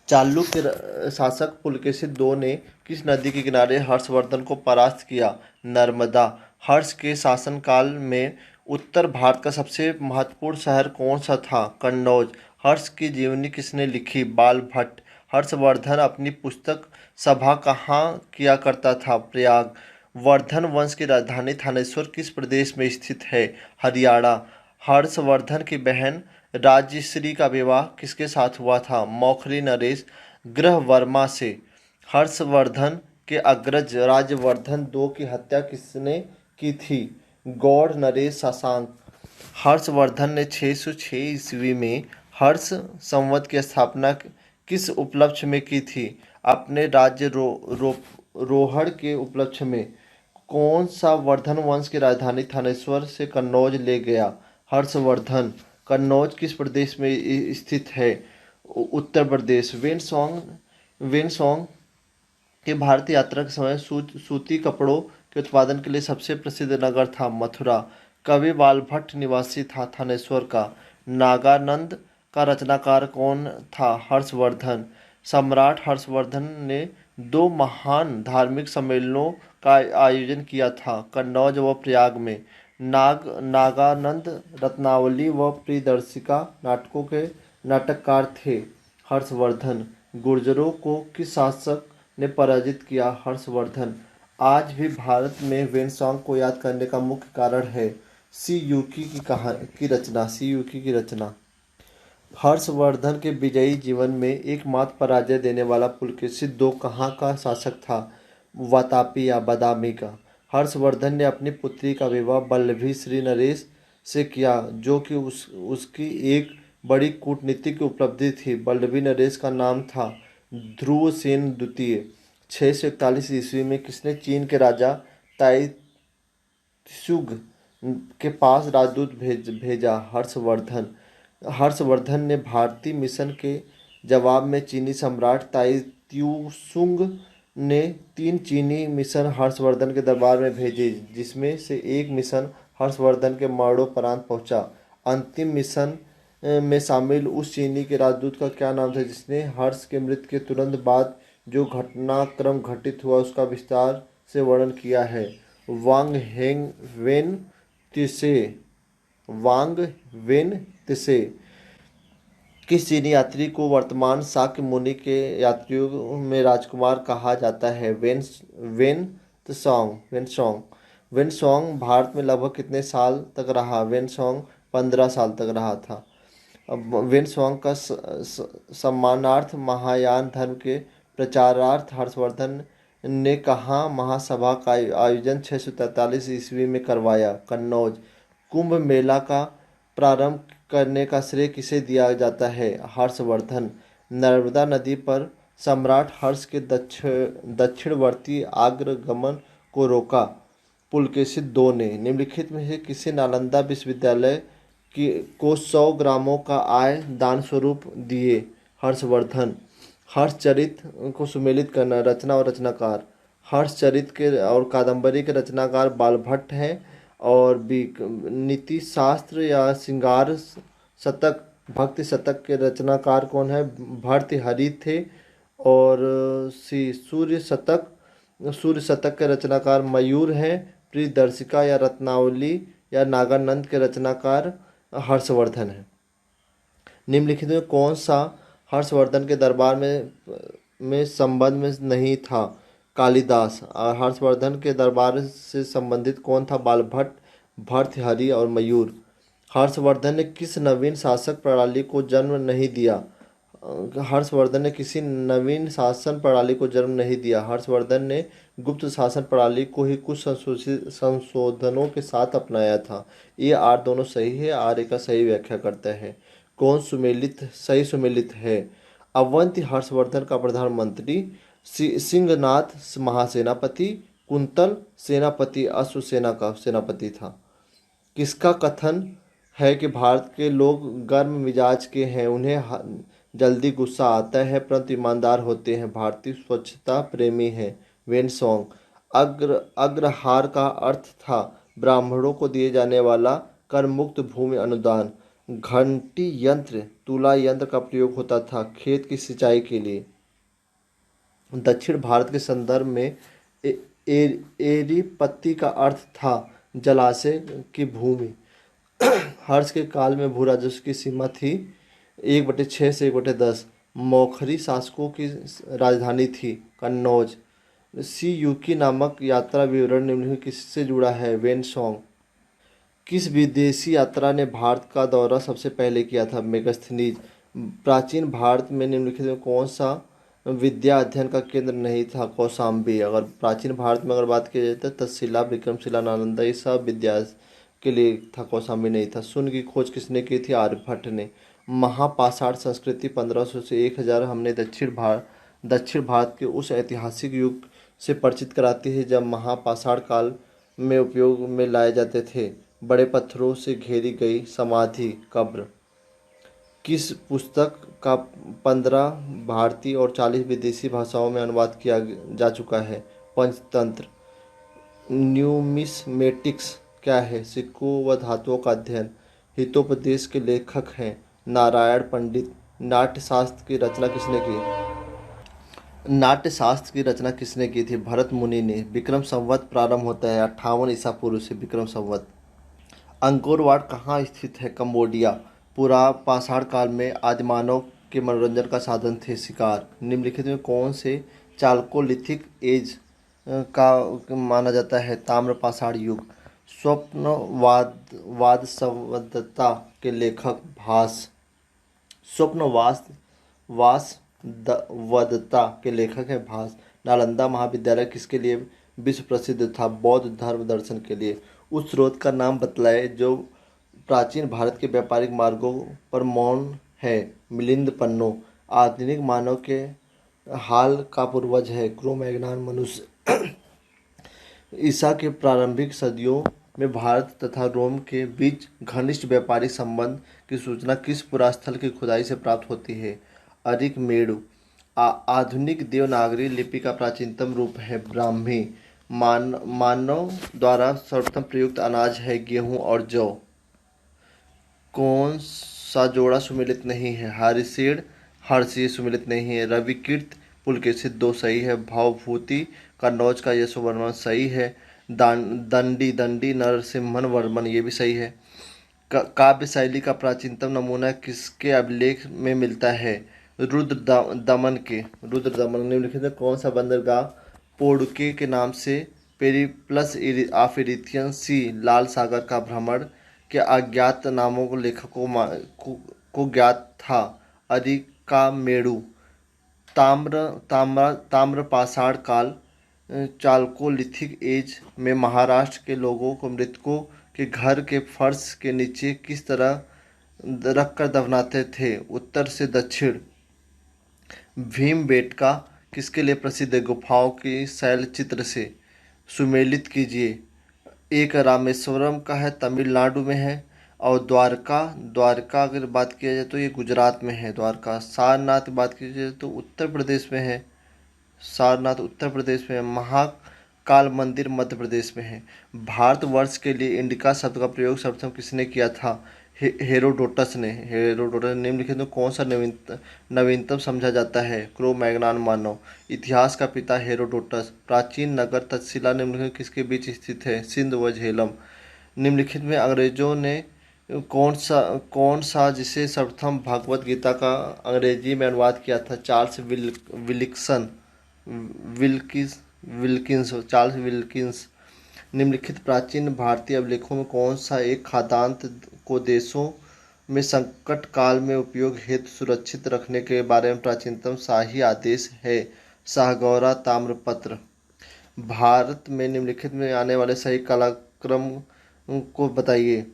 चालुक्य शासक पुलकेशिन दो ने किस नदी के किनारे हर्षवर्धन को परास्त किया? नर्मदा। हर्ष के शासनकाल में उत्तर भारत का सबसे महत्वपूर्ण शहर कौन सा था? कन्नौज। हर्ष की जीवनी किसने लिखी? बाल भट्ट। हर्षवर्धन अपनी पुस्तक सभा कहाँ किया करता था? प्रयाग। वर्धन वंश की राजधानी थानेश्वर किस प्रदेश में स्थित है? हरियाणा। हर्षवर्धन की बहन राजश्री का विवाह किसके साथ हुआ था? मौखरी नरेश ग्रहवर्मा से। हर्षवर्धन के अग्रज राज्यवर्धन दो की हत्या किसने की थी? गौड़ नरेश शशांक। हर्षवर्धन ने 606 ईस्वी में हर्ष संवत की स्थापना किस उपलक्ष्य में की थी? अपने राज्य रोहड़ के उपलक्ष्य में। कौन सा वर्धन वंश की राजधानी थानेश्वर से कन्नौज ले गया? हर्षवर्धन। कन्नौज किस प्रदेश में स्थित है? उत्तर प्रदेश। वेनसोंग के भारतीय यात्रा के समय सूती कपड़ों के उत्पादन के लिए सबसे प्रसिद्ध नगर था? मथुरा। कवि बालभट्ट निवासी था थानेश्वर का। नागानंद का रचनाकार कौन था? हर्षवर्धन। सम्राट हर्षवर्धन ने दो महान धार्मिक सम्मेलनों का आयोजन किया था, कन्नौज व प्रयाग में। नागानंद रत्नावली व प्रियदर्शिका नाटकों के नाटककार थे। हर्षवर्धन। गुर्जरों को किस शासक ने पराजित किया? हर्षवर्धन। आज भी भारत में वेनसोंग को याद करने का मुख्य कारण है सीयूकी की रचना। हर्षवर्धन के विजयी जीवन में एकमात्र पराजय देने वाला पुलकेशिन दो कहाँ का शासक था? वातापी या बादामी का। हर्षवर्धन ने अपनी पुत्री का विवाह वल्लभी श्री नरेश से किया, जो कि उसकी एक बड़ी कूटनीतिक उपलब्धि थी। वल्लभी नरेश का नाम था ध्रुवसेन द्वितीय। 641 ईस्वी में किसने चीन के राजा ताइत्सुग के पास राजदूत भेजा? हर्षवर्धन। हर्षवर्धन ने भारतीय मिशन के जवाब में चीनी सम्राट ताइत्सुंग ने 3 चीनी मिशन हर्षवर्धन के दरबार में भेजे, जिसमें से एक मिशन हर्षवर्धन के मरणोपरांत पहुंचा। अंतिम मिशन में शामिल उस चीनी के राजदूत का क्या नाम था जिसने हर्ष के मृत्यु के तुरंत बाद जो घटनाक्रम घटित हुआ उसका विस्तार से वर्णन किया है? वांग वेन तिसे। वांग वेन तिसे। किस चीनी यात्री को वर्तमान शाक्य मुनि के यात्रियों में राजकुमार कहा जाता है? वेनसोंग। वेनसोंग भारत में लगभग कितने साल तक रहा? वेनसोंग 15 साल तक रहा था। अब वेनसोंग का सम्मानार्थ महायान धर्म के प्रचारार्थ हर्षवर्धन ने कहाँ महासभा का आयोजन 643 ईस्वी में करवाया? कन्नौज। कुंभ मेला का प्रारंभ करने का श्रेय किसे दिया जाता है? हर्षवर्धन। नर्मदा नदी पर सम्राट हर्ष के दक्षिणवर्ती आग्रगमन को रोका पुलकेशिन दो ने। निम्नलिखित में से किसे नालंदा विश्वविद्यालय को 100 ग्रामों का आय दान स्वरूप दिए? हर्षवर्धन। हर्षचरित को सुमेलित करना। रचना और रचनाकार। हर्षचरित के और कादम्बरी के रचनाकार बालभट्ट हैं और नीति शास्त्र या श्रृंगार शतक भक्ति शतक के रचनाकार कौन है? भर्तृहरि थे। और सी सूर्य शतक के रचनाकार मयूर हैं। प्रियदर्शिका या रत्नावली या नागानंद के रचनाकार हर्षवर्धन है। निम्नलिखित में कौन सा हर्षवर्धन के दरबार में संबंध में नहीं था? कालिदास। और हर्षवर्धन के दरबार से संबंधित कौन था? बालभट्ट, भर्तृहरि और मयूर। हर्षवर्धन ने किस नवीन शासक प्रणाली को जन्म नहीं दिया? हर्षवर्धन ने किसी नवीन शासन प्रणाली को जन्म नहीं दिया। हर्षवर्धन ने गुप्त शासन प्रणाली को ही कुछ संशोधनों के साथ अपनाया था। ये आर दोनों सही है, आर का सही व्याख्या करता है। कौन सही सुमेलित है? अवंती हर्षवर्धन का प्रधानमंत्री, सिंहनाथ महासेनापति, कुंतल सेनापति अश्वसेना का सेनापति था। किसका कथन है कि भारत के लोग गर्म मिजाज के हैं, उन्हें जल्दी गुस्सा आता है परंतु ईमानदार होते हैं, भारतीय स्वच्छता प्रेमी हैं? वेनसोंग। अग्रहार का अर्थ था ब्राह्मणों को दिए जाने वाला कर मुक्त भूमि अनुदान। घंटी यंत्र, तुला यंत्र का प्रयोग होता था खेत की सिंचाई के लिए। दक्षिण भारत के संदर्भ में एरीपत्ती का अर्थ था जलाशय की भूमि। हर्ष के काल में भू राजस्व की सीमा थी 1/6 से 1/10। मौखरी शासकों की राजधानी थी कन्नौज। सीयूकी नामक यात्रा विवरण निम्नलिखित किससे जुड़ा है? वेनसोंग। किस विदेशी यात्रा ने भारत का दौरा सबसे पहले किया था? मेगस्थनीज। प्राचीन भारत में निम्नलिखित में कौन सा विद्या अध्ययन का केंद्र नहीं था? कौशाम्बी। अगर प्राचीन भारत में अगर बात की जाए तो तक्षशिला, विक्रमशिला, नालंदा ये सब विद्या के लिए था, कौशाम्बी नहीं था। शून्य की खोज किसने की थी? आर्यभट्ट ने। महापाषाण संस्कृति 1500 से 1000 हमने दक्षिण भारत के उस ऐतिहासिक युग से परिचित कराती है जब महापाषाण काल में उपयोग में लाए जाते थे बड़े पत्थरों से घेरी गई समाधि कब्र। किस पुस्तक का 15 भारतीय और 40 विदेशी भाषाओं में अनुवाद किया जा चुका है? पंचतंत्र। न्यूमिस्मेटिक्स क्या है? सिक्कों व धातुओं का अध्ययन। हितोपदेश के लेखक हैं नारायण पंडित। नाट्यशास्त्र की रचना किसने की? नाट्यशास्त्र की रचना किसने की थी? भरत मुनि ने। विक्रम संवत प्रारंभ होता है 58 ईसा पूर्व से विक्रम संवत। अंकोर वाट कहाँ स्थित है? कंबोडिया। पाषाण काल में आदिमानव के मनोरंजन का साधन थे शिकार। निम्नलिखित में कौन से चाल्कोलिथिक एज का माना जाता है? ताम्रपाषाण युग। स्वप्नवादसवदत्ता के लेखक भास। स्वप्नवासवदत्ता के लेखक है भास। नालंदा महाविद्यालय किसके लिए विश्व प्रसिद्ध था? बौद्ध धर्म दर्शन के लिए। उस स्रोत का नाम बतलाए जो प्राचीन भारत के व्यापारिक मार्गों पर मौन है। मिलिंद पन्नो। आधुनिक मानव के हाल का पूर्वज है क्रो-मैग्नान मनुष्य। ईसा के प्रारंभिक सदियों में भारत तथा रोम के बीच घनिष्ठ व्यापारिक संबंध की सूचना किस पुरास्थल की खुदाई से प्राप्त होती है? अरिकमेड़ु। आधुनिक देवनागरी लिपि का प्राचीनतम रूप है ब्राह्मी। मानव द्वारा सर्वप्रथम प्रयुक्त अनाज है गेहूं और जौ। कौन सा जोड़ा सुमेलित नहीं है? हरिसेठ हर्षी सुमेलित नहीं है। रविकीर्त पुलकेशित 2 सही है। भवभूति कन्नौज का यशोवर्मन सही है। दंडी नरसिम्हन वर्मन ये भी सही है। काव्य शैली का प्राचीनतम नमूना किसके अभिलेख में मिलता है? रुद्रदमन निम्नलिखित में कौन सा बंदरगाह पोर्डुके के नाम से पेरिप्लस ऑफ इरिथियन सी लाल सागर का भ्रमण के अज्ञात नामों को लेखकों को ज्ञात था? अरिकामेडु। ताम्रपाषाण काल चाल्कोलिथिक एज में महाराष्ट्र के लोगों को मृतकों के घर के फर्श के नीचे किस तरह रखकर दफनाते थे? उत्तर से दक्षिण। भीमबेटका किसके लिए प्रसिद्ध है? गुफाओं की शैल चित्र से सुमेलित कीजिए। एक रामेश्वरम का है, तमिलनाडु में है। और द्वारका अगर बात किया जाए तो ये गुजरात में है द्वारका। सारनाथ की बात की जाए तो उत्तर प्रदेश में है। सारनाथ उत्तर प्रदेश में है। महाकाल मंदिर मध्य प्रदेश में है। भारतवर्ष के लिए इंडिका शब्द का प्रयोग सर्वप्रथम किसने किया था? हेरोडोटस ने निम्नलिखित में कौन सा नवीनतम समझा जाता है? क्रो मैग्नान मानव। इतिहास का पिता हेरोडोटस। प्राचीन नगर तक्षशिला निम्नलिखित किसके बीच स्थित है? सिंध व झेलम। निम्नलिखित में अंग्रेजों ने कौन सा जिसे सर्वप्रथम भगवत गीता का अंग्रेजी में अनुवाद किया था? Charles Wilkins. निम्नलिखित प्राचीन भारतीय अभिलेखों में कौन सा एक खाद्यान्न को देशों में संकट काल में उपयोग हेतु सुरक्षित रखने के बारे में प्राचीनतम शाही आदेश है? साहगौरा ताम्रपत्र। भारत में निम्नलिखित में आने वाले सही कालक्रम को बताइए।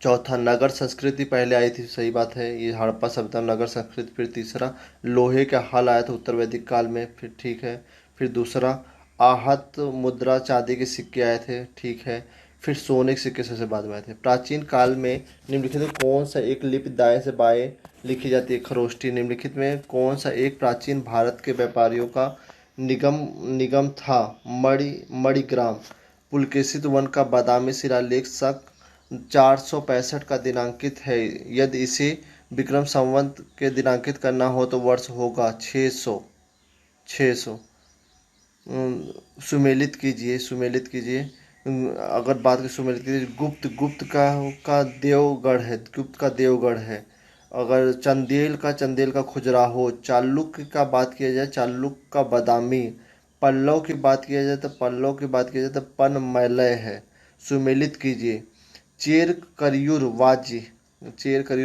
चौथा, नगर संस्कृति पहले आई थी, सही बात है, ये हड़प्पा सभ्यता में नगर संस्कृति। फिर तीसरा, लोहे का हल आया था उत्तर वैदिक काल में, फिर ठीक है। फिर दूसरा, आहत मुद्रा चांदी के सिक्के आए थे, ठीक है। फिर सोने के सिक्के सबसे बाद में आए थे। प्राचीन काल में निम्नलिखित में कौन सा एक लिपि दाएं से बाएं लिखी जाती है? खरोष्ठी। निम्नलिखित में कौन सा एक प्राचीन भारत के व्यापारियों का निगम था? मणिग्राम। पुलकेशित वन का बादामी शिलालेख 465 का दिनांकित है। यदि इसे विक्रम संवत के दिनांकित करना हो तो वर्ष होगा 600। सुमेलित कीजिए। अगर बात की सुमेलित कीजिए, गुप्त का देवगढ़ है। अगर चंदेल का खजुराहो। चालुक्य का बात किया जाए, चालुक्य का बादामी। पल्लव की बात किया जाए तो पनमैलय है। सुमेलित कीजिए। चेर करियूर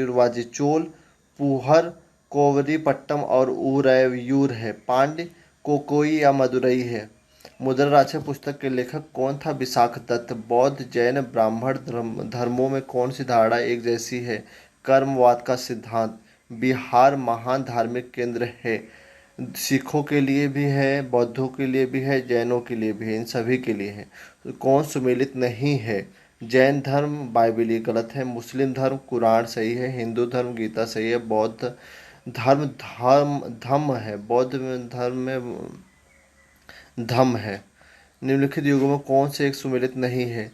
वाजी। चोल पुहर कोवरीपट्टम और उरैयूर है। पांड्य कोकोई या मदुरई है। मुद्रा राक्षस पुस्तक के लेखक कौन था? विशाख दत्त। बौद्ध जैन ब्राह्मण धर्मों में कौन सी धारणा एक जैसी है? कर्मवाद का सिद्धांत। बिहार महान धार्मिक केंद्र है। सिखों के लिए भी है, बौद्धों के लिए भी है, जैनों के लिए भी है, इन सभी के लिए है। तो कौन सुमेलित नहीं है? जैन धर्म बाइबल, ये गलत है। मुस्लिम धर्म कुरान सही है। हिंदू धर्म गीता सही है। बौद्ध धर्म धम्म है। बौद्ध धर्म में धम्म है। निम्नलिखित युगों में कौन से एक सुमेलित नहीं है?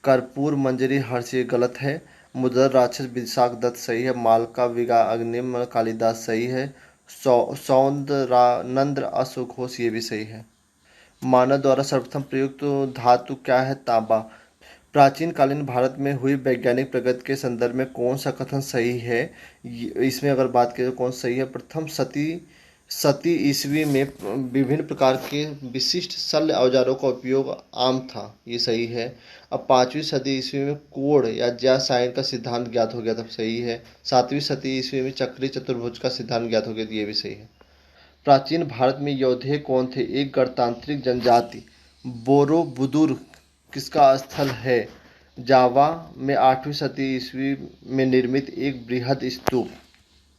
कर्पूर मंजरी हर्षि, गलत है। मुद्रा राक्षस विशाख दत्त सही है। मालका विगा अग्निम कालिदास सही है। सौंदरानंद अशोकघोष, ये भी सही है। मानव द्वारा सर्वप्रथम प्रयुक्त धातु क्या है? तांबा। प्राचीन कालीन भारत में हुई वैज्ञानिक प्रगति के संदर्भ में कौन सा कथन सही है? इसमें अगर बात करें तो कौन सही है? प्रथम सती ईस्वी में विभिन्न प्रकार के विशिष्ट शल्य औजारों का उपयोग आम था, ये सही है। अब 5वीं सदी ईस्वी में कोण या ज्या साइन का सिद्धांत ज्ञात हो गया था, सही है। 7वीं सदी ईस्वी में चक्री चतुर्भुज का सिद्धांत ज्ञात हो गया, ये भी सही है। प्राचीन भारत में योद्धे कौन थे? एक गणतांत्रिक जनजाति। बोरोबुदुर किसका स्थल है? जावा में 8वीं सदी ईस्वी में निर्मित एक बृहद स्तूप।